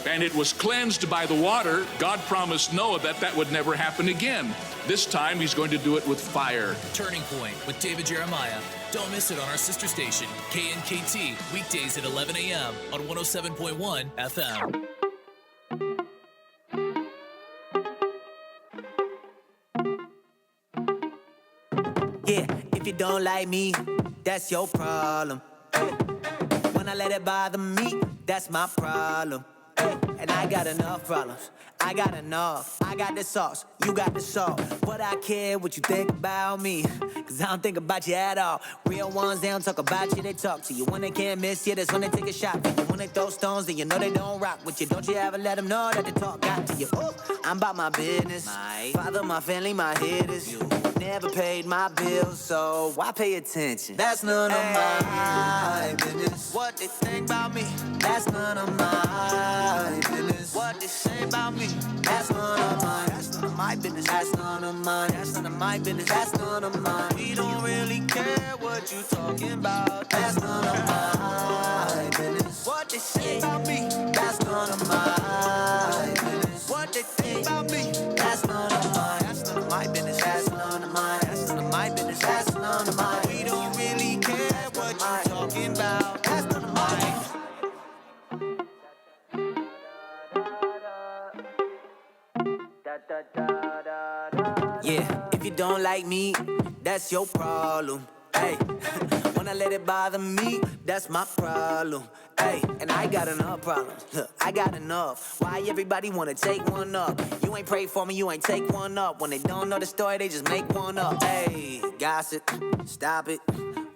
and it was cleansed by the water. God promised Noah that that would never happen again. This time he's going to do it with fire. Turning Point with David Jeremiah. Don't miss it on our sister station, KNKT, weekdays at 11 a.m. on 107.1 FM. Yeah, if you don't like me, that's your problem. When I let it bother me, that's my problem. And I got enough problems. I got enough. I got the sauce, you got the salt. But I care what you think about me, cause I don't think about you at all. Real ones, they don't talk about you, they talk to you. When they can't miss you, that's when they take a shot for you. When they throw stones, then you know they don't rock with you. Don't you ever let them know that the talk got to you. Ooh, I'm about my business. Father, my family, my hitters. Never paid my bills, so why pay attention? That's none of my business. What they think about me, that's none of my business. What they say about me, that's none of mine. That's none of my business. That's none of mine. That's none of my business. That's none of mine. We don't really care what you talking about. That's none of my business. What they say about me, that's none of my business. What they think about me, that's none of mine. That's none of my business. That's none of mine. That's none of my business. That's none of mine. We don't really care what you talking about. That's none of mine. Yeah, if you don't like me, that's your problem. Hey, when I let it bother me, that's my problem. Hey, and I got enough problems. Look, I got enough. Why everybody wanna take one up? You ain't pray for me, you ain't take one up. When they don't know the story, they just make one up. Hey, gossip, stop it.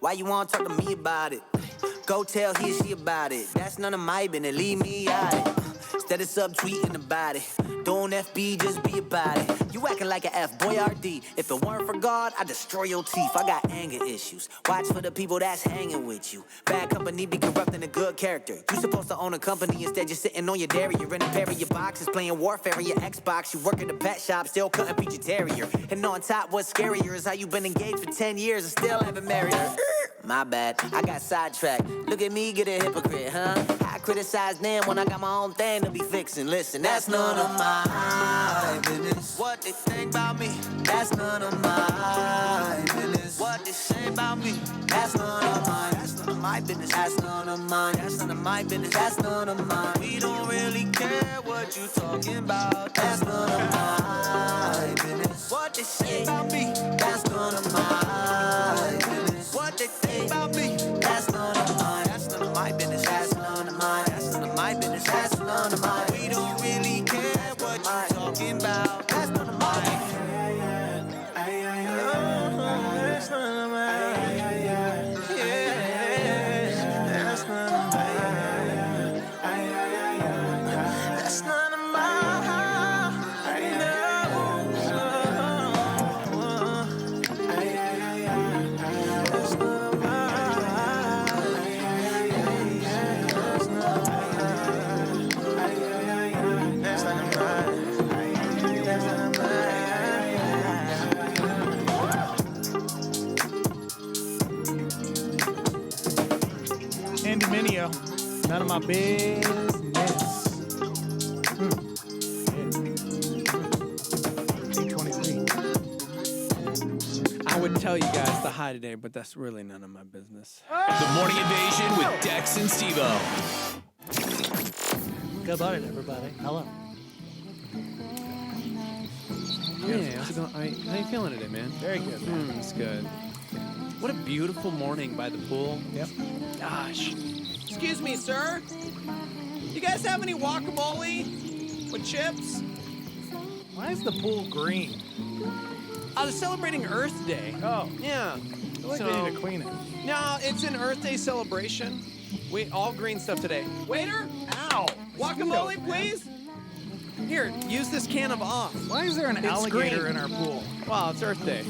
Why you wanna talk to me about it? Go tell he or she about it. That's none of my business, leave me out it. Instead of subtweeting about it, don't FB, just be about it. You acting like an F-boy RD. If it weren't for God, I'd destroy your teeth. I got anger issues. Watch for the people that's hanging with you. Bad company be corrupting a good character. You supposed to own a company, instead you're sitting on your dairy. You're in a pair of your boxes, playing Warfare in your Xbox. You work at a pet shop, still cutting Peach a terrier. And on top, what's scarier is how you been engaged for 10 years and still haven't married her. My bad, I got sidetracked. Look at me, get a hypocrite, huh? I criticize them when I got my own thing to be fixing. Listen, that's none of my business. What they think about me, that's none of my business. What they say about me, that's none of mine. That's none of my business. That's none of mine. That's none of my business. That's none of mine. We don't really care what you talking about. That's none of my business. What they say about me, that's none of my business. What they think about me, that's none of mine. That's none of my business. That's none of mine. That's none of my business. That's none of mine. We don't really care what you talking about. That's none of mine. That's none of mine. That's none of mine. That's none of mine. telling you, none of my business. I would tell you guys the high today, but that's really none of my business. The Morning Invasion with Dex and Steve-O. Good morning, everybody. Hello. Yeah, how's it going? How you feeling today, man? Very good, man. It's good. What a beautiful morning by the pool. Yep. Gosh. Excuse me, sir. You guys have any guacamole with chips? Why is the pool green? I was celebrating Earth Day. Oh. Yeah. I feel like we need to clean it. No, it's an Earth Day celebration. We all green stuff today. Waiter? Ow. Guacamole, please? Here, use this can of off. Why is there an It's alligator green. in our pool? Wow, it's Earth Day.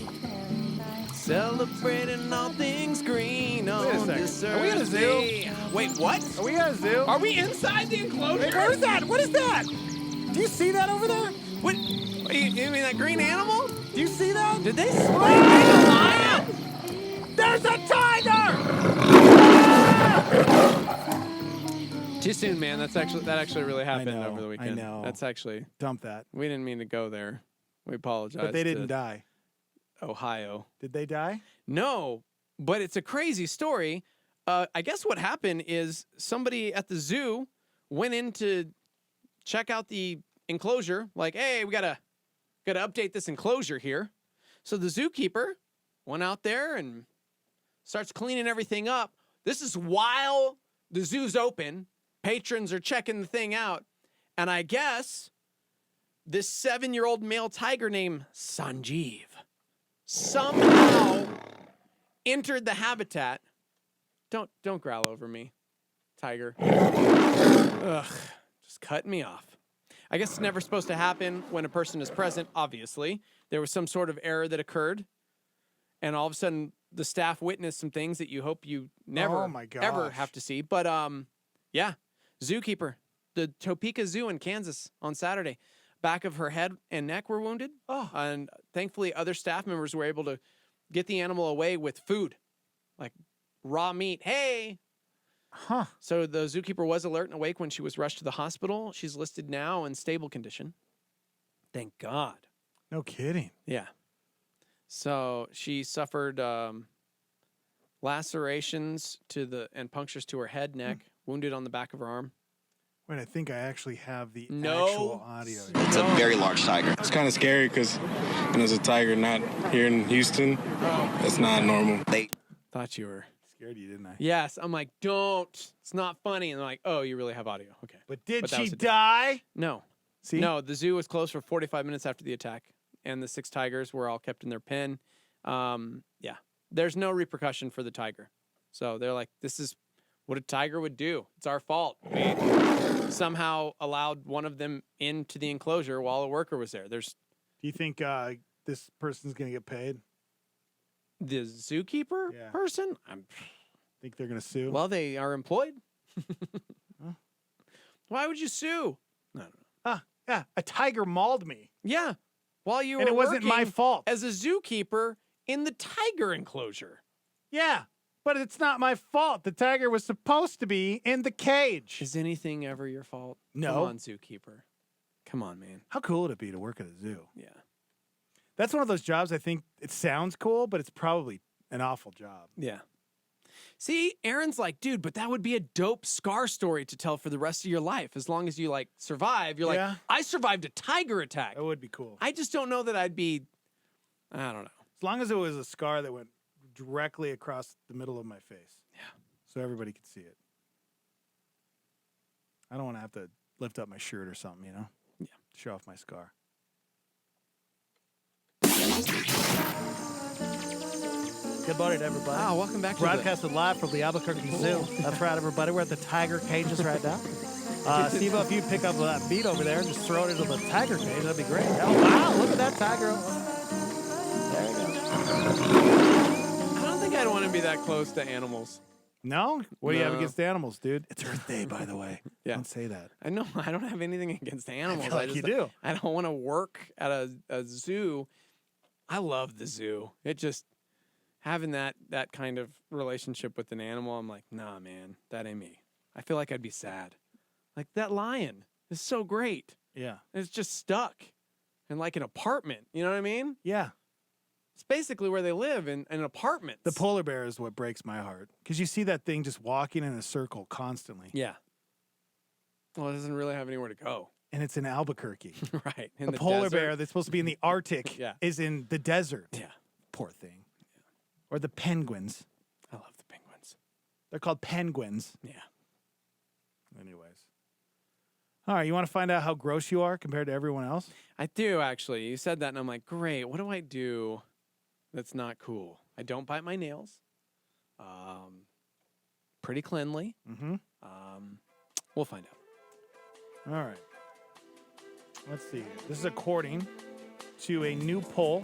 Celebrating all things green on Wait a second. this Are we at a Earth zoo? Day. Wait, what? Are we at a zoo? Are we inside the enclosure? Wait, where's that? What is that? Do you see that over there? What? You mean that green animal? Do you see that? Did they spray a lion? There's a tiger! Too soon, man. That actually really happened over the weekend. I know. That's actually Dump that. we didn't mean to go there. We apologize. But they to didn't die. Ohio. Did they die? No, but it's a crazy story. I guess what happened is somebody at the zoo went in to check out the enclosure. Like, hey, we gotta update this enclosure here. So the zookeeper went out there and starts cleaning everything up. This is while the zoo's open. Patrons are checking the thing out. And I guess this 7-year-old male tiger named Sanjeev somehow entered the habitat. Don't growl over me, tiger. Ugh, just cutting me off. I guess it's never supposed to happen when a person is present, obviously. There was some sort of error that occurred, and all of a sudden the staff witnessed some things that you hope you never, Oh my ever gosh. have to see. But, yeah, zookeeper, the Topeka Zoo in Kansas on Saturday. Back of her head and neck were wounded. Oh. And thankfully other staff members were able to get the animal away with food, like raw meat. Hey. Huh. So the zookeeper was alert and awake when she was rushed to the hospital. She's listed now in stable condition. Thank God. No kidding. Yeah. So she suffered lacerations and punctures to her head, neck, wounded on the back of her arm. Wait, I think I actually have the No. actual audio. It's a very large tiger. It's kind of scary because it's a tiger not here in Houston. That's not normal. Thought you were scared you, didn't I? Yes. I'm like, don't. It's not funny. And they're like, oh, you really have audio. Okay. But did that she was a- die? No. See? No, the zoo was closed for 45 minutes after the attack, and the 6 tigers were all kept in their pen. Yeah. There's no repercussion for the tiger. So they're like, this is what a tiger would do. It's our fault. We somehow allowed one of them into the enclosure while a worker was there. There's Do you think this person's going to get paid? the zookeeper Yeah. person. Think they're going to sue? Well, they are employed. Why would you sue? I don't know. Yeah, a tiger mauled me. Yeah. While you were And it wasn't my working fault. as a zookeeper in the tiger enclosure. Yeah, but it's not my fault. The tiger was supposed to be in the cage. Is anything ever your fault? No. Come on, zookeeper. Come on, man. How cool would it be to work at a zoo? Yeah. That's one of those jobs I think it sounds cool, but it's probably an awful job. Yeah. See, Aaron's like, dude, but that would be a dope scar story to tell for the rest of your life. As long as you like survive, you're Yeah. like, I survived a tiger attack. That would be cool. I just don't know that I'd be, I don't know. As long as it was a scar that went directly across the middle of my face. Yeah. So everybody could see it. I don't want to have to lift up my shirt or something, you know? Yeah. Show off my scar. Good morning, everybody. Ah, welcome back to the- Broadcasted live from the Albuquerque Zoo. That's right, everybody. We're at the tiger cages right now. Steve, if you pick up that beat over there and just throw it into the tiger cage, that'd be great. Oh, wow, look at that tiger. There you go. I don't think I'd want to be that close to animals. No? What do you have No. against animals, dude? It's Earth Day, by the way. Yeah. Don't say that. I know. I don't have anything against animals. feel like you do. I don't want to work at a zoo. I love the zoo. It just having that kind of relationship with an animal. I'm like, nah, man, that ain't me. I feel like I'd be sad. Like that lion is so great. Yeah. It's just stuck in like an apartment. You know what I mean? Yeah. It's basically where they live in apartments. The polar bear is what breaks my heart because you see that thing just walking in a circle constantly. Yeah. Well, it doesn't really have anywhere to go. And it's in Albuquerque. Right. In the the polar desert. bear that's supposed to be in the Arctic is in the desert. Yeah. Poor thing. Yeah. Or the penguins. I love the penguins. They're called penguins. Yeah. Anyways. All right, you want to find out how gross you are compared to everyone else? I do, actually. You said that, and I'm like, great. What do I do that's not cool? I don't bite my nails. Pretty cleanly. Mm-hmm. We'll find out. All right. Let's see. This is according to a new poll.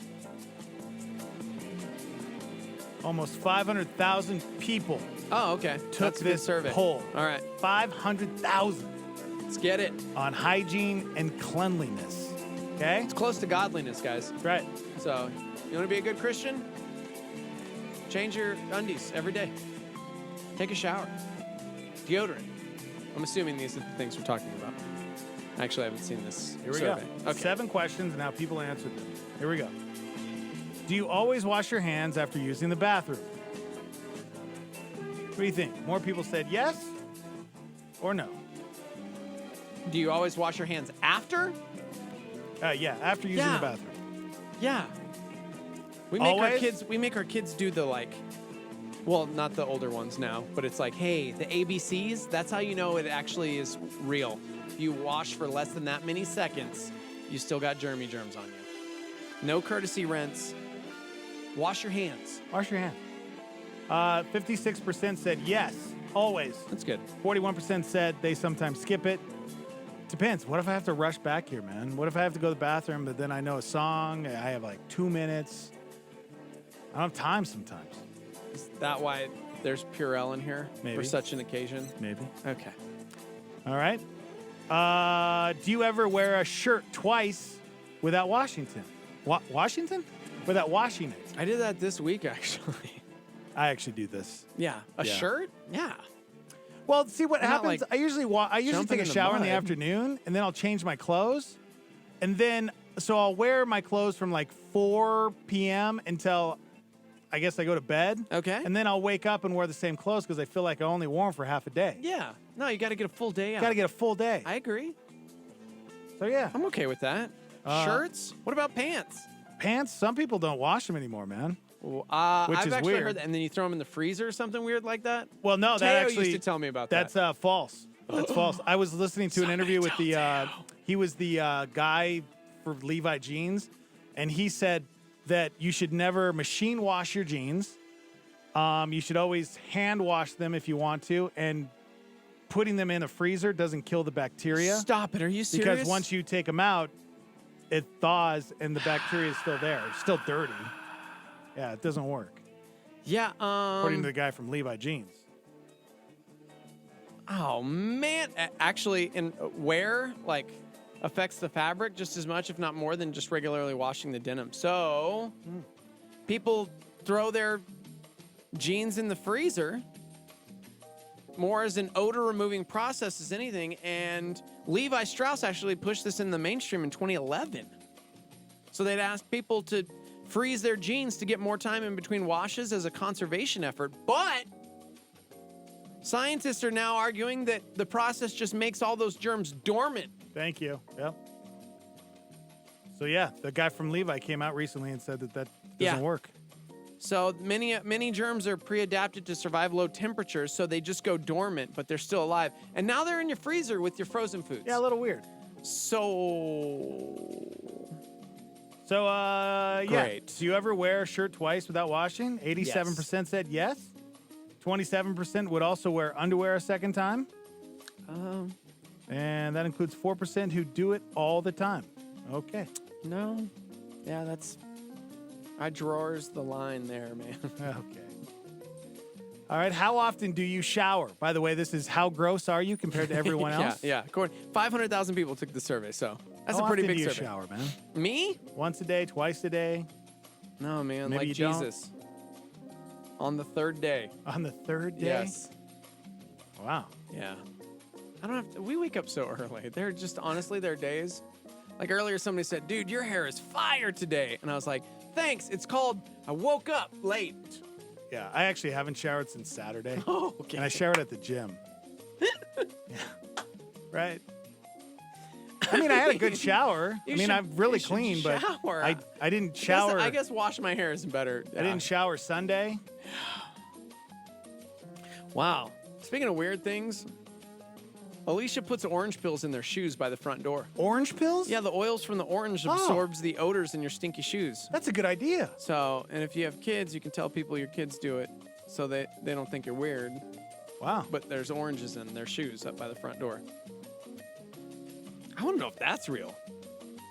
Almost 500,000 people took That's a good this survey. poll. All right. 500,000. Let's get it. On hygiene and cleanliness. Okay? It's close to godliness, guys. Right. So, you want to be a good Christian? Change your undies every day. Take a shower. Deodorant. I'm assuming these are the things we're talking about. Actually, I haven't seen this Here we survey. go. Okay. 7 questions, and now people answered them. Here we go. Do you always wash your hands after using the bathroom? What do you think? More people said yes or no? Do you always wash your hands after? Yeah, after using the bathroom. Yeah. We make our kids do the well, not the older ones now, but it's like, hey, the ABCs, that's how you know it actually is real. If you wash for less than that many seconds, you still got germs on you. No courtesy rinse. Wash your hands. Wash your hands. 56% said yes, always. That's good. 41% said they sometimes skip it. Depends. What if I have to rush back here, man? What if I have to go to the bathroom, but then I know a song, I have like 2 minutes. I don't have time sometimes. Is that why there's Purell in here? Maybe. For such an occasion? Maybe. Okay. All right. Do you ever wear a shirt twice without Washington? Washington? Without washing it? I did that this week, actually. I actually do this. Yeah. A shirt? Yeah. Well, see what I'm not, happens. like, I usually jumping take a in the shower in the mud. afternoon, and then I'll change my clothes, and then so I'll wear my clothes from like 4 p.m. until I guess I go to bed. Okay. And then I'll wake up and wear the same clothes because I feel like I only wore them for half a day. Yeah. No, you got to get a full day out. Got to get a full day. I agree. So yeah, I'm okay with that. Shirts? What about pants? Pants? Some people don't wash them anymore, man. Which I've is actually weird. heard that. And then you throw them in the freezer or something weird like that? Well, no, that Teo actually used to tell me about that. That's false. That's false. I was listening to an interview with the he was the guy for Levi jeans, and he said that you should never machine wash your jeans. You should always hand wash them if you want to, and putting them in a freezer doesn't kill the bacteria. Stop it. Are you serious? Because once you take them out, it thaws and the bacteria is still there. It's still dirty. Yeah, it doesn't work. Yeah. According to the guy from Levi jeans. Oh, man. Actually, wear, affects the fabric just as much, if not more, than just regularly washing the denim. So, people throw their jeans in the freezer more as an odor-removing process as anything, and Levi Strauss actually pushed this in the mainstream in 2011. So they'd ask people to freeze their jeans to get more time in between washes as a conservation effort, but scientists are now arguing that the process just makes all those germs dormant. Thank you. Yep. So yeah, the guy from Levi came out recently and said that doesn't work. So many germs are pre-adapted to survive low temperatures, so they just go dormant, but they're still alive. And now they're in your freezer with your frozen foods. Yeah, a little weird. So yeah. Great. Do you ever wear a shirt twice without washing? 87% said yes. 27% would also wear underwear a second time. And that includes 4% who do it all the time. Okay. No. Yeah, that's... I drawers the line there, man. Okay. All right. How often do you shower? By the way, this is how gross are you compared to everyone else? Yeah. 500,000 people took the survey, so that's How a pretty often big do you survey. shower, man? Me? Once a day, twice a day? No, man. Maybe like you don't? Jesus. On the third day. On the third day? Yes. Wow. Yeah. I don't have to, we wake up so early. They're just, honestly, there are days. Like earlier, somebody said, dude, your hair is fire today. And I was like, thanks. It's called, I woke up late. Yeah, I actually haven't showered since Saturday. Oh, okay. And I showered at the gym. Yeah. Right. I mean, I had a good shower. I'm really clean, but I didn't shower. I guess wash my hair isn't better. I didn't shower Sunday. Wow. Speaking of weird things, Alicia puts orange pills in their shoes by the front door. Orange pills? Yeah, the oils from the orange absorbs the odors in your stinky shoes. That's a good idea. So, and if you have kids, you can tell people your kids do it so they don't think you're weird. Wow. But there's oranges in their shoes up by the front door. I want to know if that's real.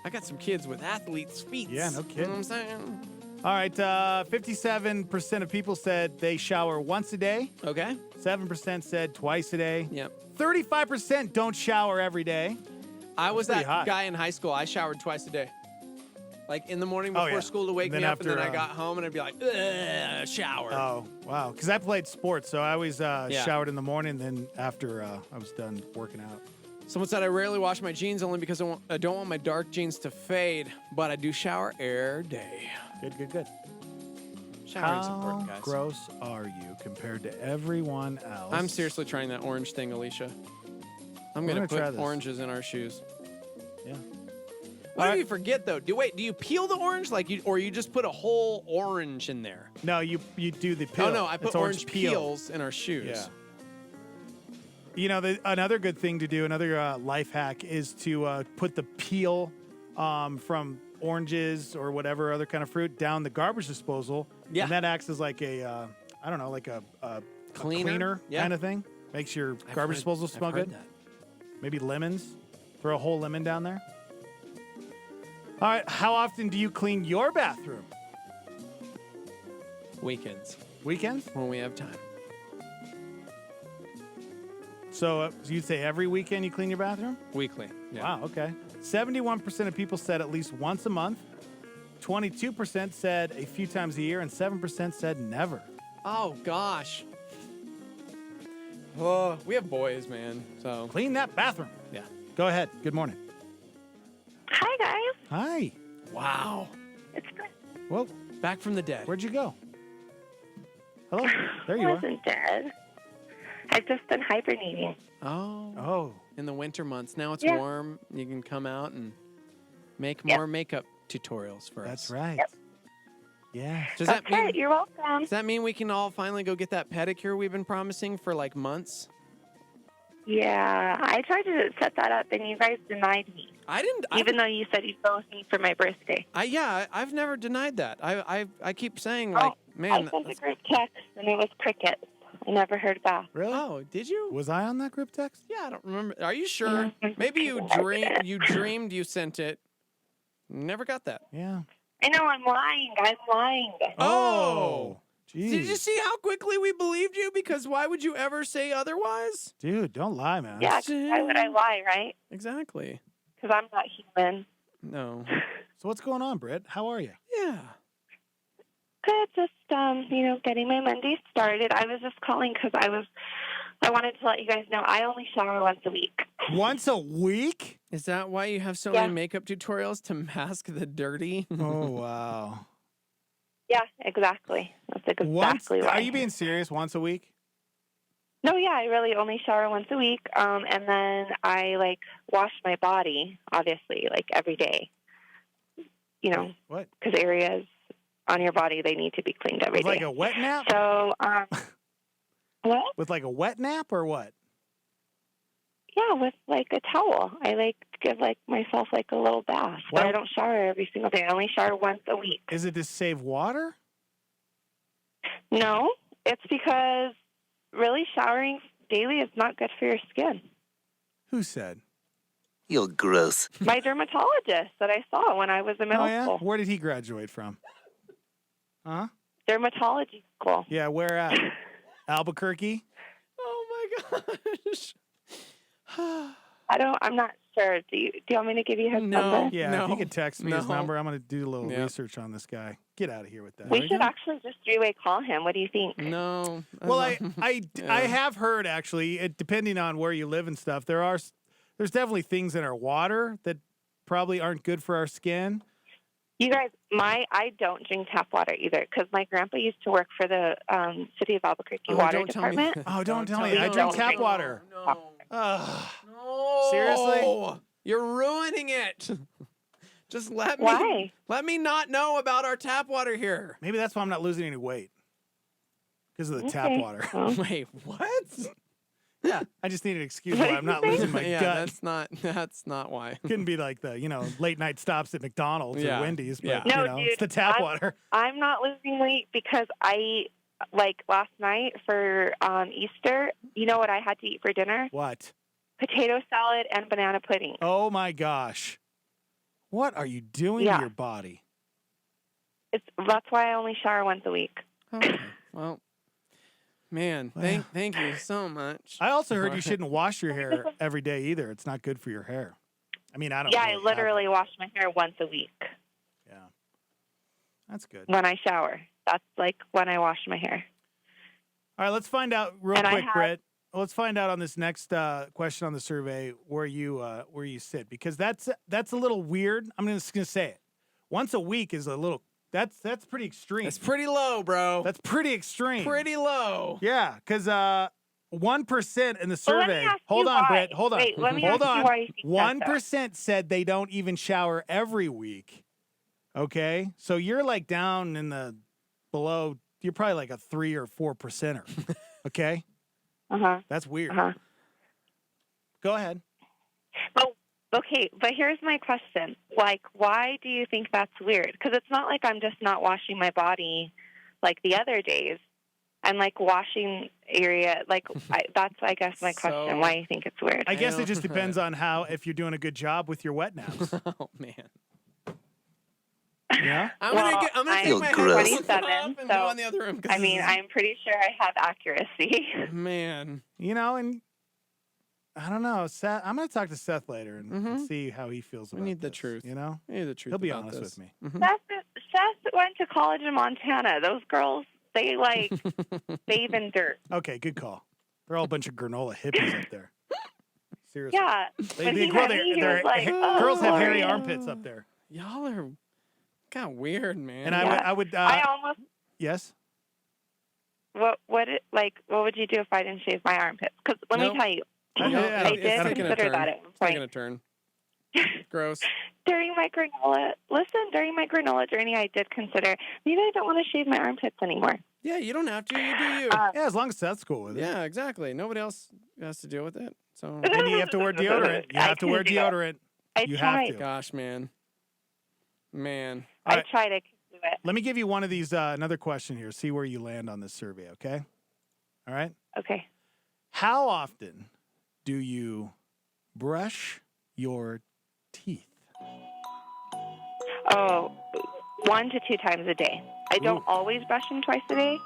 I got some kids with athlete's feet. Yeah, no kidding. You know what I'm saying? All right, 57% of people said they shower once a day. Okay. 7% said twice a day. Yep. 35% don't shower every day. I was that high. guy in high school. I showered twice a day. Like in the morning before school to wake me up, and then I got home and I'd be like, ugh, shower. Oh, wow. Because I played sports, so I always showered in the morning, then after I was done working out. Someone said I rarely wash my jeans only because I don't want my dark jeans to fade, but I do shower every day. Good. Showering's important, guys. How gross are you compared to everyone else? I'm seriously trying that orange thing, Alicia. I'm going to put oranges in our shoes. Yeah. What if you forget, though? Do you peel the orange, or you just put a whole orange in there? No, you do the peel. Oh, no, I put It's orange peels in our shoes. Yeah. You know, another good thing to do, another life hack, is to put the peel from oranges or whatever other kind of fruit down the garbage disposal. Yeah. And that acts as like a, like a cleaner kind of thing. Makes your garbage disposal smell good. Maybe lemons. Throw a whole lemon down there. All right. How often do you clean your bathroom? Weekends. Weekends? When we have time. So you'd say every weekend you clean your bathroom? Weekly. Yeah. Wow, okay. 71% of people said at least once a month. 22% said a few times a year, and 7% said never. Oh, gosh. Oh, we have boys, man. So clean that bathroom. Yeah. Go ahead. Good morning. Hi, guys. Hi. Wow. It's good. Well, back from the dead. Where'd you go? Hello? There you I are. wasn't dead. I've just been hibernating. Oh. In the winter months. Now it's Yeah. warm. You can come out and make more makeup tutorials for us. That's right. Yep. Yeah. Does that mean, You're welcome. Does that mean we can all finally go get that pedicure we've been promising for like months? Yeah, I tried to set that up, and you guys denied me. I didn't. Even though you said you'd go with me for my birthday. I've never denied that. I keep saying I man. sent a group text, and it was crickets. I never heard back. Really? Oh, did you? Was I on that group text? Yeah, I don't remember. Are you sure? Maybe you dreamed you sent it. Never got that. Yeah. I know, I'm lying. Oh. Geez. Did you see how quickly we believed you? Because why would you ever say otherwise? Dude, don't lie, man. Yeah, 'cause why would I lie, right? Exactly. Because I'm not human. No. So what's going on, Britt? How are you? Yeah. Good, just getting my Monday started. I was just calling because I wanted to let you guys know I only shower once a week. Once a week? Is that why you have so many makeup tutorials to mask the dirty? Oh, wow. Yeah, exactly. That's exactly why. Are you being serious? Once a week? No, yeah, I really only shower once a week, and then I wash my body, obviously, every day. What? Because areas on your body, they need to be cleaned every day. Like a wet nap? So, what? With like a wet nap or what? Yeah, with a towel. I give myself a little bath, but I don't shower every single day. I only shower once a week. Is it to save water? No, it's because really showering daily is not good for your skin. Who said? You're gross. My dermatologist that I saw when I was in middle school. Where did he graduate from? Huh? Dermatology school. Yeah, where at? Albuquerque? Oh my gosh. I'm not sure. Do you want me to give you his number? Yeah, if you could text me his number, I'm going to do a little research on this guy. get out of here with that. We should actually just three-way call him. What do you think? No. Well, I Yeah. have heard actually, depending on where you live and stuff, there's definitely things in our water that probably aren't good for our skin. You guys, I don't drink tap water either because my grandpa used to work for the city of Albuquerque water don't tell me department. Oh, don't tell me. We I drink don't tap drink water. No. Seriously? You're ruining it. Just let me not know about our tap water here. Maybe that's why I'm not losing any weight. Because of the tap Okay. water. Wait, what? Yeah, I just need an excuse why I'm not losing my gut. That's not why. Couldn't be like the, late night stops at McDonald's or Wendy's, but No, dude, it's the tap water. I'm not losing weight because last night for Easter, you know what I had to eat for dinner? What? Potato salad and banana pudding. Oh my gosh. What are you doing to your body? That's why I only shower once a week. Okay. Well, man, thank you so much. I also heard you shouldn't wash your hair every day either. It's not good for your hair. I mean, I don't Yeah, really I literally wash my hair once a week. Yeah. That's good. When I shower. That's like when I wash my hair. All right, let's find out real And I quick, have- Brett. Let's find out on this next question on the survey where you sit, because that's a little weird. I'm just gonna say it. Once a week is a little. That's pretty extreme. It's pretty low, bro. That's pretty extreme. Pretty low. Yeah, because 1% in the Well, let me survey. ask Hold you on, why. Brett. Hold on. Wait, let me Hold ask you on. why you think that, though. 1% said they don't even shower every week. Okay, so you're like down in the below. You're probably like a 3 or 4%er. Okay. That's weird. Go ahead. Oh, okay, but here's my question. Like, why do you think that's weird? Because it's not like I'm just not washing my body like the other days. I'm like washing area. Like, that's, I guess, my question. Why you think it's weird? I guess it just depends on if you're doing a good job with your wet naps. Oh man. Yeah. I'm gonna take my gross. headphones 27, off and so, go in the other room. I mean, I'm pretty sure I have accuracy. Man. And I don't know. Seth, I'm going to talk to Seth later and see how he feels about it. We need the truth. You know? We need the truth. He'll be about honest this. with me. Seth went to college in Montana. Those girls, they like bathe in dirt. Okay, good call. They're all a bunch of granola hippies up there. Seriously. Yeah. They he grow had me, he was like, girls have hairy Gloria. armpits up there. Y'all are kind of weird, man. And I would. I almost. Yes. What would you do if I didn't shave my armpits? Because let me tell you, I did consider that at one It's point. taking a turn. Gross. During my granola journey, I did consider maybe I don't want to shave my armpits anymore. Yeah, you don't have to. You do you. Yeah, as long as Seth's cool with it. Yeah, exactly. Nobody else has to deal with it. So And you have to wear deodorant. You have to wear deodorant. You have to. Gosh, man. Man. All right. I tried to do it. Let me give you one of these. Another question here. See where you land on this survey. Okay. All right. Okay. How often do you brush your teeth? Oh, 1 to 2 times a day. I don't always brush them twice a day.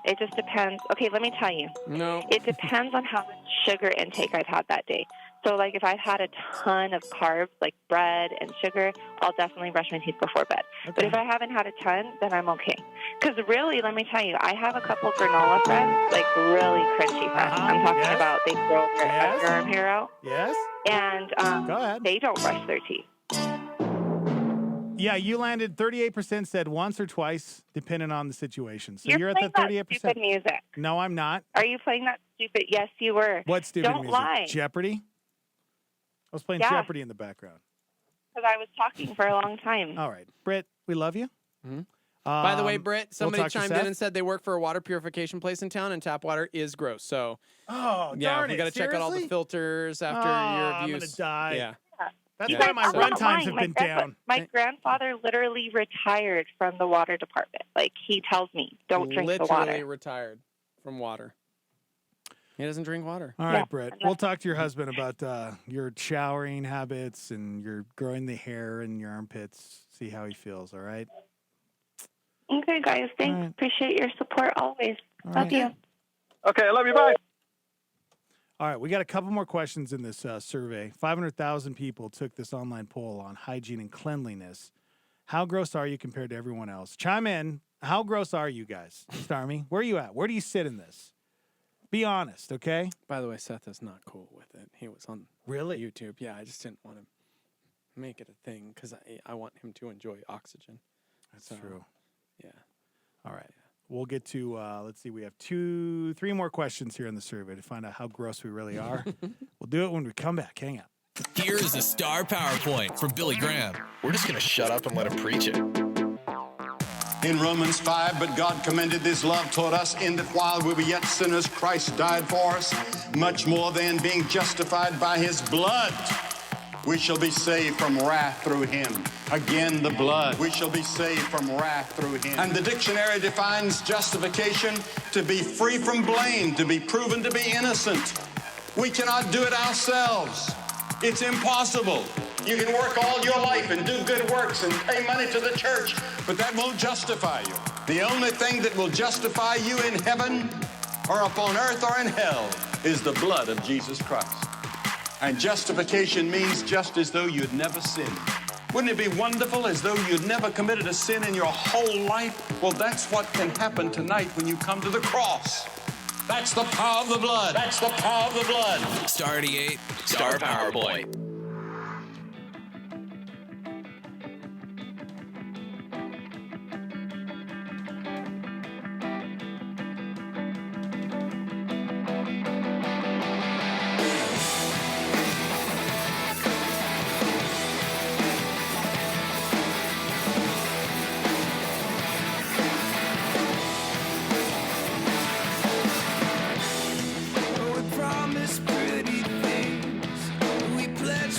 It just depends. Okay, let me tell you. No. It depends on how much sugar intake I've had that day. So, like, if I've had a ton of carbs, like bread and sugar, I'll definitely brush my teeth before bed. But if I haven't had a ton, then I'm okay. Because really, let me tell you, I have a couple granola friends, like really crunchy friends. I'm talking about they grow their underarm hair out. Yes. And Go ahead. They don't brush their teeth. Yeah, you landed 38% said once or twice, depending on the situation. So you're at the playing that 38%. stupid music. No, I'm not. Are you playing that stupid? Yes, you were. What stupid Don't music? lie. Jeopardy? I was playing Yeah. Jeopardy in the background. Because I was talking for a long time. All right. Britt, we love you. By the way, Um, Britt, we'll somebody talk to chimed Seth. in and said they work for a water purification place in town, and tap water is gross. So, Oh, yeah, darn we it. got to check out all the Seriously? filters after Oh, your I'm abuse. gonna die. Yeah. That's You why guys, my I'm run not times lying. have been down. My grandfather literally retired from the water department. Like, he tells me, don't drink the Literally water. retired from water. He doesn't drink water. All right, Britt. We'll talk to your husband about your showering habits and your growing the hair in your armpits. See how he feels. All right. Okay, guys. Thanks. Appreciate your support always. All Love right. you. Okay, I love you. Bye. All right, we got a couple more questions in this survey. 500,000 people took this online poll on hygiene and cleanliness. How gross are you compared to everyone else? Chime in. How gross are you guys? Starmy, where are you at? Where do you sit in this? Be honest, okay? By the way, Seth is not cool with it. He was on YouTube. Yeah, I just didn't want to make it a thing because I want him to enjoy oxygen. That's true. Yeah. All right. We'll get to, let's see, we have 3 more questions here in the survey to find out how gross we really are. We'll do it when we come back. Hang out. Here is a star PowerPoint from Billy Graham. We're just going to shut up and let him preach it. In Romans 5, but God commended this love toward us in that while we were yet sinners, Christ died for us. Much more than being justified by his blood, we shall be saved from wrath through him. Again, the blood. We shall be saved from wrath through him. And the dictionary defines justification to be free from blame, to be proven to be innocent. We cannot do it ourselves. It's impossible. You can work all your life and do good works and pay money to the church, but that won't justify you. The only thing that will justify you in heaven or upon earth or in hell is the blood of Jesus Christ. And justification means just as though you'd never sinned. Wouldn't it be wonderful as though you'd never committed a sin in your whole life? Well, that's what can happen tonight when you come to the cross. That's the power of the blood. That's the power of the blood. Star 88, Star PowerPoint. We promised pretty things. We pledged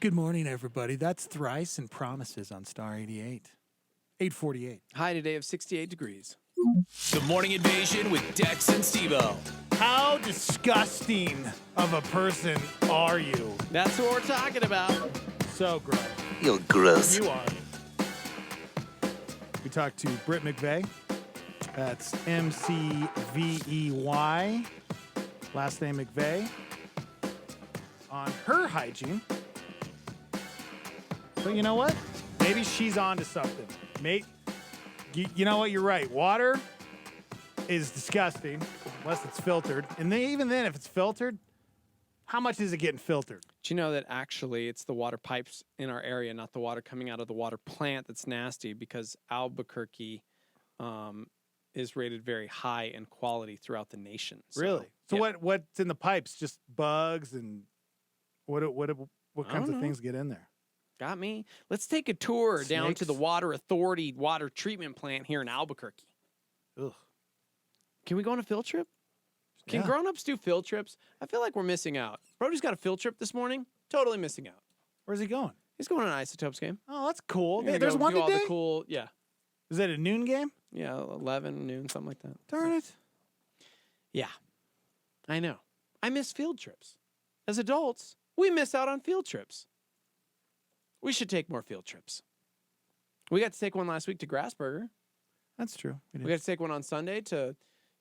Good morning, everybody. That's Thrice and Promises on Star 88. 848. High today of 68 degrees. The Morning Invasion with Dex and Steve-O. How disgusting of a person are you? That's what we're talking about. So gross. You're gross. You are. We talked to Britt McVeigh. That's McVey. Last name McVeigh. On her hygiene. But you know what? Maybe she's on to something. You know what? You're right. Water is disgusting unless it's filtered. And even then, if it's filtered, how much is it getting filtered? Do you know that actually it's the water pipes in our area, not the water coming out of the water plant that's nasty, because Albuquerque is rated very high in quality throughout the nation. So, Really? So yeah. what's in the pipes? Just bugs and what kinds of know. things get in there? Got me. Let's take a tour down to the Water Authority water treatment plant here in Albuquerque. Ugh. Can we go on a field trip? Can Yeah. grown-ups do field trips? I feel like we're missing out. Brody's got a field trip this morning. Totally missing out. Where's he going? He's going to an Isotopes game. Oh, that's cool. We're gonna There's go one do all the today? cool, yeah. Is that a noon game? Yeah, 11, noon, something like that. Darn it. Yeah, I know. I miss field trips. As adults, we miss out on field trips. We should take more field trips. We got to take one last week to Grassburger. That's true. We got to take one on Sunday to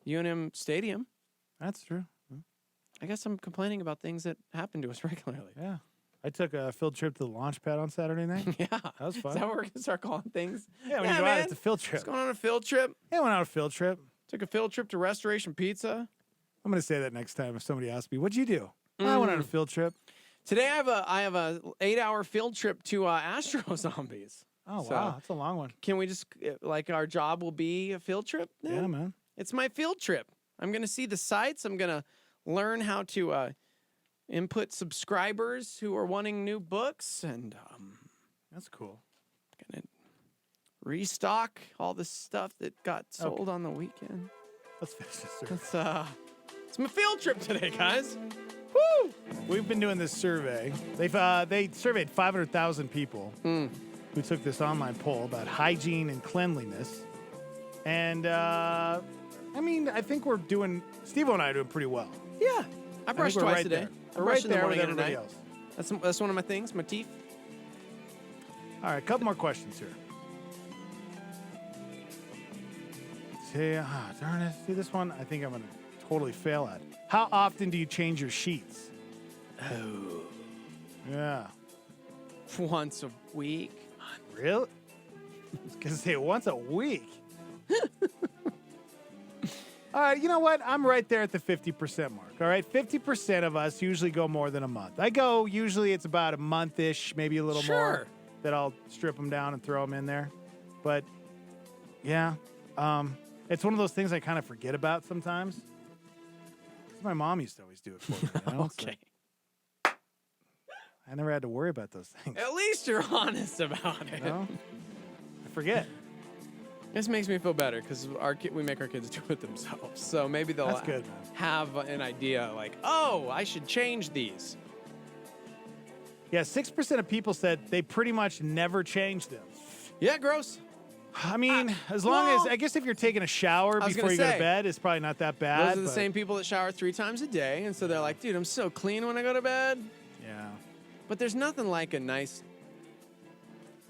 UNM Stadium. That's true. I guess I'm complaining about things that happen to us regularly. Yeah. I took a field trip to the launch pad on Saturday night. Yeah. That was fun. Is that what we're going to start calling things? Yeah, when you go out, it's a field trip. Let's go on a field trip. Yeah, I went on a field trip. Took a field trip to Restoration Pizza. I'm going to say that next time if somebody asks me, what'd you do? I went on a field trip. Today I have a 8-hour field trip to Astro Zombies. Oh, So, wow. That's a long one. Can we just, our job will be a field trip then? Yeah, man. It's my field trip. I'm going to see the sites. I'm going to learn how to input subscribers who are wanting new books. And that's cool. Going to restock all the stuff that got sold on the weekend. Let's finish this survey. It's my field trip today, guys. Woo! We've been doing this survey. They surveyed 500,000 people who took this online poll about hygiene and cleanliness. And, I think we're doing, Steve and I are doing pretty well. Yeah. I brush think we're twice right a day. there. I We're brush right in the there morning with and at everybody night. else. That's one of my things, my teeth. All right, a couple more questions here. Darn it. See, this one I think I'm going to totally fail at. How often do you change your sheets? Oh. Yeah. Once a week. Really? I was going to say once a week. All right, you know what? I'm right there at the 50% mark. All right, 50% of us usually go more than a month. Usually it's about a month-ish, maybe a little more, that I'll strip them down and throw them in there. But, yeah, it's one of those things I kind of forget about sometimes. 'Cause my mom used to always do it for me. You know? Okay. I never had to worry about those things. At least you're honest about it. You know? I forget. This makes me feel better because we make our kids do it themselves. So maybe they'll That's good, man. have an idea like, oh, I should change these. Yeah, 6% of people said they pretty much never change them. Yeah, gross. I mean, as long as, I guess if you're taking a shower I was before gonna you go to say, bed, it's probably not that bad. Those are the but- same people that shower 3 times a day. And so they're like, dude, I'm so clean when I go to bed. Yeah. But there's nothing like a nice,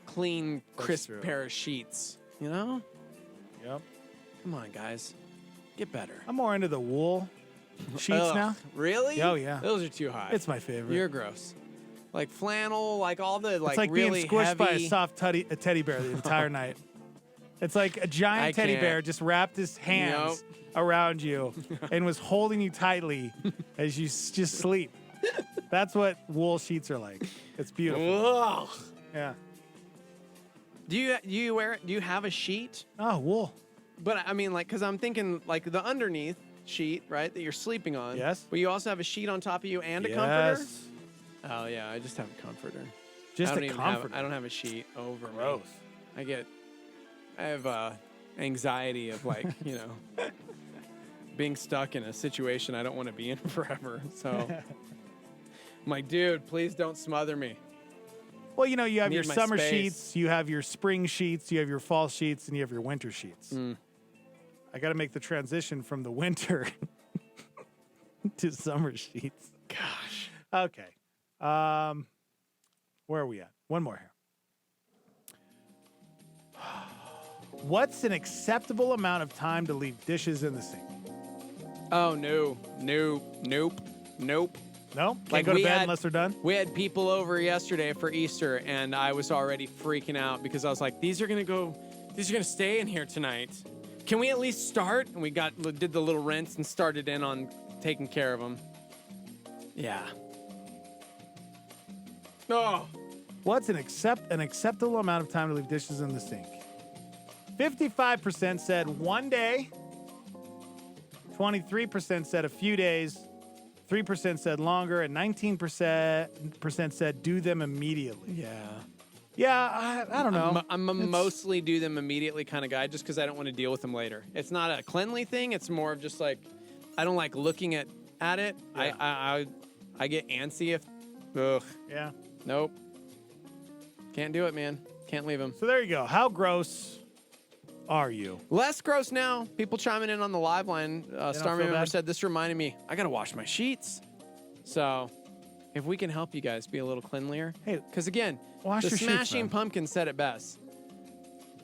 clean, crisp true. pair of sheets, you know? Yep. Come on, guys. Get better. I'm more into the wool sheets Ugh, now. Really? Oh, yeah. Those are too high. It's my favorite. You're gross. Like flannel, like all the It's like really being squished heavy. by a soft teddy bear the entire night. It's like a giant I teddy can't. bear just wrapped his hands around you and was holding you tightly as you just sleep. That's what wool sheets are like. It's beautiful. Ugh. Yeah. Do you have a sheet? Oh, wool. But I mean, like, because I'm thinking like the underneath sheet, right, that you're sleeping on. Yes. But you also have a sheet on top of you and a comforter. Oh yeah, I just have a comforter. Just I don't a even comforter. I don't have a sheet over Gross. me. I have anxiety of like being stuck in a situation I don't want to be in forever. So I'm like, dude, please don't smother me. Well, you know, you have Need your my summer space. sheets, you have your spring sheets, you have your fall sheets, and you have your winter sheets. I got to make the transition from the winter to summer sheets. Gosh. Okay. Where are we at? One more here. What's an acceptable amount of time to leave dishes in the sink? Oh, no. Nope. No? Can't go to bed unless they're done? We had people over yesterday for Easter, and I was already freaking out because I was like, these are going to stay in here tonight. Can we at least start? And we did the little rinse and started in on taking care of them. Yeah. Oh. What's an acceptable amount of time to leave dishes in the sink? 55% said 1 day. 23% said a few days. 3% said longer, and 19% said do them immediately. Yeah, I don't know. I'm a mostly do them immediately kind of guy just because I don't want to deal with them later. It's not a cleanly thing. It's more of just like, I don't like looking at it. Yeah. I get antsy if, ugh. Yeah. Nope. Can't do it, man. Can't leave them. So there you go. How gross are you? Less gross now. People chiming in on the live line. Starmy member said, this reminded me, I got to wash my sheets. So if we can help you guys be a little cleanlier. Hey, because again, wash the your sheets, Smashing man. Pumpkin said it best.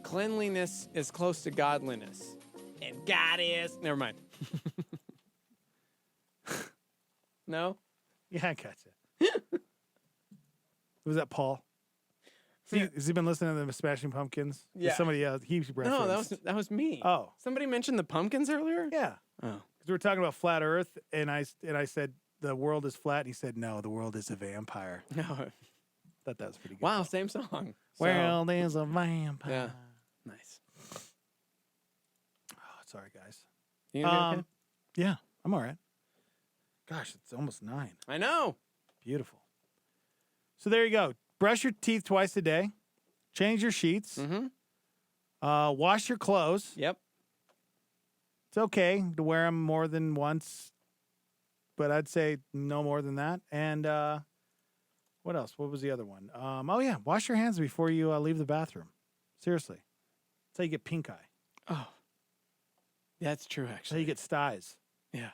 Cleanliness is close to godliness. And God is. Never mind. No? Yeah, I gotcha. Was that Paul? Has he been listening to the Smashing Pumpkins? Yeah. Somebody else. He referenced. No, that was me. Oh. Somebody mentioned the pumpkins earlier? Yeah. Oh. Because we were talking about flat Earth, and I said the world is flat, and he said no, the world is a vampire. No. Thought that was pretty good. Wow, same song. World is a vampire. Yeah. Nice. Oh, sorry, guys. You gonna be okay? Yeah, I'm all right. Gosh, it's almost 9. I know. Beautiful. So there you go. Brush your teeth twice a day. Change your sheets. Mm-hmm. Wash your clothes. Yep. It's okay to wear them more than once, but I'd say no more than that. And what else? What was the other one? Oh, yeah. Wash your hands before you leave the bathroom. Seriously. That's how you get pink eye. Oh. That's true, That's how actually. you get styes. Yeah.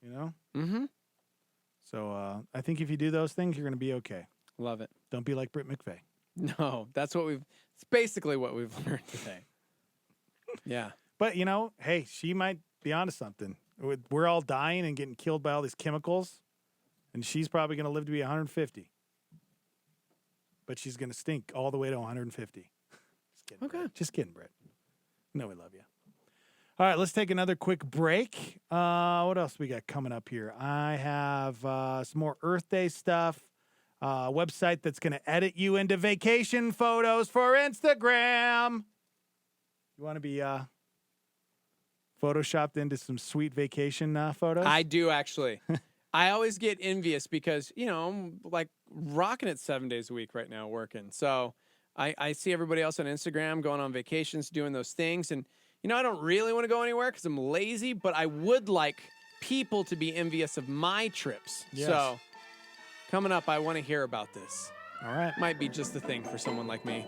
You know? Mm-hmm. So I think if you do those things, you're going to be okay. Love it. Don't be like Britt McVeigh. No, it's basically what we've learned today. Yeah. But, you know, hey, she might be onto something. We're all dying and getting killed by all these chemicals, and she's probably going to live to be 150. But she's going to stink all the way to 150. Just kidding. Okay. Brett. Just kidding, Britt. No, we love you. All right, let's take another quick break. What else we got coming up here? I have some more Earth Day stuff. A website that's going to edit you into vacation photos for Instagram. You want to be photoshopped into some sweet vacation photos? I do, actually. I always get envious because, you know, I'm like rocking it 7 days a week right now working. So I see everybody else on Instagram going on vacations, doing those things. And, you know, I don't really want to go anywhere because I'm lazy, but I would like people to be envious of my trips. Yes. So coming up, I want to hear about this. All right. Might be just the thing for someone like me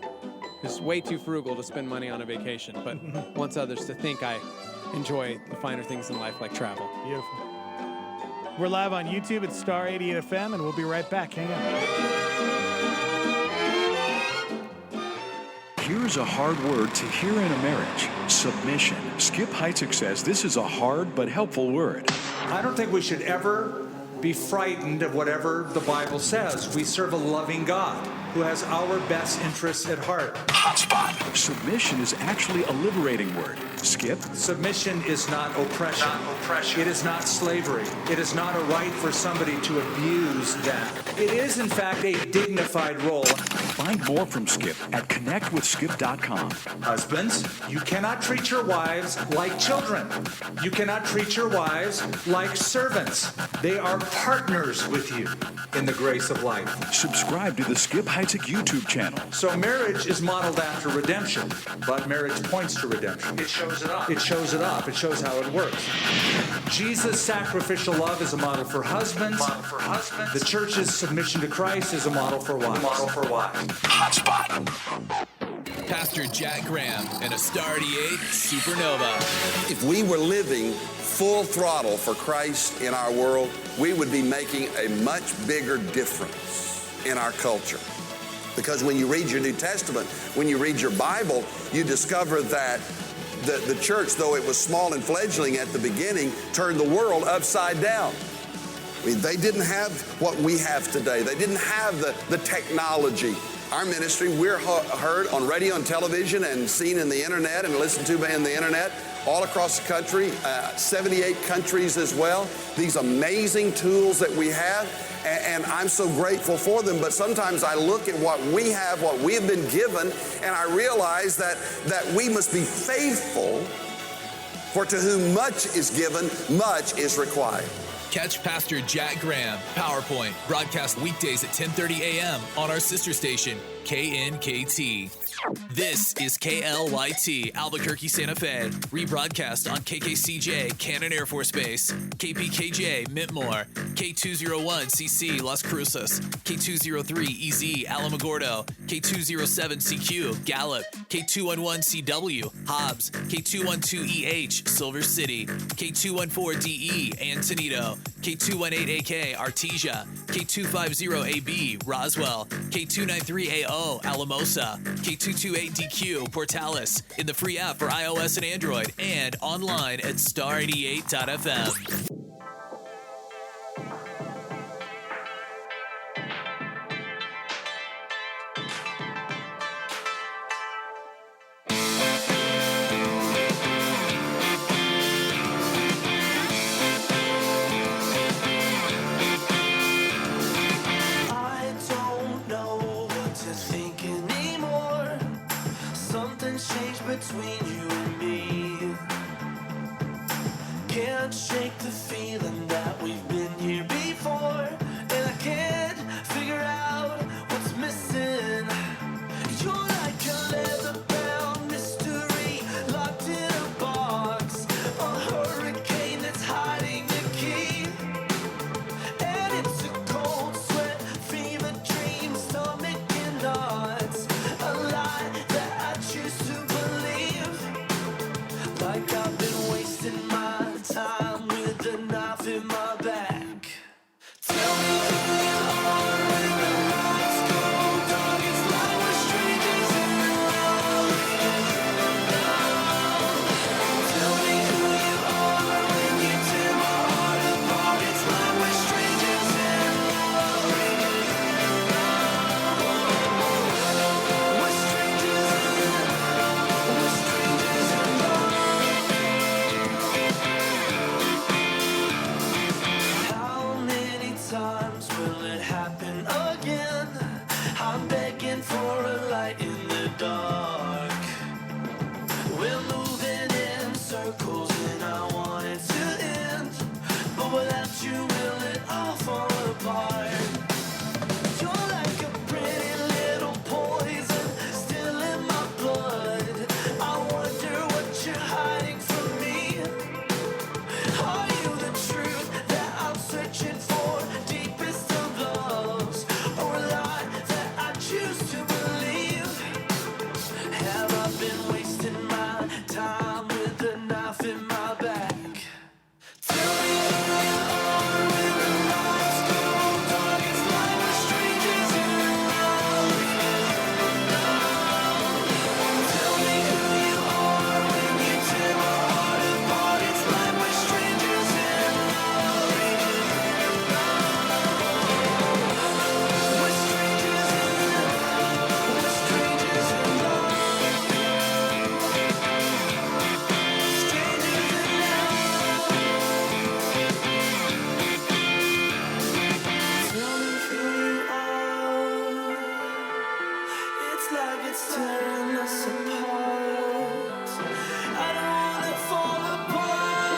who's way too frugal to spend money on a vacation, but wants others to think I enjoy the finer things in life like travel. Beautiful. We're live on YouTube at Star 88 FM, and we'll be right back. Hang on. Here's a hard word to hear in a marriage: submission. Skip Heitzig says this is a hard but helpful word. I don't think we should ever be frightened of whatever the Bible says. We serve a loving God who has our best interests at heart. Hotspot. Submission is actually a liberating word. Skip. Submission is not oppression. It is not slavery. It is not a right for somebody to abuse that. It is, in fact, a dignified role. Find more from Skip at connectwithskip.com. Husbands, you cannot treat your wives like children. You cannot treat your wives like servants. They are partners with you in the grace of life. Subscribe to the Skip Heitzig YouTube channel. So marriage is modeled after redemption, but marriage points to redemption. It shows it up. It shows it up. It shows how it works. Jesus' sacrificial love is a model for husbands. Model for husbands. The church's submission to Christ is a model for wives. Model for wives. Hotspot. Pastor Jack Graham and a Star 88 Supernova. If we were living full throttle for Christ in our world, we would be making a much bigger difference in our culture. Because when you read your New Testament, when you read your Bible, you discover that the church, though it was small and fledgling at the beginning, turned the world upside down. I mean, they didn't have what we have today. They didn't have the technology. Our ministry, we're heard on radio and television and seen in the internet and listened to in the internet all across the country, 78 countries as well. These amazing tools that we have, and I'm so grateful for them. But sometimes I look at what we have, what we have been given, and I realize that we must be faithful, for to whom much is given, much is required. Catch Pastor Jack Graham, PowerPoint, broadcast weekdays at 10:30 a.m. on our sister station, KNKT. This is KLYT, Albuquerque, Santa Fe. Rebroadcast on KKCJ, Cannon Air Force Base, KPKJ, Mintmore, K201CC, Las Cruces, K203EZ, Alamogordo, K207CQ, Gallup, K211CW, Hobbs, K212EH, Silver City, K214DE, Antonito, K218AK, Artesia, K250AB, Roswell, K293AO, Alamosa, K228DQ, Portales, in the free app for iOS and Android, and online at star88.fm. Between you and me, can't shake the feeling that we've been here before, and I can't figure out what's missing. You're like a leather-bound mystery locked in a box, a hurricane that's hiding the key, and it's a cold sweat, fever dream, stomach in knots, a lie that I choose to believe. It's like it's tearing us apart. I don't wanna fall apart.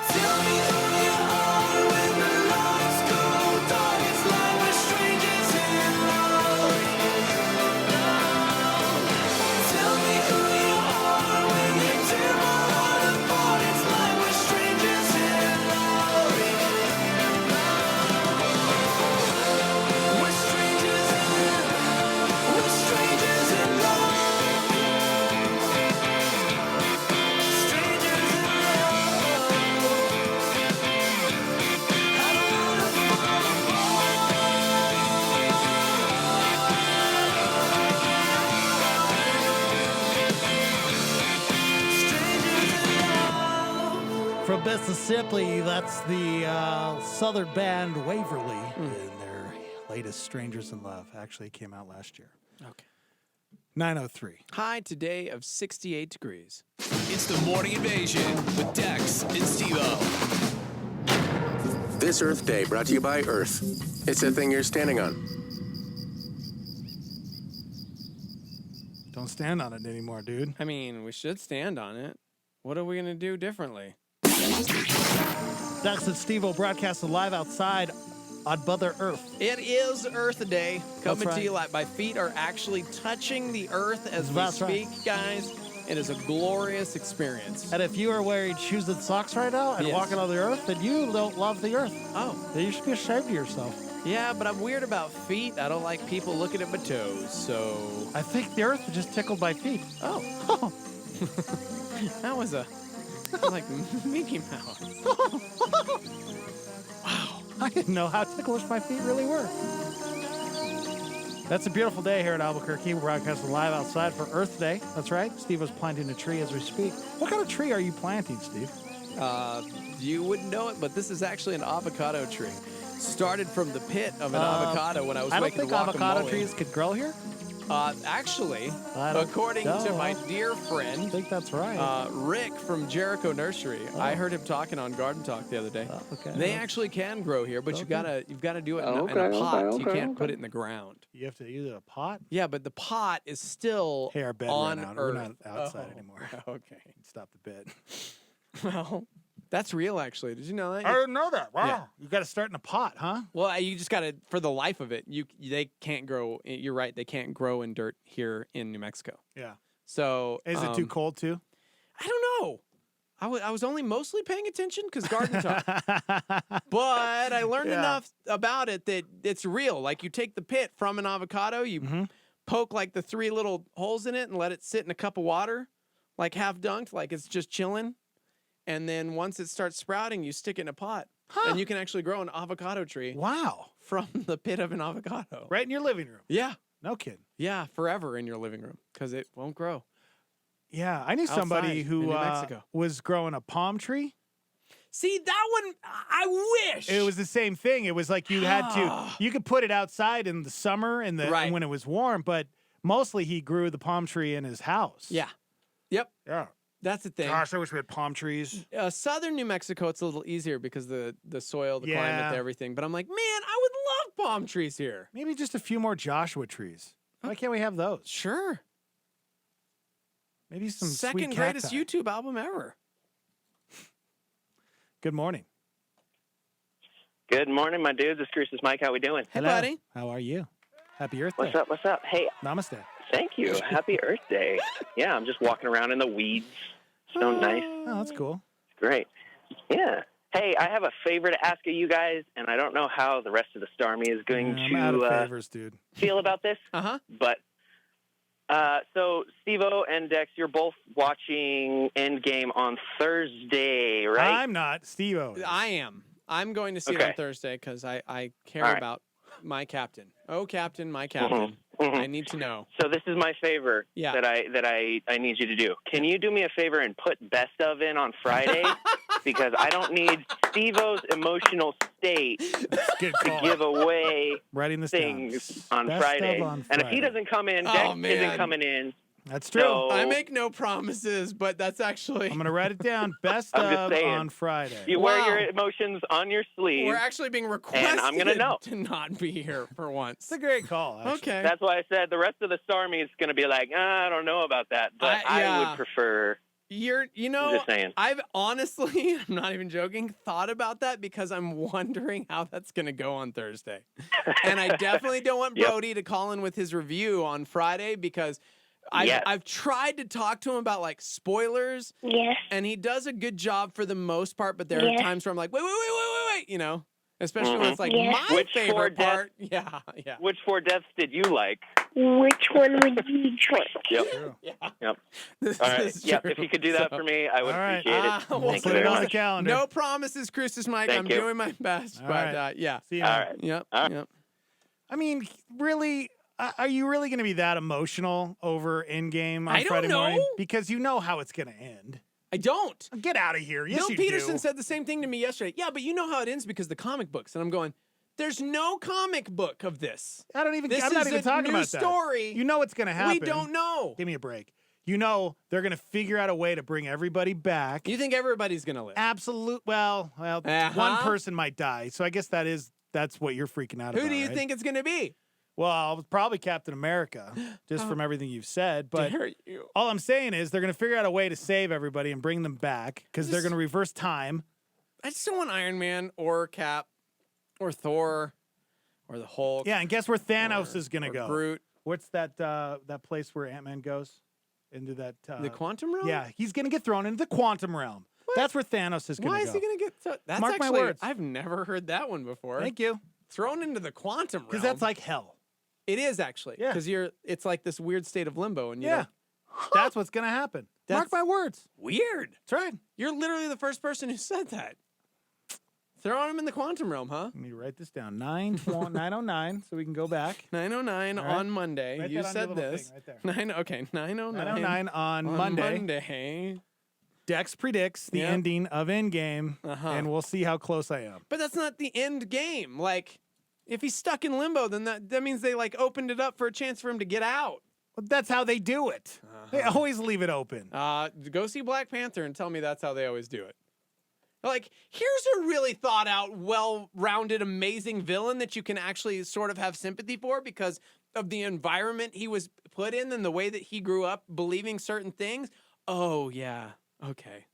Tell me who you are when the lights go dark. It's like we're strangers in love. Tell me who you are when you tear my heart apart. It's like we're strangers in love. We're strangers in love. We're strangers in love. Strangers in love. I don't wanna fall From Mississippi, that's the Southern band Waverly and their latest Strangers in Love. Actually came out last year. Okay. 9:03. High today of 68 degrees. It's the Morning Invasion with Dex and Steve-O. This Earth Day brought to you by Earth. It's the thing you're standing on. Don't stand on it anymore, dude. I mean, we should stand on it. What are we going to do differently? Dex and Steve-O broadcasting live outside on Mother Earth. It is Earth Day. Coming That's to you right. like my feet are actually touching the earth as we That's right. speak, guys. It is a glorious experience. And if you are wearing shoes and socks right now and Yes. walking on the earth, then you don't love the earth. Oh. Then you should be ashamed of yourself. Yeah, but I'm weird about feet. I don't like people looking at my toes, so... I think the earth just tickled my feet. Oh. That was like Mickey Mouse. Wow. I didn't know how ticklish my feet really were. That's a beautiful day here in Albuquerque. We're broadcasting live outside for Earth Day. That's right. Steve was planting a tree as we speak. What kind of tree are you planting, Steve? You wouldn't know it, but this is actually an avocado tree. Started from the pit of an avocado when I was I don't making think guacamole. avocado trees could grow here. Actually, I don't according to know. my dear friend, I think that's right. Rick from Jericho Nursery, I heard him talking on Garden Talk the other day. Okay. They actually can grow here, but you've got to do it in a pot. You can't put it in the ground. You have to use a pot? Yeah, but the pot is still Hey, our bed on ran out. Earth. We're not outside anymore. Okay. Stop the bed. Well, that's real, actually. Did you know that? I didn't know that. Wow. Yeah. You got to start in a pot, huh? Well, you just got to, for the life of it, they can't grow. You're right. They can't grow in dirt here in New Mexico. Yeah. So Is it too cold too? I don't know. I was only mostly paying attention because Garden Talk. But I learned enough about it that it's real. Like you take the pit from an avocado, you poke like the 3 little holes in it and let it sit in a cup of water, like half dunked, like it's just chilling. And then once it starts sprouting, you stick it in a pot. And you can actually grow an avocado tree. Wow. From the pit of an avocado. Right in your living room. Yeah. No kidding. Yeah, forever in your living room because it won't grow. Yeah, I knew somebody Outside who in New Mexico. was growing a palm tree. See, that one, I wish. It was the same thing. It was like you had to, you could put it outside in the summer and when it was warm, but mostly he grew the palm tree in his house. Yeah. Yep. Yeah. That's the thing. Gosh, I wish we had palm trees. Southern New Mexico, it's a little easier because the soil, the climate, Yeah. everything. But I'm like, man, I would love palm trees here. Maybe just a few more Joshua trees. Why can't we have those? Sure. Maybe some Second sweet greatest cacti. YouTube album ever. Good morning. Good morning, my dudes. It's Crucis Mike. How we doing? Hey, buddy. How are you? Happy Earth Day. What's up? What's up? Hey. Namaste. Thank you. Happy Earth Day. Yeah, I'm just walking around in the weeds. So nice. Oh, that's cool. Great. Yeah. Hey, I have a favor to ask of you guys, and I don't know how the rest of the Star Me is going I'm out of to favors, dude. feel about this. But so Steve-O and Dex, you're both watching Endgame on Thursday, right? I'm not. Steve-O is. I am. I'm going to see it on Thursday because I care All right. about my captain. Oh, captain, my captain. I need to know. So this is my favor Yeah. that I need you to do. Can you do me a favor and put Best of in on Friday? Because I don't need Steve-O's emotional state to give away Writing this things down. on Best Friday. of on And if he Friday. doesn't come in, Oh, Dex man. isn't coming in. That's true. So, I make no promises, but that's actually. I'm going to write it down. Best I'm just of saying. on Friday. You wear your emotions on your sleeve. We're actually being requested and I'm gonna know. to not be here for once. It's a great call, actually. Okay. That's why I said the rest of the Star Me is going to be like, I don't know about that, but I would prefer. You know, I'm just saying. I've honestly, I'm not even joking, thought about that because I'm wondering how that's going to go on Thursday. And I definitely don't want Brody to call in with his review on Friday because I've tried to talk to him about like spoilers. Yes. And he does a good job for the most part, but there are times where I'm like, wait, you know, especially when it's like my favorite part. Yeah. Which 4 deaths did you like? Which one would you drink? Yep. All right. Yep. If you could do that for me, I would appreciate it. We'll Thank put you it very on much. the calendar. No promises, Christus Mike. Thank I'm you. doing my best, but yeah. See you. All man. right. Yep. All right. Yep. I mean, really, are you really going to be that emotional over Endgame on I don't Friday morning? know. Because you know how it's going to end. I don't. Get out of here. Yes, Bill you Peterson do. said the same thing to me yesterday. Yeah, but you know how it ends because the comic books. And I'm going, there's no comic book of this. I don't even. This I'm not is even a talking new about that. story. You know what's going to happen. We don't know. Give me a break. You know they're going to figure out a way to bring everybody back. You think everybody's going to live? Absolute. Well, one person might die. So I guess that's what you're freaking out about. Who do you right? think it's going to be? Well, probably Captain America, just from everything you've said. But Dare you. all I'm saying is they're going to figure out a way to save everybody and bring them back because they're going to reverse time. I just don't want Iron Man or Cap or Thor or the Hulk. Yeah, and guess where Thanos is going to go? Groot. What's that place where Ant-Man goes? Into that... the quantum realm? Yeah, he's going to get thrown into the quantum realm. What? That's where Thanos is going to go. Why is he going to get... That's Mark my actually... words. I've never heard that one before. Thank you. Thrown into the quantum realm. Because that's like hell. It is actually. Yeah. Because it's like this weird state of limbo. And you Yeah. don't- That's what's going to happen. Mark my words. Weird. That's right. You're literally the first person who said that. Throwing him in the quantum realm, huh? Let me write this down. 909, so we can go back. 909 All right. on Monday. Write you that on your said little this. thing right there. 909. 909 on Monday. Monday. Dex predicts the Yep. ending of Endgame, Uh-huh. and we'll see how close I am. But that's not the end game. Like, if he's stuck in limbo, then that means they like opened it up for a chance for him to get out. Well, that's how they do it. They always leave it open. Go see Black Panther and tell me that's how they always do it. Like, here's a really thought out, well-rounded, amazing villain that you can actually sort of have sympathy for because of the environment he was put in and the way that he grew up believing certain things. Oh, yeah. Okay.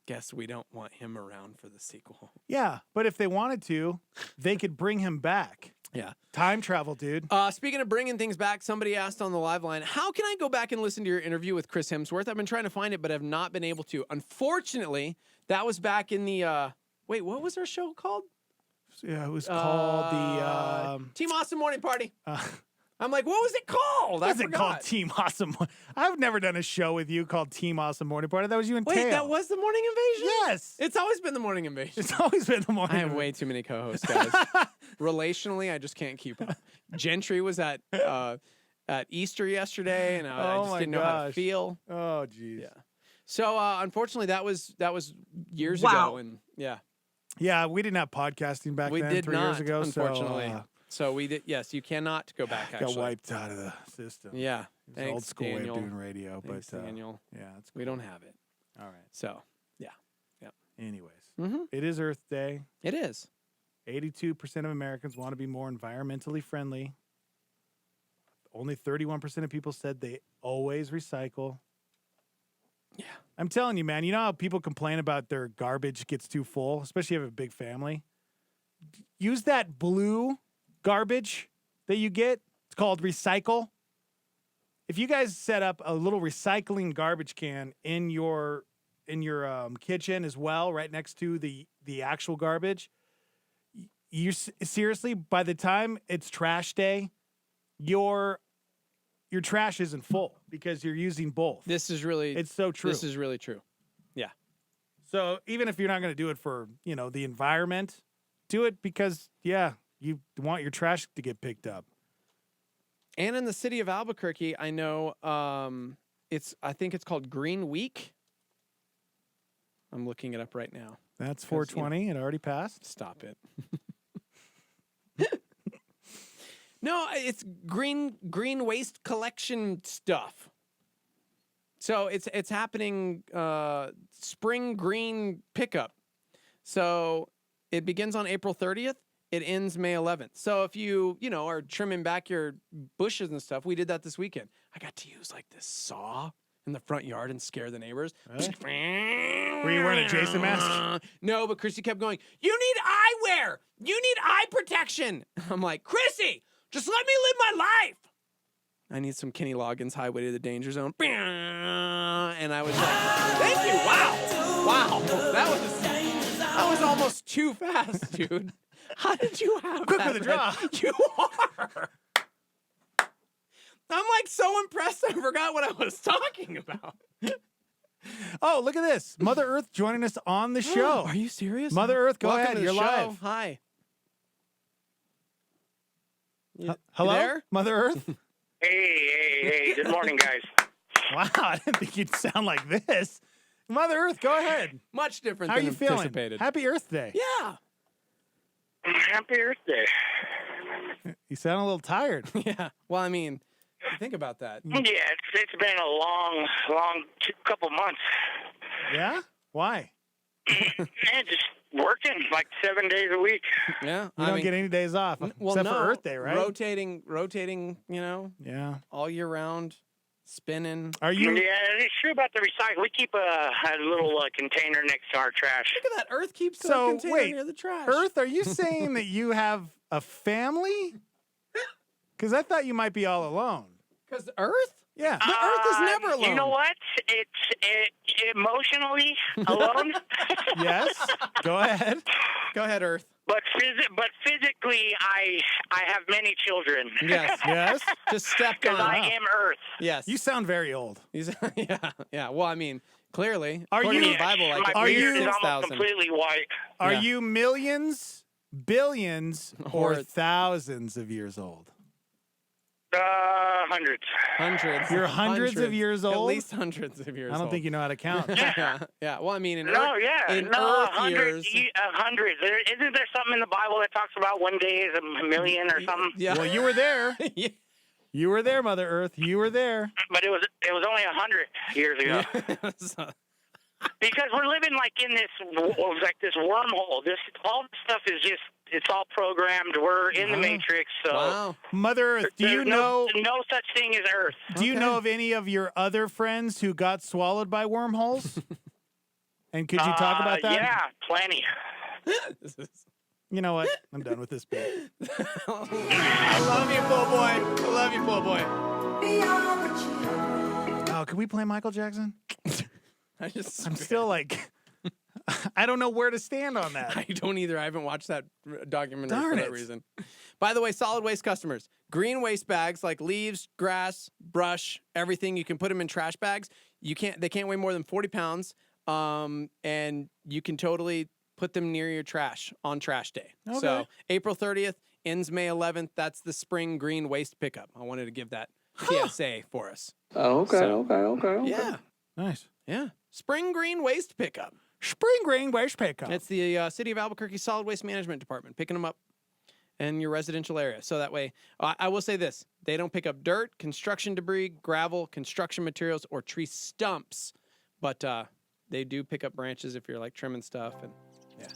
Guess we don't want him around for the sequel. Yeah, but if they wanted to, they could bring him back. Yeah. Time travel, dude. Speaking of bringing things back, somebody asked on the live line, how can I go back and listen to your interview with Chris Hemsworth? I've been trying to find it, but have not been able to. Unfortunately, that was back in the, wait, what was our show called? Yeah, it was called the... Team Awesome Morning Party. I'm like, what was it called? What's it called? Team Awesome. I've never done a show with you called Team Awesome Morning Party. That was you and Wait, Tail. that was the Morning Invasion? Yes. It's always been the Morning Invasion. It's always been the Morning I have way too many co-hosts, guys. Relationally, I just can't keep up. Gentry was at Easter yesterday, and I just didn't know how to feel. Oh, geez. Yeah. So unfortunately, that was years ago, and yeah. Yeah, we didn't have podcasting back We then. did 3 not, years ago. unfortunately. So, So we did. Yes, you cannot go back. Actually, got wiped out of the system. Yeah, It was thanks, old school Daniel. way of doing radio, Thanks, but Daniel. yeah, it's we don't have it. all right. So yeah, yeah. Anyways, it is Earth Day. It is. 82% of Americans want to be more environmentally friendly. Only 31% of people said they always recycle. Yeah. I'm telling you, man, you know how people complain about their garbage gets too full, especially if you have a big family? Use that blue garbage that you get. It's called Recycle. If you guys set up a little recycling garbage can in your kitchen as well, right next to the actual garbage, you seriously, by the time it's trash day, your trash isn't full because you're using both. It's so true. This is really true. Yeah. So even if you're not going to do it for, the environment, do it because, yeah, you want your trash to get picked up. And in the city of Albuquerque, I know I think it's called Green Week. I'm looking it up right now. That's 420. It already passed. Stop it. No, it's green waste collection stuff. So it's happening spring green pickup. So it begins on April 30th. It ends May 11th. So if you are trimming back your bushes and stuff, we did that this weekend. I got to use like this saw in the front yard and scare the neighbors. Really? Were you wearing a Jason mask? No, but Chrissy kept going, you need eyewear. You need eye protection. I'm like, Chrissy, just let me live my life. I need some Kenny Loggins Highway to the Danger Zone. And I was like, thank you. Wow. That was almost too fast, dude. How did you have Quick that? with the draw. You are. I'm like so impressed I forgot what I was talking about. Oh, look at this. Mother Earth joining us on the show. Are you serious? Mother Earth, go Welcome ahead. to the You're show. live. Hi. Hello? You there? Mother Earth? Hey. Good morning, guys. Wow, I didn't think you'd sound like this. Mother Earth, go ahead. Much different How are than you feeling? anticipated. Happy Earth Day. Yeah. Happy Earth Day. You sound a little tired. Yeah. Well, I mean, think about that. Yeah, it's been a long couple months. Yeah? Why? Man, just working like 7 days a week. Yeah. You don't get any days off except for Earth Day, right? Rotating, Yeah. all year round, spinning. Are you? Yeah, it's true about the recycle. We keep a little container next to our trash. Look at that. Earth keeps a So, container wait, near the trash. Earth, are you saying that you have a family? Because I thought you might be all alone. Because Earth? Yeah. The Earth is never alone. You know what? It's emotionally alone. Yes. Go ahead. Go ahead, Earth. But physically, I have many children. Yes. Yes. Just stepped on. Because I am Earth. Yes. You sound very old. Yeah. Well, I mean, clearly, Are according you- to the Bible, like My at least beard is almost 6,000. completely white. Are Yeah. you millions, billions, or Or- thousands of years old? Hundreds. Hundreds. You're hundreds of years At old? least hundreds of years I don't old. think you know how to count. Yeah. Well, I mean, in No, Earth, yeah. in No, Earth hundreds. years. Hundreds. Isn't there something in the Bible that talks about one day is a million or something? Yeah. Well, you were there. Yeah. You were there, Mother Earth. You were there. But it was only 100 years ago. So- Because we're living like in this wormhole. All this stuff is just, it's all programmed. We're in the Matrix. So wow. Mother Earth, do you there's know? no such thing as Earth? Do you know of any of your other friends who got swallowed by wormholes? And could you talk about that? Yeah, plenty. You know what? I'm done with this bit. I love you, bull boy. I love you, bull boy. Oh, can we play Michael Jackson? I'm still like, I don't know where to stand on that. I don't either. I haven't watched that documentary Darn for that it. reason. By the way, solid waste customers, green waste bags like leaves, grass, brush, everything. You can put them in trash bags. They can't weigh more than 40 pounds. And you can totally put them near your trash on trash day. Okay. So April 30th ends May 11th. That's the spring green waste pickup. I wanted to give that PSA for us. Okay. Yeah. Nice. Yeah. Spring green waste pickup. Spring green waste pickup. It's the City of Albuquerque Solid Waste Management Department picking them up in your residential area. So that way, I will say this. They don't pick up dirt, construction debris, gravel, construction materials, or tree stumps. But they do pick up branches if you're like trimming stuff. And yeah.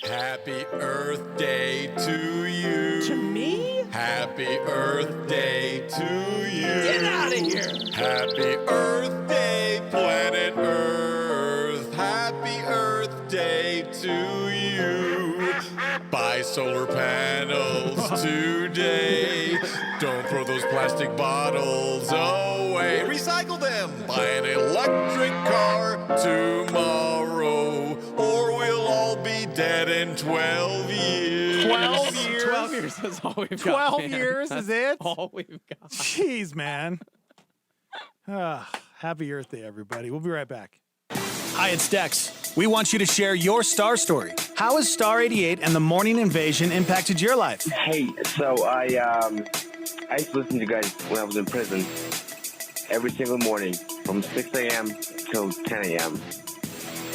Happy Earth Day to you. To me? Happy Earth Day to you. Get out of here. Happy Earth Day, planet Earth. Happy Earth Day to you. Buy solar panels today. Don't throw those plastic bottles away. Recycle them. Buy an electric car tomorrow, or we'll all be dead in 12 years. 12 years? 12 years. That's all we've got. 12 man. years That's is it? all we've got. Jeez, man. Happy Earth Day, everybody. We'll be right back. Hi, it's Dex. We want you to share your star story. How has Star 88 and the morning invasion impacted your life? Hey, so I used to listen to you guys when I was in prison every single morning from 6 a.m. till 10 a.m.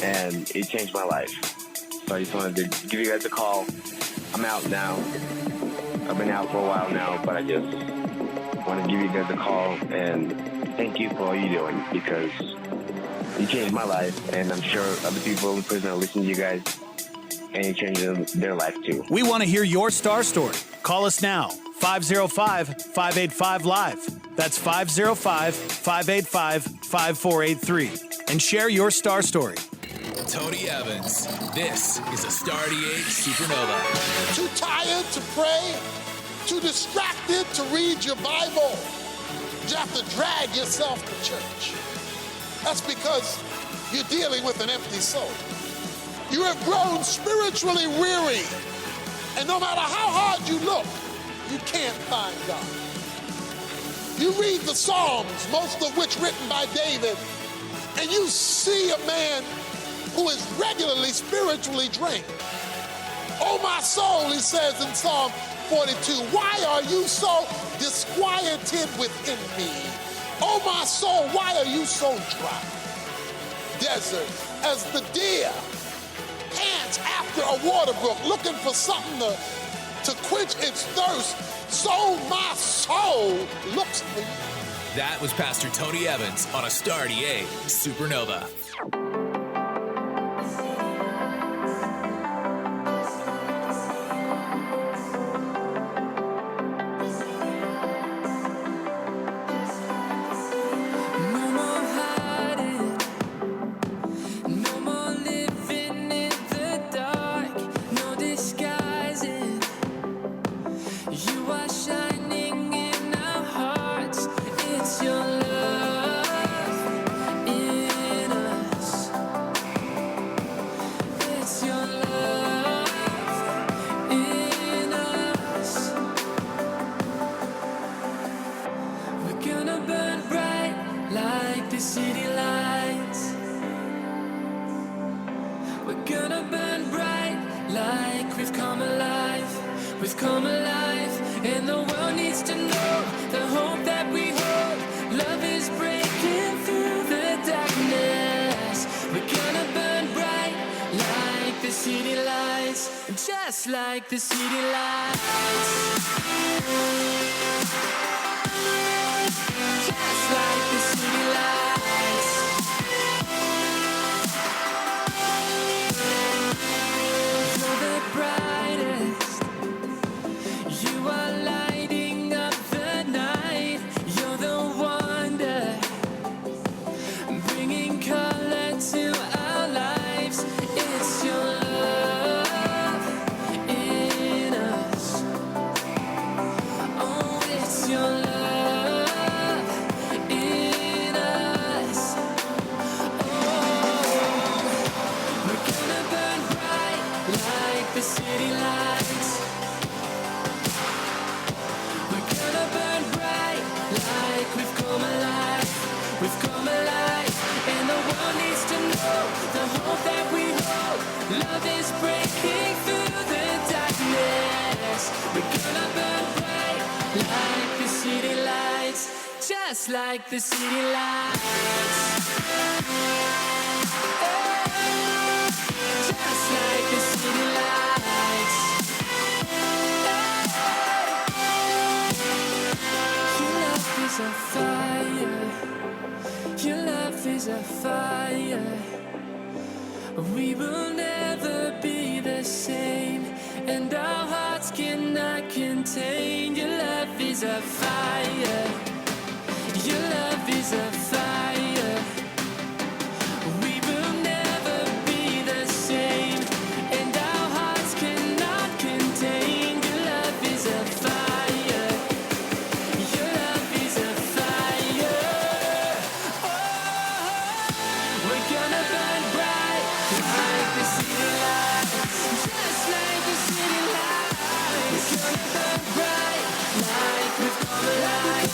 And it changed my life. So I just wanted to give you guys a call. I'm out now. I've been out for a while now, but I just want to give you guys a call and thank you for all you're doing because you changed my life, and I'm sure other people in prison are listening to you guys, and you changed their life too. We want to hear your star story. Call us now, 505-585-LIVE. That's 505-585-5483. And share your star story. Tony Evans. This is a Star 88 Supernova. Too tired to pray? Too distracted to read your Bible? You have to drag yourself to church. That's because you're dealing with an empty soul. You have grown spiritually weary, and no matter how hard you look, you can't find God. You read the Psalms, most of which written by David, and you see a man who is regularly spiritually drained. Oh, my soul, he says in Psalm 42, why are you so disquieted within me? Oh, my soul, why are you so dry? Desert, as the deer pants after a water brook, looking for something to quench its thirst, so my soul looks for you. That was Pastor Tony Evans on a Star 88 Supernova. Just like the city lights. Just like the city lights. You're the brightest. You are lighting up the night. You're the wonder, bringing color to our lives. It's your love. Love is breaking through the darkness. We're gonna burn bright like the city lights. Just like the city lights. Just like the city lights. Your love is a fire. Your love is a fire. We will never be the same, and our hearts cannot contain. Your love is a fire. Your love is a fire. We will never be the same, and our hearts cannot contain. Your love is a fire. Your love is a fire. Oh, we're gonna burn bright like the city lights. Just like the city lights. We're gonna burn bright like we've come alive.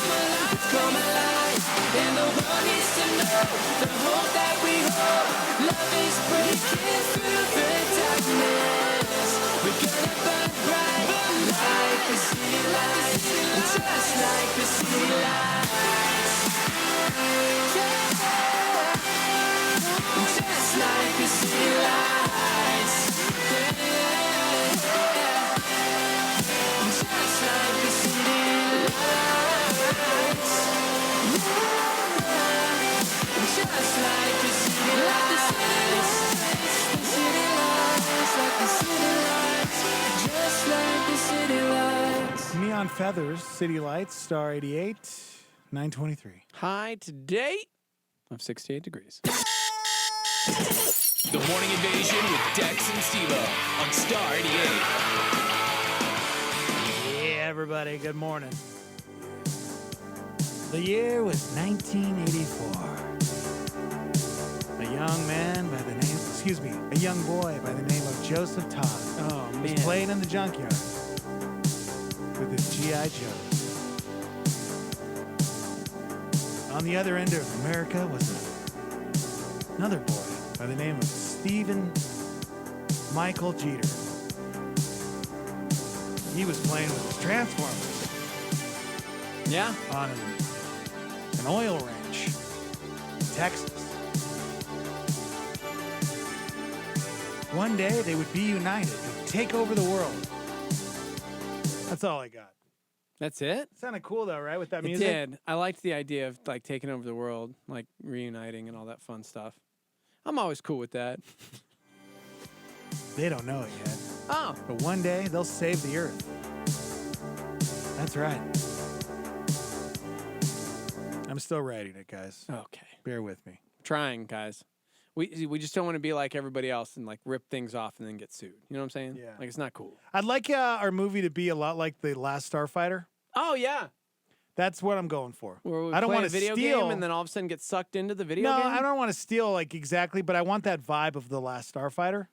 We've come alive. And the world needs to know the hope that we hold. Love is breaking through the darkness. We're gonna burn bright like the city lights. Just like the city lights. Just like the city lights. Just like the city lights. on Feathers, City Lights, Star 88, 923. High today of 68 degrees. The Morning Invasion with Dex and Steve-O on Star 88. Yeah, everybody, good morning. The year was 1984. A young boy by the name of Joseph Todd was playing in the junkyard with his G.I. Joes. On the other end of America was another boy by the name of Stephen Michael Jeter. He was playing with his Transformers. Yeah. On an oil ranch in Texas. One day they would be united and take over the world. That's all I got. That's it? Sounded cool though, right? With that It music? did. I liked the idea of like taking over the world, like reuniting and all that fun stuff. I'm always cool with that. They don't know it yet. Oh. But one day they'll save the earth. That's right. I'm still writing it, guys. Okay. Bear with me. Trying, guys. We just don't want to be like everybody else and like rip things off and then get sued. You know what I'm saying? Yeah. Like it's not cool. I'd like our movie to be a lot like the Last Starfighter. Oh yeah. That's what I'm going for. Where we I don't play want a to video steal game and then all of a sudden get sucked into the video No, game. I don't want to steal like exactly, but I want that vibe of the Last Starfighter.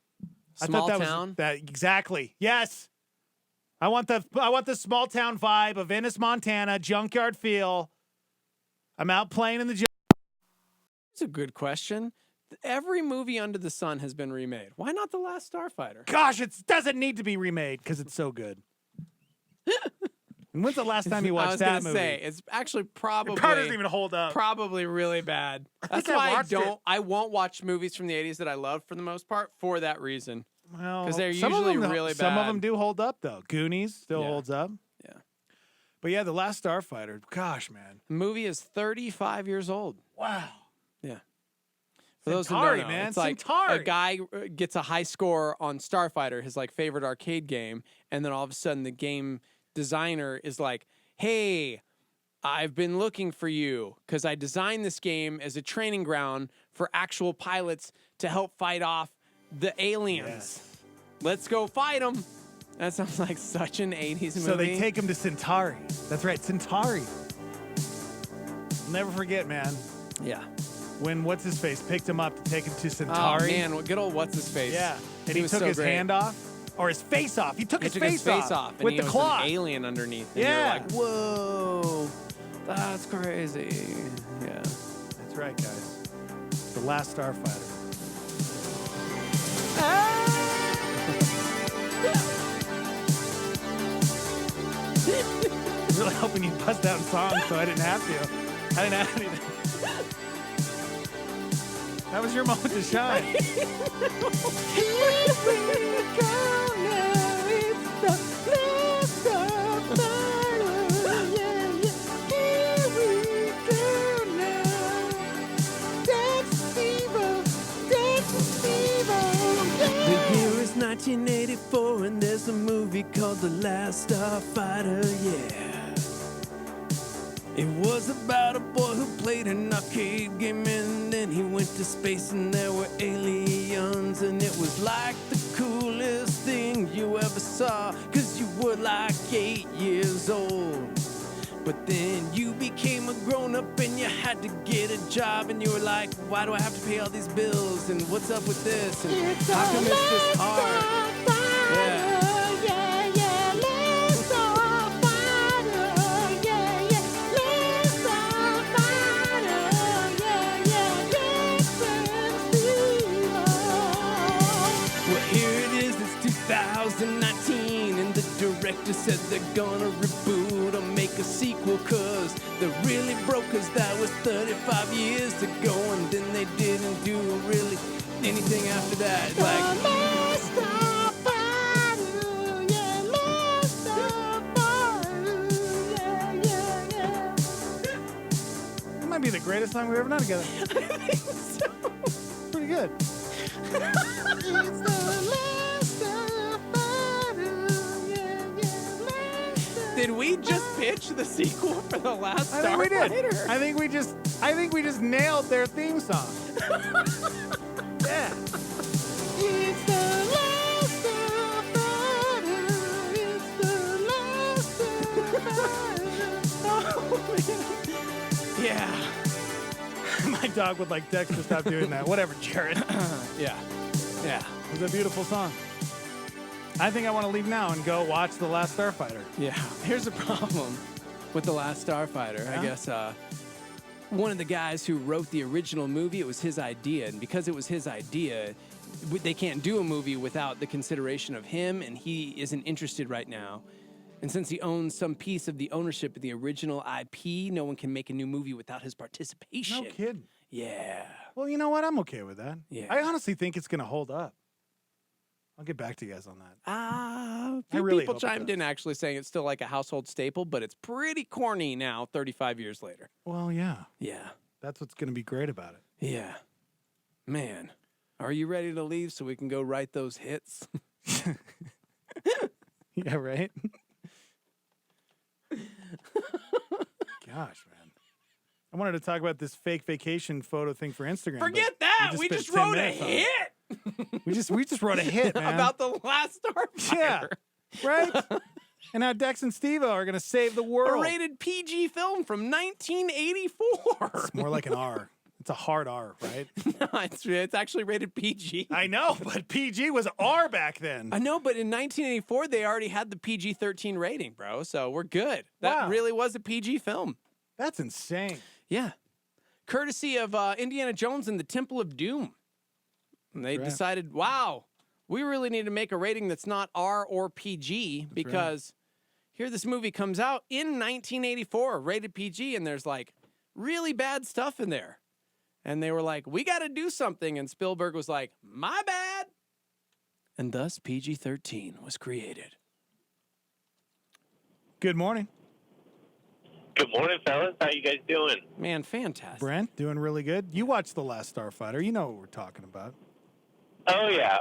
Small I thought that town? was that exactly. Yes. I want the small town vibe of Ennis, Montana, junkyard feel. I'm out playing in the junkyard. That's a good question. Every movie under the sun has been remade. Why not The Last Starfighter? Gosh, it doesn't need to be remade because it's so good. And when's the last time you watched that movie? I was gonna say it's actually probably It probably doesn't even hold up. Probably really bad. That's think I why watched it. I won't watch movies from the 80s that I love for the most part for that reason. Well, because they're some of usually them- really bad. Some of them do hold up though. Goonies still Yeah. holds up. Yeah. But yeah, The Last Starfighter. Gosh, man. The movie is 35 years old. Wow. Yeah. For those who Centauri, don't know, man. it's like Centauri. a guy gets a high score on Starfighter, his like favorite arcade game, and then all of a sudden the game designer is like, "Hey, I've been looking for you because I designed this game as a training ground for actual pilots to help fight off the aliens. Yes. Let's go fight them." That sounds like such an 80s movie. So they take him to Centauri. That's right, Centauri. I'll never forget, man. Yeah. When what's-his-face picked him up to take him to Centauri. Oh, man, good old what's-his-face. Yeah. And he was took so his great. hand off. Or his face off. He took his face off. and With he the was claw. an alien underneath. And Yeah. you're like, whoa, that's crazy. Yeah. That's right, guys. The Last Starfighter. I'm really hoping you bust out songs so I didn't have to. I didn't have anything. That was your moment to shine. The year is 1984 and there's a movie called The Last Starfighter, yeah. It was about a boy who played an arcade game and then he went to space and there were aliens and it was like the coolest thing you ever saw, 'cause you were like 8 years old. But then you became a grown-up and you had to get a job and you were like, why do I have to pay all these bills and what's up with this and how come it's this hard? Yeah. Well, here it is, it's 2019, and the director said they're gonna reboot or make a sequel, 'cause they're really broke, 'cause that was 35 years ago, and then they didn't do really anything after that. That might be the greatest song we've ever done together. I think so. Pretty good. Did we just pitch the sequel for the Last I think we did. Starfighter? I think we just nailed their theme song. Yeah. It's the Last Starfighter. It's the Last Starfighter. Oh, man. Yeah. My dog would like Dexter stop doing that. Whatever, Jared. Yeah. Yeah. It was a beautiful song. I think I want to leave now and go watch The Last Starfighter. Yeah. Here's the problem with The Last Starfighter. Yeah? I guess one of the guys who wrote the original movie, it was his idea. And because it was his idea, they can't do a movie without the consideration of him, and he isn't interested right now. And since he owns some piece of the ownership of the original IP, no one can make a new movie without his participation. No kidding. Yeah. Well, you know what? I'm okay with that. Yeah. I honestly think it's going to hold up. I'll get back to you guys on that. A I few really people hope it chimed in actually saying it's still like a household staple, but it's pretty corny now, 35 years later. Well, yeah. Yeah. That's what's going to be great about it. Yeah. Man, are you ready to leave so we can go write those hits? Yeah, right? Gosh, man. I wanted to talk about this fake vacation photo thing for Instagram. Forget that. We just wrote a hit. We just wrote a hit, man. About the Last Starfighter. Yeah. Right? And now Dex and Steve-O are going to save the world. A rated PG film from 1984. It's more like an R. It's a hard R, right? No, it's actually rated PG. I know, but PG was R back then. I know, but in 1984, they already had the PG-13 rating, bro. So we're good. That really was a PG film. That's insane. Yeah. Courtesy of Indiana Jones and the Temple of Doom. And they decided, wow, we really need to make a rating that's not R or PG because here this movie comes out in 1984, rated PG, and there's like really bad stuff in there. And they were like, we got to do something. And Spielberg was like, my bad. And thus PG-13 was created. Good morning. Good morning, fellas. How you guys doing? Man, fantastic. Brent, doing really good. You watched The Last Starfighter. You know what we're talking about. Oh, yeah.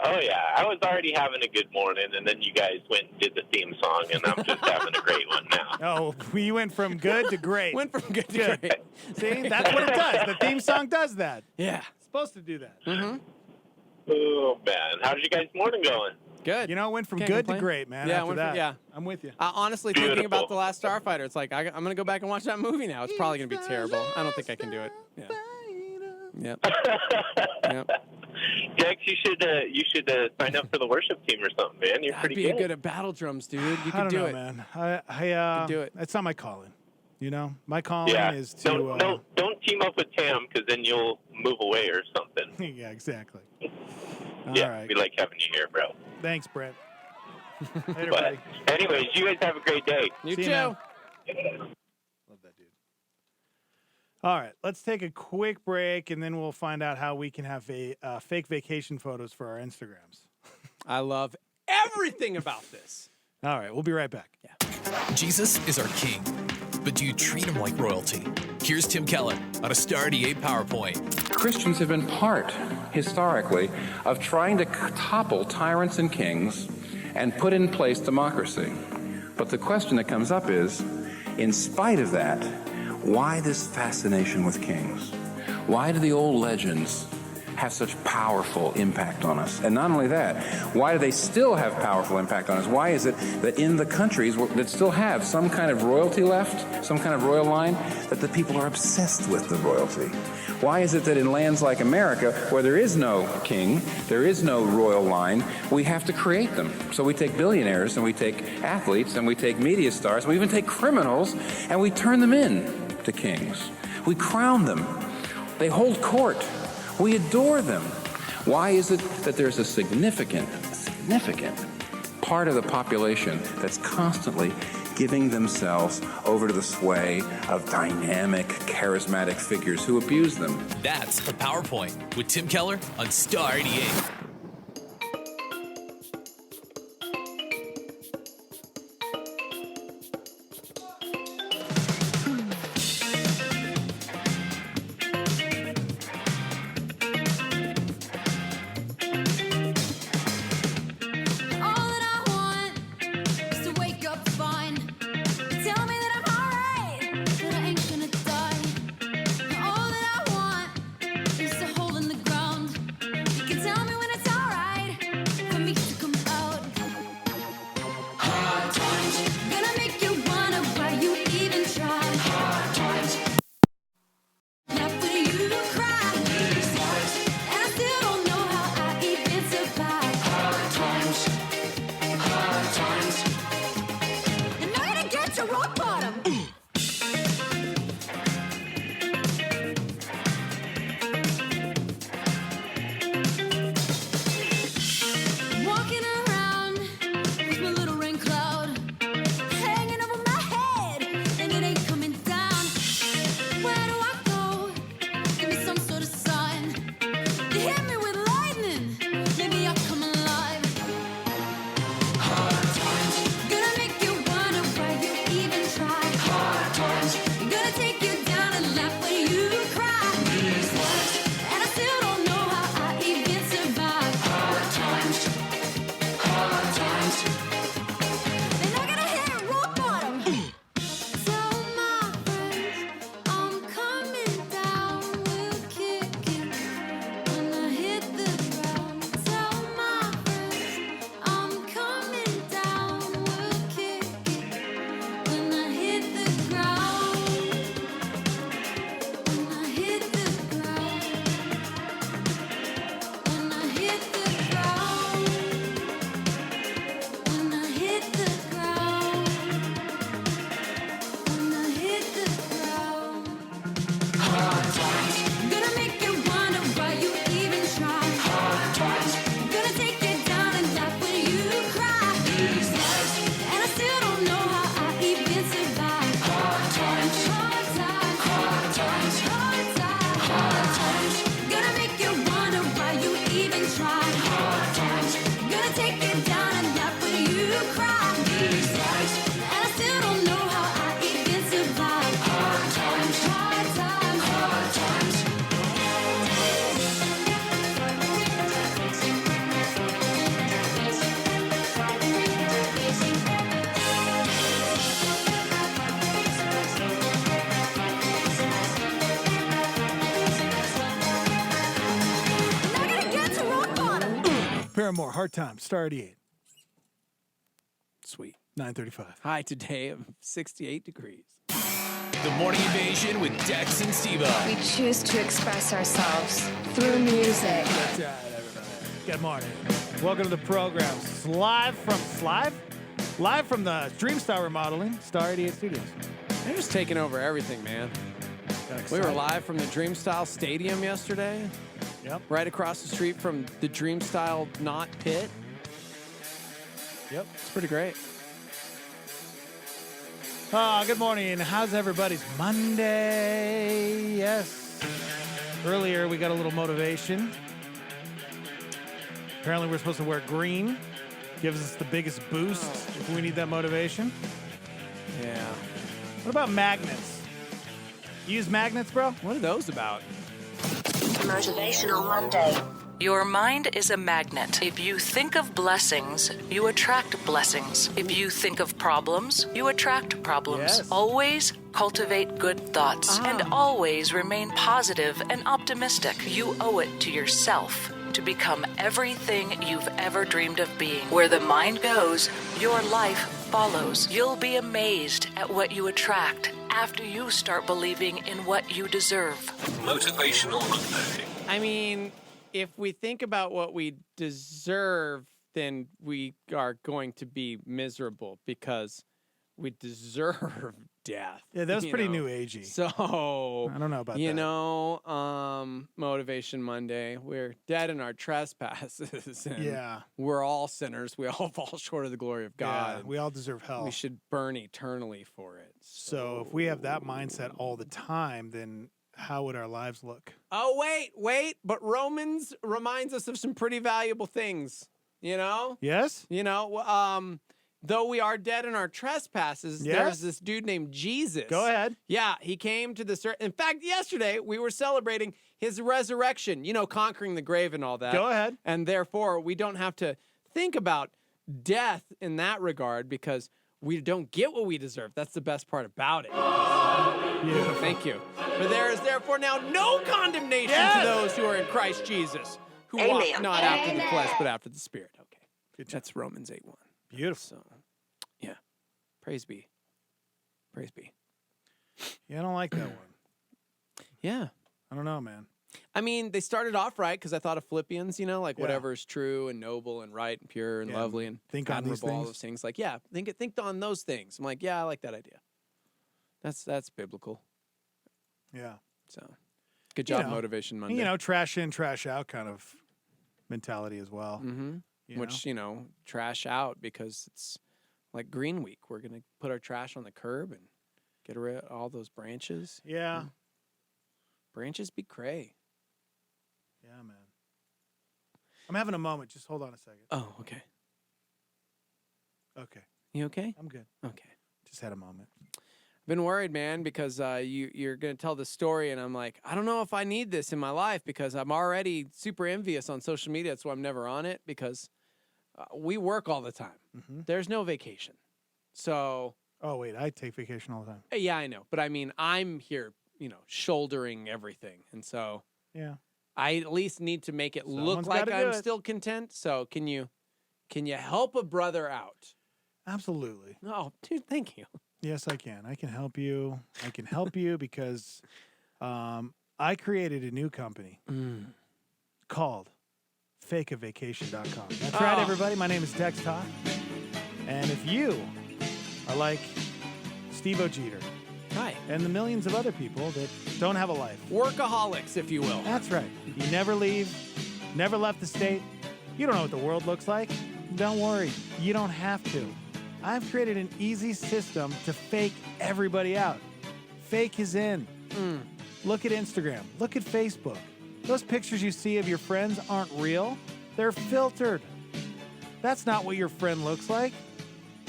I was already having a good morning, and then you guys went and did the theme song, and I'm just having a great one now. Oh, we went from good to great. Went from good to great. See, that's what it does. The theme song does that. Yeah. It's supposed to do that. Mm-hmm. Oh, man. How's you guys' morning going? Good. You know, it went from Can't good complain. to great, man. Yeah, after went that. from, yeah. I'm with you. Honestly, thinking about The Last Starfighter, it's like, I'm going to go back and watch that movie now. It's probably going to be terrible. I don't think I can do it. Yeah. Yep. Yep. Dex, you should sign up for the worship team or something, man. You're I'd pretty be good. good at battle drums, dude. You I could don't do know, it. man. I do it. It's not my calling. You know, my calling is to. Don't team up with Tam because then you'll move away or something. Yeah, exactly. Yeah, All right. we like having you here, bro. Thanks, Brent. Later, But buddy. anyways, you guys have a great day. You See too. man. Love that dude. All right, let's take a quick break, and then we'll find out how we can have fake vacation photos for our Instagrams. I love everything about this. All right, we'll be right back. Yeah. Jesus is our king, but do you treat him like royalty? Here's Tim Keller on a Star 88 PowerPoint. Christians have been part, historically, of trying to topple tyrants and kings and put in place democracy. But the question that comes up is, in spite of that, why this fascination with kings? Why do the old legends have such powerful impact on us? And not only that, why do they still have powerful impact on us? Why is it that in the countries that still have some kind of royalty left, some kind of royal line, that the people are obsessed with the royalty? Why is it that in lands like America, where there is no king, there is no royal line, we have to create them? So we take billionaires and we take athletes and we take media stars and we even take criminals and we turn them in to kings. We crown them. They hold court. We adore them. Why is it that there's a significant part of the population that's constantly giving themselves over to the sway of dynamic, charismatic figures who abuse them? That's the PowerPoint with Tim Keller on Star 88. All that I want is to wake up fine. There are more. Hard times. Star 88. Sweet. 9:35. High today of 68 degrees. The Morning Invasion with Dex and Steve-O. We choose to express ourselves through music. That's right, everybody. Good morning. Welcome to the program. Live from the Dreamstar Remodeling, Star 88 Studios. They're just taking over everything, man. We were live from the Dreamstyle Stadium yesterday. Yep. Right across the street from the Dreamstyle Not Pit. Yep. It's pretty great. Good morning. How's everybody's Monday? Yes. Earlier, we got a little motivation. Apparently, we're supposed to wear green. Gives us the biggest boost if we need that motivation. Yeah. What about magnets? You use magnets, bro? What are those about? Motivational Monday. Your mind is a magnet. If you think of blessings, you attract blessings. If you think of problems, you attract problems. Yes. Always cultivate good thoughts and always remain positive and optimistic. You owe it to yourself to become everything you've ever dreamed of being. Where the mind goes, your life follows. You'll be amazed at what you attract after you start believing in what you deserve. Motivational Monday. I mean, if we think about what we deserve, then we are going to be miserable because we deserve death. Yeah, that was pretty new agey. So I don't know about you that. know, Motivation Monday. We're dead in our trespasses. And Yeah. we're all sinners. We all fall short of the glory of God. Yeah, we all deserve hell. We should burn eternally for it. So if we have that mindset all the time, then how would our lives look? Oh, wait. But Romans reminds us of some pretty valuable things, you know? Yes? You know, though we are dead in our trespasses, there's this dude named Jesus. Go ahead. Yeah, he came to this earth. In fact, yesterday we were celebrating his resurrection, you know, conquering the grave and all that. Go ahead. And therefore, we don't have to think about death in that regard because we don't get what we deserve. That's the best part about it. Beautiful. Thank you. For there is therefore now no condemnation to those who are in Christ Jesus, who walk not after the flesh, but after the Spirit. Okay. That's Romans 8:1. Beautiful. So, yeah. Praise be. Praise be. Yeah, I don't like that one. Yeah. I don't know, man. I mean, they started off right because I thought of Philippians, you know, like whatever is true and noble and right and pure and lovely and think on these admirable, all things. those things. Like, yeah, think on those things. I'm like, yeah, I like that idea. That's biblical. Yeah. So, good job, Motivation Monday. You know, trash in, trash out kind of mentality as well. Mm-hmm. You Which, trash out because it's like Green Week. We're going to put our trash on the curb and get rid of all those branches. Yeah. Branches be cray. Yeah, man. I'm having a moment. Just hold on a second. Oh, okay. Okay. You okay? I'm good. Okay. Just had a moment. I've been worried, man, because you're going to tell the story, and I'm like, I don't know if I need this in my life because I'm already super envious on social media. That's why I'm never on it because we work all the time. Mm-hmm. There's no vacation. So. Oh, wait. I take vacation all the time. Yeah, I know. But I mean, I'm here, shouldering everything. And so. Yeah. I at least need to make it look like I'm still content. So can you help a brother out? Absolutely. Oh, dude, thank you. Yes, I can. I can help you. I can help you because I created a new company called fakeavacation.com. That's right, everybody. My name is Dex Todd. And if you are like Steve-O Jeter, hi, and the millions of other people that don't have a life. Workaholics, if you will. That's right. You never leave, never left the state. You don't know what the world looks like. Don't worry. You don't have to. I've created an easy system to fake everybody out. Fake is in. Look at Instagram. Look at Facebook. Those pictures you see of your friends aren't real. They're filtered. That's not what your friend looks like.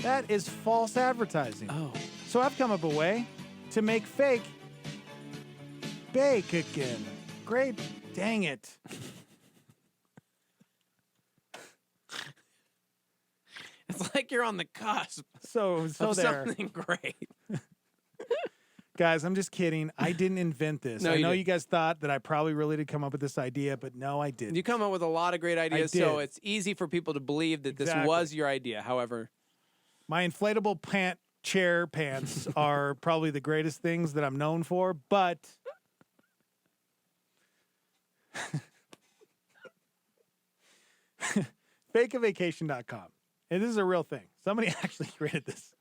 That is false advertising. Oh. So I've come up a way to make fake bake again. Great. Dang it. It's like you're on the cusp So of there. something great. Guys, I'm just kidding. I didn't invent this. No, I you know didn't. you guys thought that I probably really did come up with this idea, but no, I didn't. You come up with a lot of great ideas, did. so it's easy for people to believe that this Exactly. was your idea. However, My inflatable chair pants are probably the greatest things that I'm known for, but fakeavacation.com. And this is a real thing. Somebody actually created this.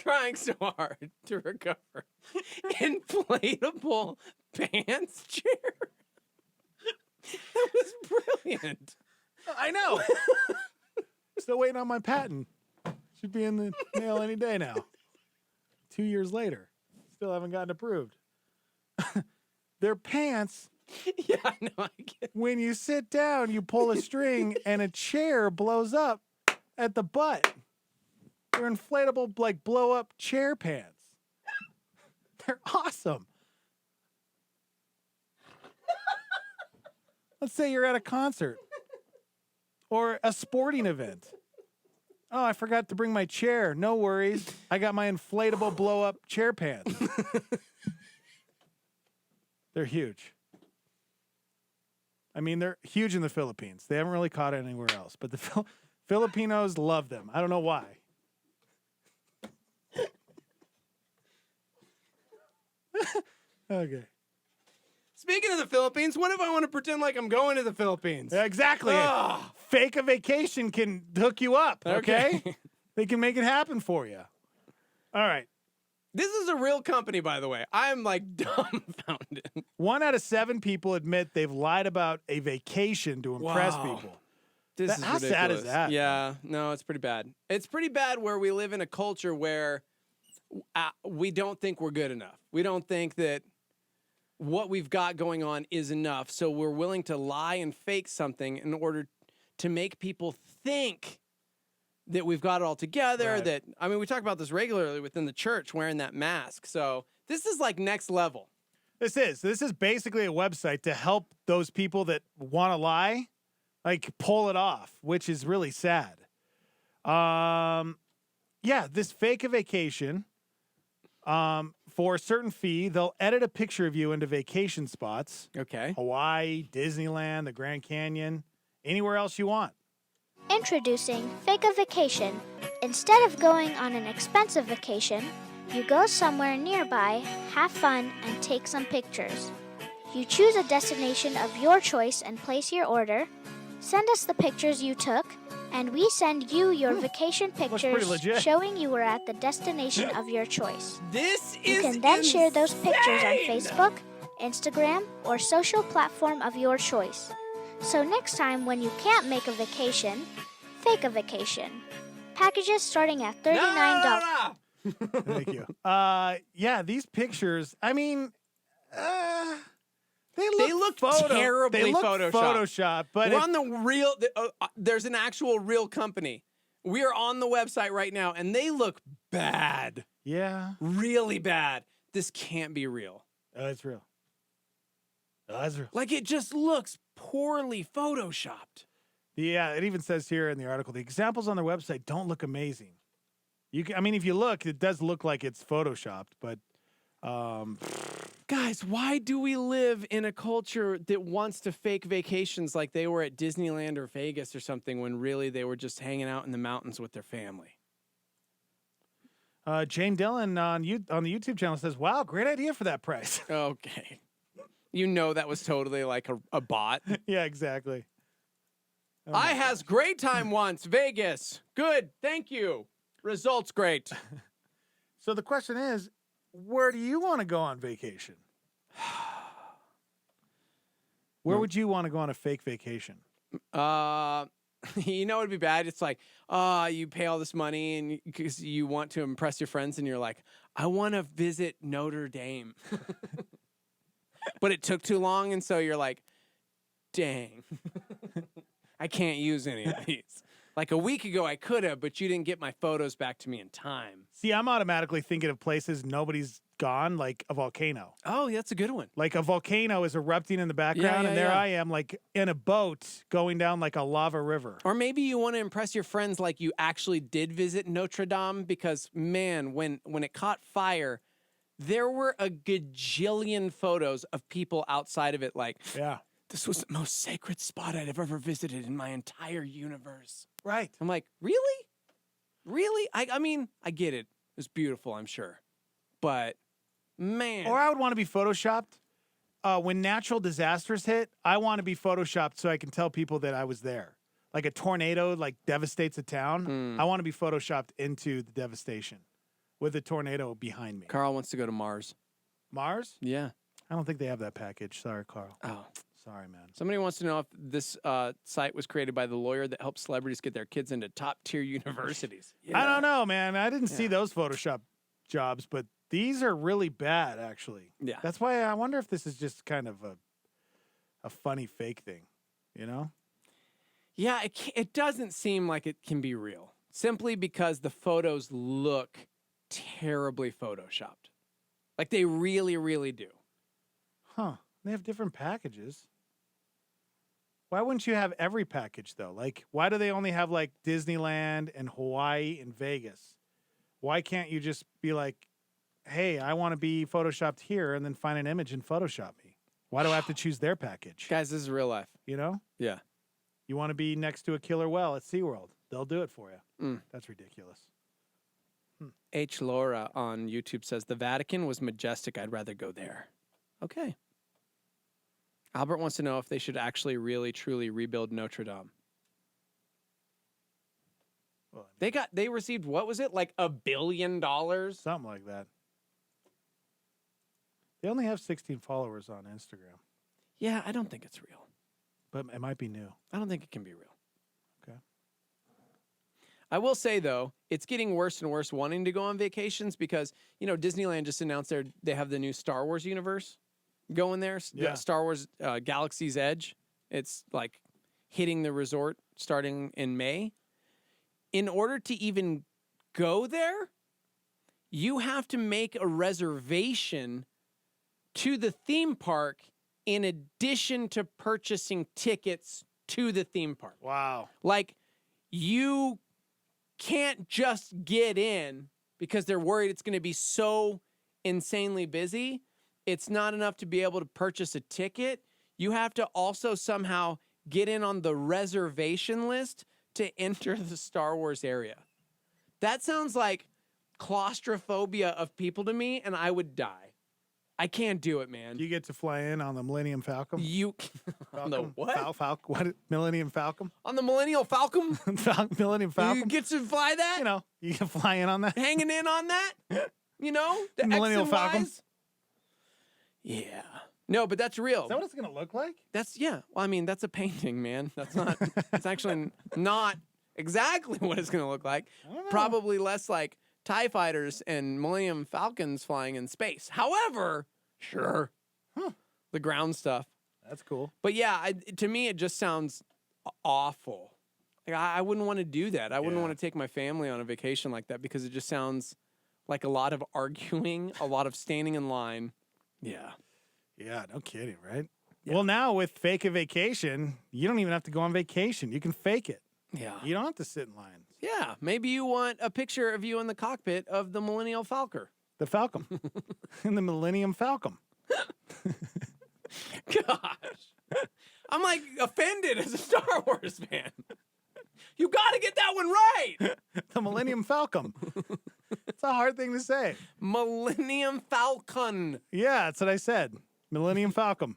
trying so hard to recover. Inflatable pants chair. That was brilliant. I know. Still waiting on my patent. Should be in the mail any day now. 2 years later. Still haven't gotten approved. They're pants. Yeah, I know. I get When you sit down, you pull a string and a chair blows up at the butt. They're inflatable, like blow up chair pants. They're awesome. Let's say you're at a concert or a sporting event. Oh, I forgot to bring my chair. No worries. I got my inflatable blow up chair pants. They're huge. I mean, they're huge in the Philippines. They haven't really caught it anywhere else, but the Filipinos love them. I don't know why. Okay. Speaking of the Philippines, what if I want to pretend like I'm going to the Philippines? Yeah, exactly. Ugh. Fake a vacation can hook you up, okay? They can make it happen for you. All right. This is a real company, by the way. I'm like dumbfounded. 1 out of 7 people admit they've lied about a vacation to impress Wow. people. This is How ridiculous. sad is that? Yeah, no, it's pretty bad. It's pretty bad where we live in a culture where we don't think we're good enough. We don't think that what we've got going on is enough. So we're willing to lie and fake something in order to make people think that we've got it all together. Right. That, I mean, we talk about this regularly within the church, wearing that mask. So this is like next level. This is basically a website to help those people that want to lie, like pull it off, which is really sad. Yeah, this fake a vacation, for a certain fee, they'll edit a picture of you into vacation spots. Okay. Hawaii, Disneyland, the Grand Canyon, anywhere else you want. Introducing Fake a Vacation. Instead of going on an expensive vacation, you go somewhere nearby, have fun, and take some pictures. You choose a destination of your choice and place your order. Send us the pictures you took, and we send you your vacation pictures showing you were at the destination of your choice. This You is can then share those pictures on insane! Facebook, Instagram, or social platform of your choice. So next time when you can't make a vacation, fake a vacation. Packages starting at $39. Thank you. Yeah, these pictures, I mean, they look terribly they look photoshopped. photoshopped, but we're on the real. There's an actual real company. We are on the website right now, and they look bad. Yeah, really bad. This can't be real. Oh, it's real. Oh, it's real. Like it just looks poorly photoshopped. Yeah, it even says here in the article, the examples on their website don't look amazing. I mean, if you look, it does look like it's photoshopped, but guys, why do we live in a culture that wants to fake vacations like they were at Disneyland or Vegas or something when really they were just hanging out in the mountains with their family? Jane Dillon on the YouTube channel says, "Wow, great idea for that price." Okay. You know that was totally like a bot. Yeah, exactly. I has great time once. Vegas. Good. Thank you. Results great. So the question is, where do you want to go on vacation? Where would you want to go on a fake vacation? You know it'd be bad. It's like, you pay all this money and because you want to impress your friends, and you're like, I want to visit Notre Dame, but it took too long, and so you're like, dang, I can't use any of these. Like a week ago, I could have, but you didn't get my photos back to me in time. See, I'm automatically thinking of places nobody's gone, like a volcano. Oh, that's a good one. Like a volcano is erupting in the background, and there I am, like in a boat going down like a lava river. Or maybe you want to impress your friends like you actually did visit Notre Dame because, man, when it caught fire, there were a gajillion photos of people outside of it like, yeah, this was the most sacred spot I'd ever visited in my entire universe. Right. I'm like, really? Really? I mean, I get it. It was beautiful, I'm sure. But, man. Or I would want to be photoshopped. When natural disasters hit, I want to be photoshopped so I can tell people that I was there. Like a tornado like devastates a town. I want to be photoshopped into the devastation with a tornado behind me. Carl wants to go to Mars. Mars? Yeah. I don't think they have that package. Sorry, Carl. Oh. Sorry, man. Somebody wants to know if this site was created by the lawyer that helps celebrities get their kids into top-tier universities. I don't know, man. I didn't see those Photoshop jobs, but these are really bad, actually. Yeah. That's why I wonder if this is just kind of a funny fake thing, you know? Yeah, it doesn't seem like it can be real, simply because the photos look terribly Photoshopped. Like they really, really do. Huh. They have different packages. Why wouldn't you have every package, though? Like, why do they only have, like, Disneyland and Hawaii and Vegas? Why can't you just be like, hey, I want to be Photoshopped here and then find an image and Photoshop me? Why do I have to choose their package? Guys, this is real life. You know? Yeah. You want to be next to a killer whale at SeaWorld. They'll do it for you. That's ridiculous. H. Laura on YouTube says, the Vatican was majestic. I'd rather go there. Okay. Albert wants to know if they should actually really, truly rebuild Notre Dame. Well, they received, what was it? Like $1 billion? Something like that. They only have 16 followers on Instagram. Yeah, I don't think it's real. But it might be new. I don't think it can be real. Okay. I will say, though, it's getting worse and worse wanting to go on vacations because, you know, Disneyland just announced they have the new Star Wars universe going there. Yeah. Star Wars Galaxy's Edge. It's like hitting the resort starting in May. In order to even go there, you have to make a reservation to the theme park in addition to purchasing tickets to the theme park. Wow. Like, you can't just get in because they're worried it's going to be so insanely busy. It's not enough to be able to purchase a ticket. You have to also somehow get in on the reservation list to enter the Star Wars area. That sounds like claustrophobia of people to me, and I would die. I can't do it, man. You get to fly in on the Millennium Falcon? On the what? What? Millennium Falcon? On the Millennial Falcon? Millennium Falcon? You get to fly that? You know, you can fly in on that. Hanging in on that? You know? The Millennial X and Falcon? Ys? Yeah. No, but that's real. Is that what it's going to look like? Yeah. Well, I mean, that's a painting, man. That's not, it's actually not exactly what it's going to look like. Probably less like TIE fighters and Millennium Falcons flying in space. However, sure. The ground stuff. That's cool. But yeah, to me, it just sounds awful. Like, I wouldn't want to do that. I wouldn't want to take my family on a vacation like that because it just sounds like a lot of arguing, a lot of standing in line. Yeah. Yeah, no kidding, right? Yeah. Well, now with Fake a Vacation, you don't even have to go on vacation. You can fake it. Yeah. You don't have to sit in lines. Yeah. Maybe you want a picture of you in the cockpit of the Millennial Falcon. The Falcon. In the Millennium Falcon. Gosh. I'm like offended as a Star Wars fan. You got to get that one right. The Millennium Falcon. It's a hard thing to say. Millennium Falcon. Yeah, that's what I said. Millennium Falcon.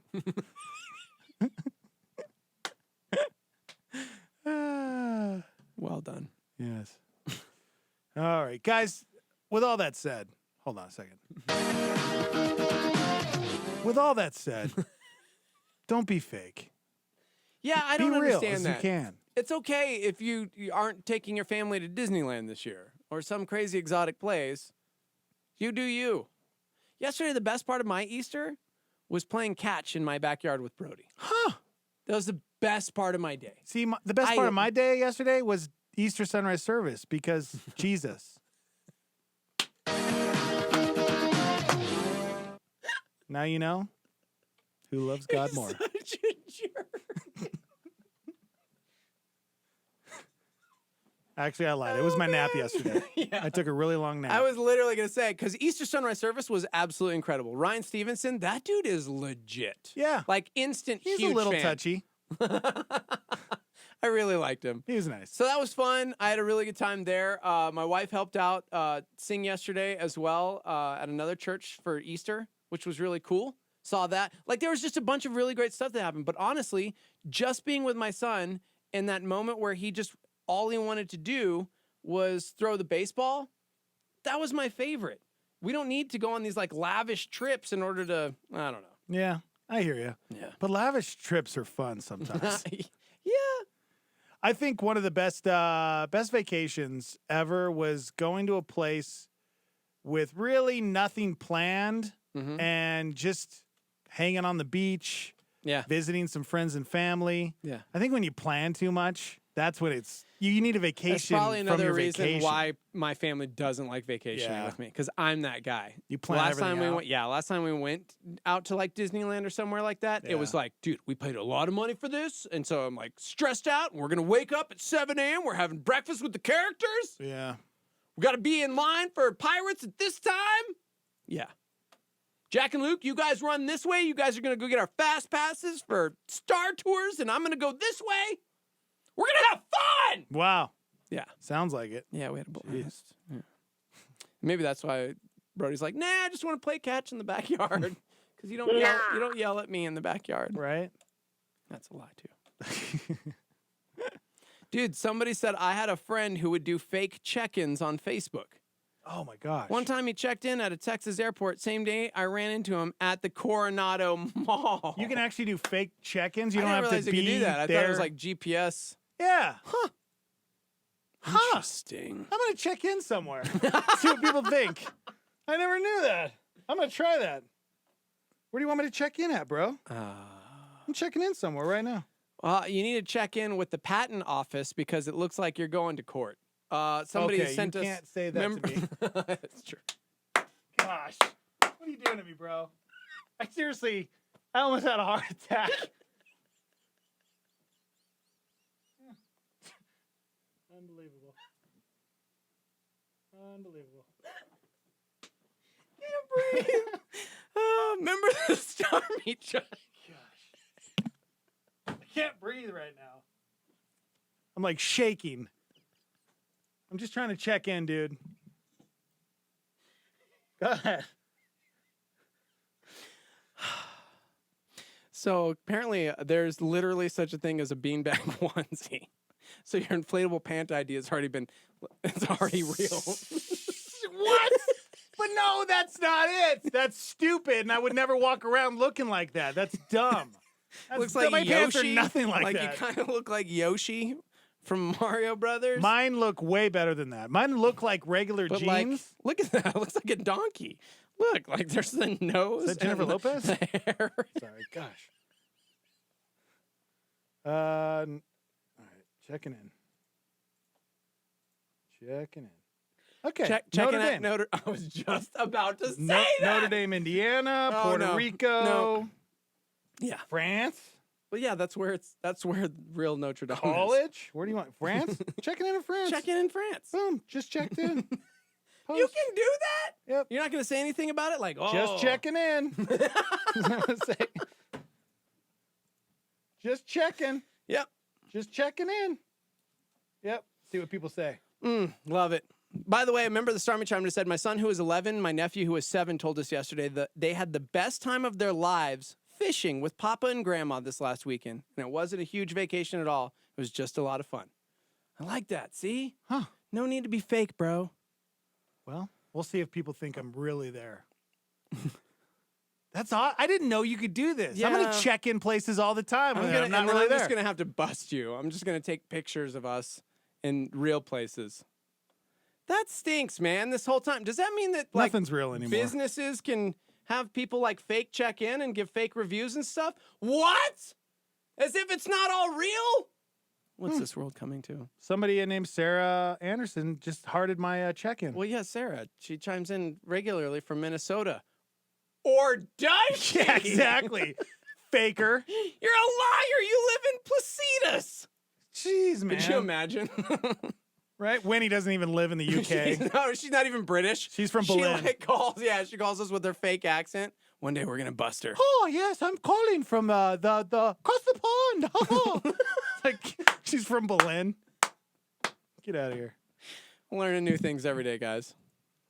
Well done. Yes. All right, guys, with all that said, hold on a second. With all that said, don't be fake. Yeah, I Be don't real understand as that. you can. It's okay if you aren't taking your family to Disneyland this year or some crazy exotic place. You do you. Yesterday, the best part of my Easter was playing catch in my backyard with Brody. Huh. That was the best part of my day. See, the best part of my day yesterday was Easter sunrise service because Jesus. Now you know who loves God more. Such a jerk. Actually, I lied. It was my nap yesterday. Yeah. I took a really long nap. I was literally going to say, because Easter sunrise service was absolutely incredible. Ryan Stevenson, that dude is legit. Yeah. Like instant He's huge a little fan. touchy. I really liked him. He was nice. So that was fun. I had a really good time there. My wife helped out sing yesterday as well at another church for Easter, which was really cool. Saw that. Like there was just a bunch of really great stuff that happened. But honestly, just being with my son in that moment where all he wanted to do was throw the baseball, that was my favorite. We don't need to go on these like lavish trips in order to, I don't know. Yeah, I hear you. Yeah. But lavish trips are fun sometimes. Yeah. I think one of the best vacations ever was going to a place with really nothing planned and just hanging on the beach, visiting some friends and family. Yeah. I think when you plan too much, that's when you need a vacation. That's probably from another your reason vacation. why my family doesn't like vacationing Yeah. with me, because I'm that guy. You plan last time everything out. last time we went out to like Disneyland or somewhere like that, it was like, dude, we paid a lot of money for this, and so I'm like stressed out. We're gonna wake up at 7 a.m. We're having breakfast with the characters. Yeah. We got to be in line for Pirates at this time. Yeah. Jack and Luke, you guys run this way. You guys are gonna go get our fast passes for Star Tours, and I'm gonna go this way. We're gonna have fun. Wow. Yeah. Sounds like it. Yeah, we had a blast. Yeah. Maybe that's why Brody's like, nah, I just want to play catch in the backyard. Because you don't yell at me in the backyard. Right. That's a lie, too. Dude, somebody said I had a friend who would do fake check-ins on Facebook. Oh, my gosh. One time he checked in at a Texas airport. Same day, I ran into him at the Coronado Mall. You can actually do fake check-ins. You don't I have didn't realize to you be could do that. I there. thought it was like GPS. Yeah. Huh. Interesting. I'm going to check in somewhere. See what people think. I never knew that. I'm going to try that. Where do you want me to check in at, bro? I'm checking in somewhere right now. You need to check in with the patent office because it looks like you're going to court. Somebody okay, sent you us. can't say that to me. That's true. Gosh. What are you doing to me, bro? I almost had a heart attack. Unbelievable. Unbelievable. Can't breathe. Remember the stormy truck? Gosh. I can't breathe right now. I'm like shaking. I'm just trying to check in, dude. Go ahead. So apparently there's literally such a thing as a beanbag onesie. So your inflatable pant idea has already been, it's already real. What? But no, that's not it. That's stupid, and I would never walk around looking like that. That's dumb. That's Looks dumb. like My Yoshi. pants are nothing like that. You kind of look like Yoshi from Mario Brothers. Mine look way better than that. Mine look like regular But jeans. like, look at that. It looks like a donkey. Look, like there's the nose. Is that Jennifer and Lopez? the hair. Sorry, gosh. All right, checking in. Okay, Checking Notre out Dame. I was just about to say that. Notre Dame, Indiana, Oh, Puerto no. Rico. No. Yeah. France. Well, yeah, that's where real Notre Dame is. College? Where do you want? France? Checking in France. Checking in France. Boom, just checked in. You Post. can do that? Yep. You're not going to say anything about it? Like, oh. Just checking in. Just checking. Yep. Just checking in. Yep. See what people say. Love it. By the way, remember the Stormy Chime just said, my son who was 11, my nephew who was 7 told us yesterday that they had the best time of their lives fishing with Papa and Grandma this last weekend. And it wasn't a huge vacation at all. It was just a lot of fun. I like that. See? Huh. No need to be fake, bro. Well, we'll see if people think I'm really there. That's odd. I didn't know you could do this. I'm going Yeah. to check in places all the time. I'm not and then really I'm there. just going to have to bust you. I'm just going to take pictures of us in real places. That stinks, man. This whole time. Does that mean that like Nothing's real anymore. businesses can have people like fake check in and give fake reviews and stuff? What? As if it's not all real? What's this world coming to? Somebody named Sarah Anderson just hearted my check-in. Well, yeah, Sarah. She chimes in regularly from Minnesota. Or does she? Yeah, exactly. Faker. You're a liar. You live in Placitas. Jeez, man. Could you imagine? Right? Winnie doesn't even live in the UK. No, she's not even British. She's from Berlin. She she calls us with her fake accent. One day we're going to bust her. Oh, yes, I'm calling from the across the pond. Oh. Like, she's from Berlin. Get out of here. Learning new things every day, guys.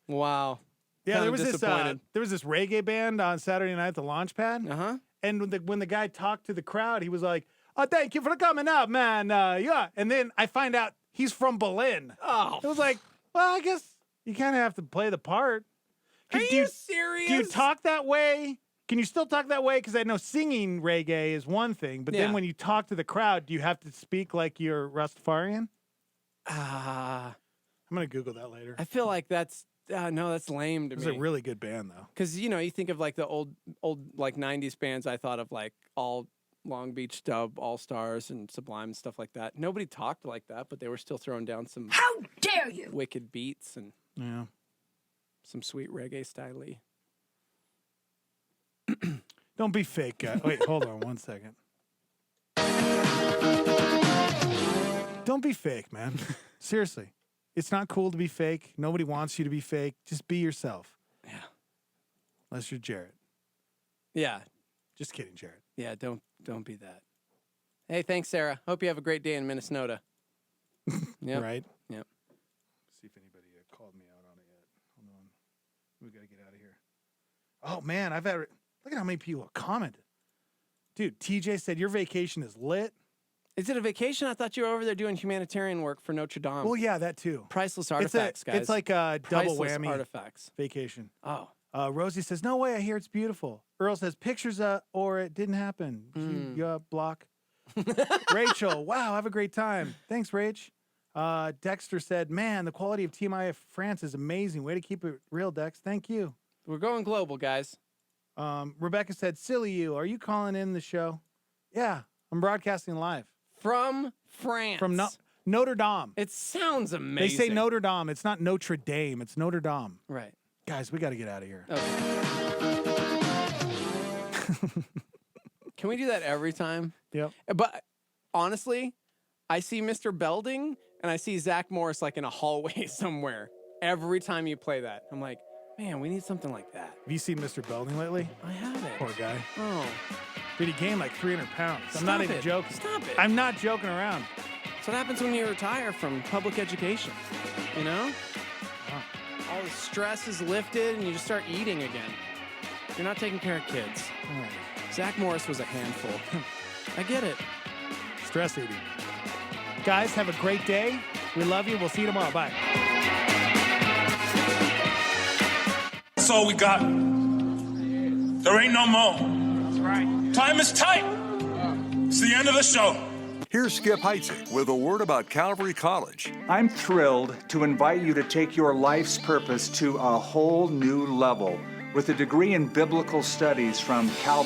Wow. Yeah, Kinda there was this reggae band on Saturday night at the Launchpad. Uh-huh. And when the guy talked to the crowd, he was like, "Oh, thank you for coming out, man." Yeah. And then I find out he's from Berlin. Oh. It was like, well, I guess you kind of have to play the part. Are you serious? Do you talk that way? Can you still talk that way? Because I know singing reggae is one thing, but then when you talk to the crowd, do you have to speak like you're Rastafarian? I'm going to Google that later. I feel like that's lame to me. It's a really good band, though. Because, you think of like the old like 90s bands, I thought of like all Long Beach Dub, All Stars, and Sublime and stuff like that. Nobody talked like that, but they were still throwing down some How dare you? wicked beats and Yeah. some sweet reggae style-y. Don't be fake, guy. Wait, hold on one second. Don't be fake, man. Seriously. It's not cool to be fake. Nobody wants you to be fake. Just be yourself. Yeah. Unless you're Jarrett. Yeah. Just kidding, Jarrett. Yeah, don't be that. Hey, thanks, Sarah. Hope you have a great day in Minnesota. Yep. Right? Yep. See if anybody called me out on it yet. Hold on. We got to get out of here. Oh, man. Look at how many people have commented. Dude, TJ said your vacation is lit. Is it a vacation? I thought you were over there doing humanitarian work for Notre Dame. Well, yeah, that too. Priceless artifacts, guys. It's like a double Priceless whammy artifacts. vacation. Oh. Rosie says, no way, I hear it's beautiful. Earl says, pictures or it didn't happen. You block. Rachel, wow, have a great time. Thanks, Rach. Dexter said, man, the quality of TMI France is amazing. Way to keep it real, Dex. Thank you. We're going global, guys. Rebecca said, silly you, are you calling in the show? Yeah, I'm broadcasting live. From France. From Notre Dame. It sounds amazing. They say Notre Dame. It's not Notre Dame. It's Notre Dame. Right. Guys, we got to get out of here. Okay. Can we do that every time? Yep. But honestly, I see Mr. Belding and I see Zach Morris like in a hallway somewhere. Every time you play that, I'm like, man, we need something like that. Have you seen Mr. Belding lately? I haven't. Poor guy. Oh. Dude, he gained like 300 pounds. I'm Stop not even it. joking. Stop it. I'm not joking around. That's what happens when you retire from public education. You know? All the stress is lifted and you just start eating again. You're not taking care of kids. Zach Morris was a handful. I get it. Stress eating. Guys, have a great day. We love you. We'll see you tomorrow. Bye. That's all we got. There ain't no more. That's right. Time is tight. It's the end of the show. Here's Skip Heitzig with a word about Calvary College. I'm thrilled to invite you to take your life's purpose to a whole new level with a degree in biblical studies from Calvary.